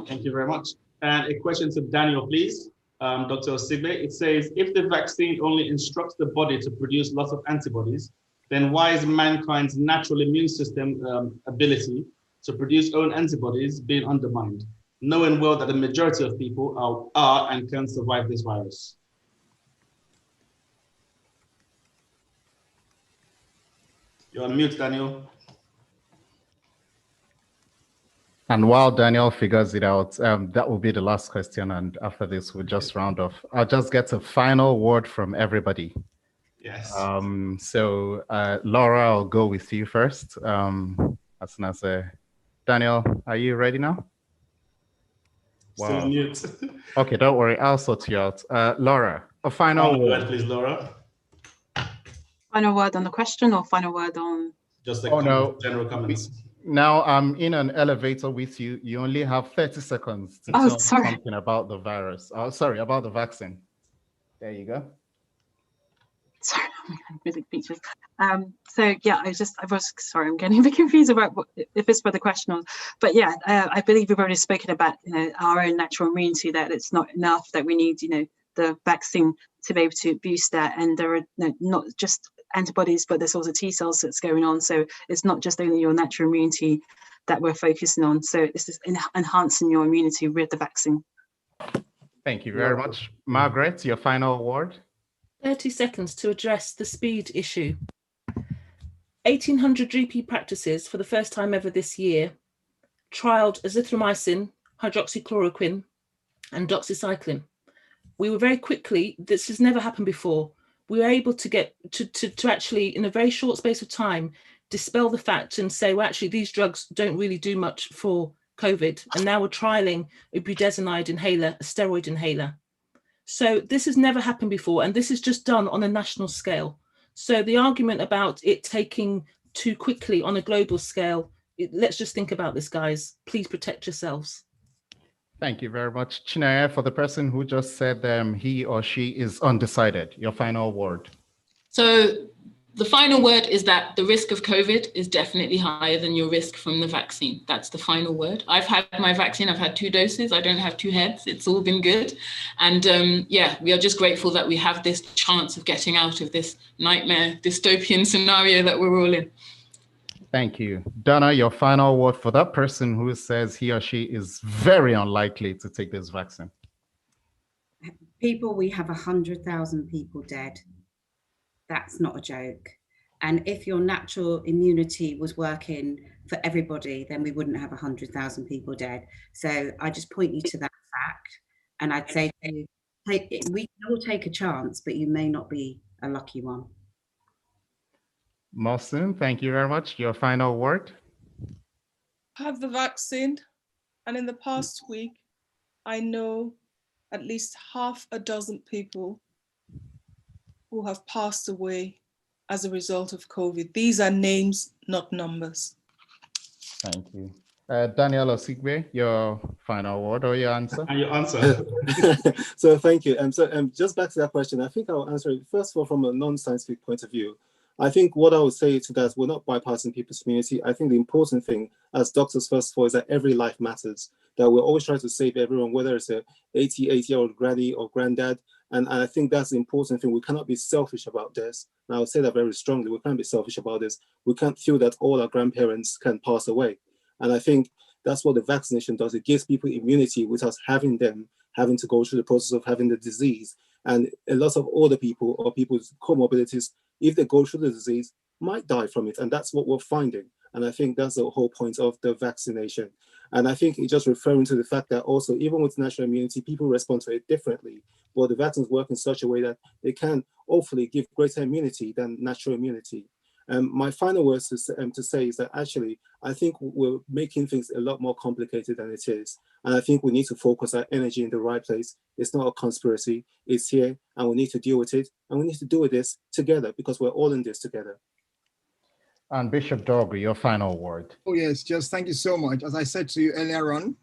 [SPEAKER 2] Thank you very much. And a question to Daniel, please. Dr. Osigbe, it says, if the vaccine only instructs the body to produce lots of antibodies, then why is mankind's natural immune system ability to produce own antibodies being undermined, knowing well that the majority of people are and can survive this virus? You're on mute, Daniel.
[SPEAKER 1] And while Daniel figures it out, that will be the last question. And after this, we'll just round off. I'll just get a final word from everybody.
[SPEAKER 2] Yes.
[SPEAKER 1] So Laura, I'll go with you first. As soon as Daniel, are you ready now?
[SPEAKER 2] Wow. Still mute.
[SPEAKER 1] Okay, don't worry. I'll sort you out. Laura, a final word,
[SPEAKER 2] please, Laura.
[SPEAKER 6] Final word on the question or final word on?
[SPEAKER 2] Just the general comments.
[SPEAKER 1] Now I'm in an elevator with you. You only have 30 seconds to tell me something about the virus. Sorry, about the vaccine. There you go.
[SPEAKER 6] Sorry, I'm really speechless. So yeah, I'm getting a bit confused about if it's for the question or, but yeah, I believe we've already spoken about our own natural immunity, that it's not enough, that we need the vaccine to be able to boost that, and there are not just antibodies, but there's also T cells that's going on. So it's not just only your natural immunity that we're focusing on. So this is enhancing your immunity with the vaccine.
[SPEAKER 1] Thank you very much. Margaret, your final word.
[SPEAKER 7] 30 seconds to address the speed issue. 1,800 GP practices for the first time ever this year trialed azithromycin, hydroxychloroquine, and doxycycline. We were very quickly, this has never happened before, we were able to get to actually, in a very short space of time, dispel the fact and say, well, actually, these drugs don't really do much for COVID. And now we're trialing a budesonide inhaler, a steroid inhaler. So this has never happened before, and this is just done on a national scale. So the argument about it taking too quickly on a global scale, let's just think about this, guys. Please protect yourselves.
[SPEAKER 1] Thank you very much. Chinenye, for the person who just said he or she is undecided, your final word.
[SPEAKER 3] So the final word is that the risk of COVID is definitely higher than your risk from the vaccine. That's the final word. I've had my vaccine. I've had 2 doses. I don't have 2 heads. It's all been good. And we are just grateful that we have this chance of getting out of this nightmare dystopian scenario that we're all in.
[SPEAKER 1] Thank you. Donna, your final word for that person who says he or she is very unlikely to take this vaccine.
[SPEAKER 5] People, we have 100,000 people dead. That's not a joke. And if your natural immunity was working for everybody, then we wouldn't have 100,000 people dead. So I just point you to that fact. And I'd say we can all take a chance, but you may not be a lucky one.
[SPEAKER 1] Mosun, thank you very much. Your final word.
[SPEAKER 4] Have the vaccine. And in the past week, I know at least half a dozen people who have passed away as a result of COVID. These are names, not numbers.
[SPEAKER 1] Thank you. Daniel Osigbe, your final word or your answer?
[SPEAKER 2] And your answer.
[SPEAKER 9] So thank you. Just back to that question, I think I'll answer it first of all from a non-scientific point of view. I think what I would say to that is we're not bypassing people's community. I think the important thing as doctors, first of all, is that every life matters, that we're always trying to save everyone, whether it's a 80-year-old granny or granddad. And I think that's the important thing. We cannot be selfish about this. And I would say that very strongly. We can't be selfish about this. We can't feel that all our grandparents can pass away. And I think that's what the vaccination does. It gives people immunity without having to go through the process of having the disease. And a lot of older people or people with comorbidities, if they go through the disease, might die from it. And that's what we're finding. And I think that's the whole point of the vaccination. And I think it's just referring to the fact that also, even with natural immunity, people respond to it differently. But the vaccines work in such a way that they can hopefully give greater immunity than natural immunity. My final words to say is that actually, I think we're making things a lot more complicated than it is. And I think we need to focus our energy in the right place. It's not a conspiracy, it's here, and we need to deal with it. And we need to deal with this together because we're all in this together.
[SPEAKER 1] And Bishop Dorgu, your final word.
[SPEAKER 8] Oh, yes, just thank you so much. As I said to you earlier on,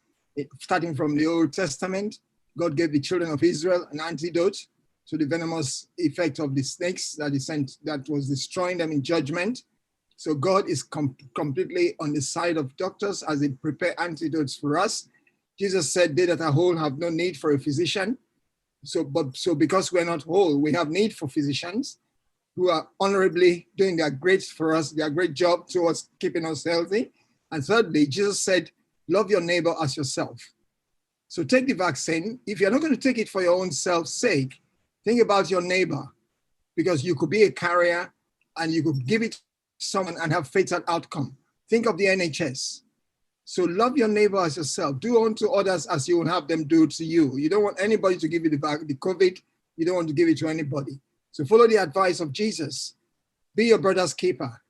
[SPEAKER 8] starting from the Old Testament, God gave the children of Israel an antidote to the venomous effect of the snakes that he sent, that was destroying them in judgment. So God is completely on the side of doctors as they prepare antidotes for us. Jesus said, they that are whole have no need for a physician. So because we're not whole, we have need for physicians who are honorably doing their great for us, their great job towards keeping us healthy. And thirdly, Jesus said, love your neighbor as yourself. So take the vaccine. If you're not going to take it for your own self's sake, think about your neighbor, because you could be a carrier and you could give it to someone and have fatal outcome. Think of the NHS. So love your neighbor as yourself. Do unto others as you would have them do to you. You don't want anybody to give you the COVID. You don't want to give it to anybody. So follow the advice of Jesus. Be your brother's keeper.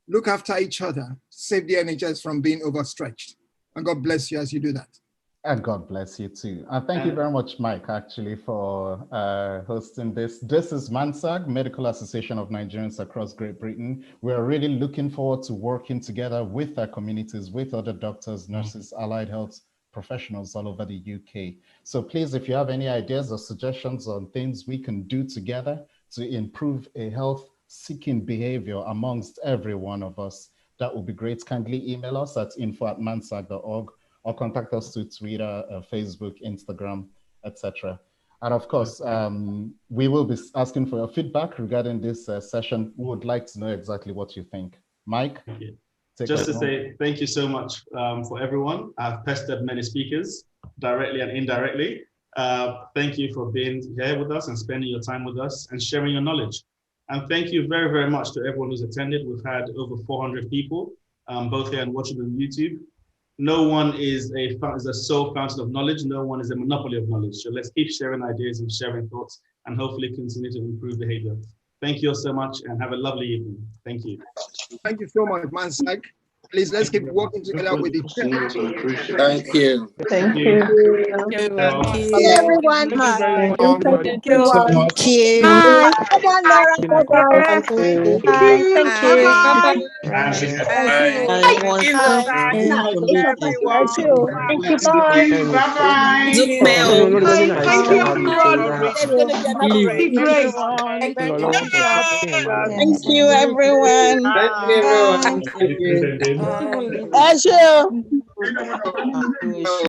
[SPEAKER 8] Look after each other. Save the NHS from being overstretched. And God bless you as you do that.
[SPEAKER 1] And God bless you too. And thank you very much, Mike, actually, for hosting this. This is MANSAG, Medical Association of Nigerians across Great Britain. We're really looking forward to working together with our communities, with other doctors, nurses, allied health professionals all over the UK. So please, if you have any ideas or suggestions on things we can do together to improve a health-seeking behavior amongst every one of us, that would be great. Kindly email us at info@mansag.org. or contact us through Twitter, Facebook, Instagram, etc. And of course, we will be asking for your feedback regarding this session. We would like to know exactly what you think. Mike?
[SPEAKER 2] Just to say thank you so much for everyone. I've pestered many speakers directly and indirectly. Thank you for being here with us and spending your time with us and sharing your knowledge. And thank you very, very much to everyone who's attended. We've had over 400 people, both here and watching on YouTube. No one is a sole fountain of knowledge. No one is a monopoly of knowledge. So let's keep sharing ideas and sharing thoughts and hopefully continue to improve behavior. Thank you all so much and have a lovely evening. Thank you.
[SPEAKER 8] Thank you so much, Mansag. Please, let's keep working together with each other.
[SPEAKER 10] Thank you.
[SPEAKER 11] Thank you.
[SPEAKER 2] Thank
[SPEAKER 11] you, everyone.
[SPEAKER 12] Thank
[SPEAKER 11] you so much. Thank you. Bye. Bye-bye, Laura. Bye-bye.
[SPEAKER 12] Thank you.
[SPEAKER 11] Bye. Thank you. Bye-bye.
[SPEAKER 2] Thank you.
[SPEAKER 11] Thank you. Bye.
[SPEAKER 12] Bye-bye.
[SPEAKER 11] Thank you, everyone. There's going to be another break. Thank you, everyone.
[SPEAKER 10] Thank you, everyone. Thank you.
[SPEAKER 11] Thank you.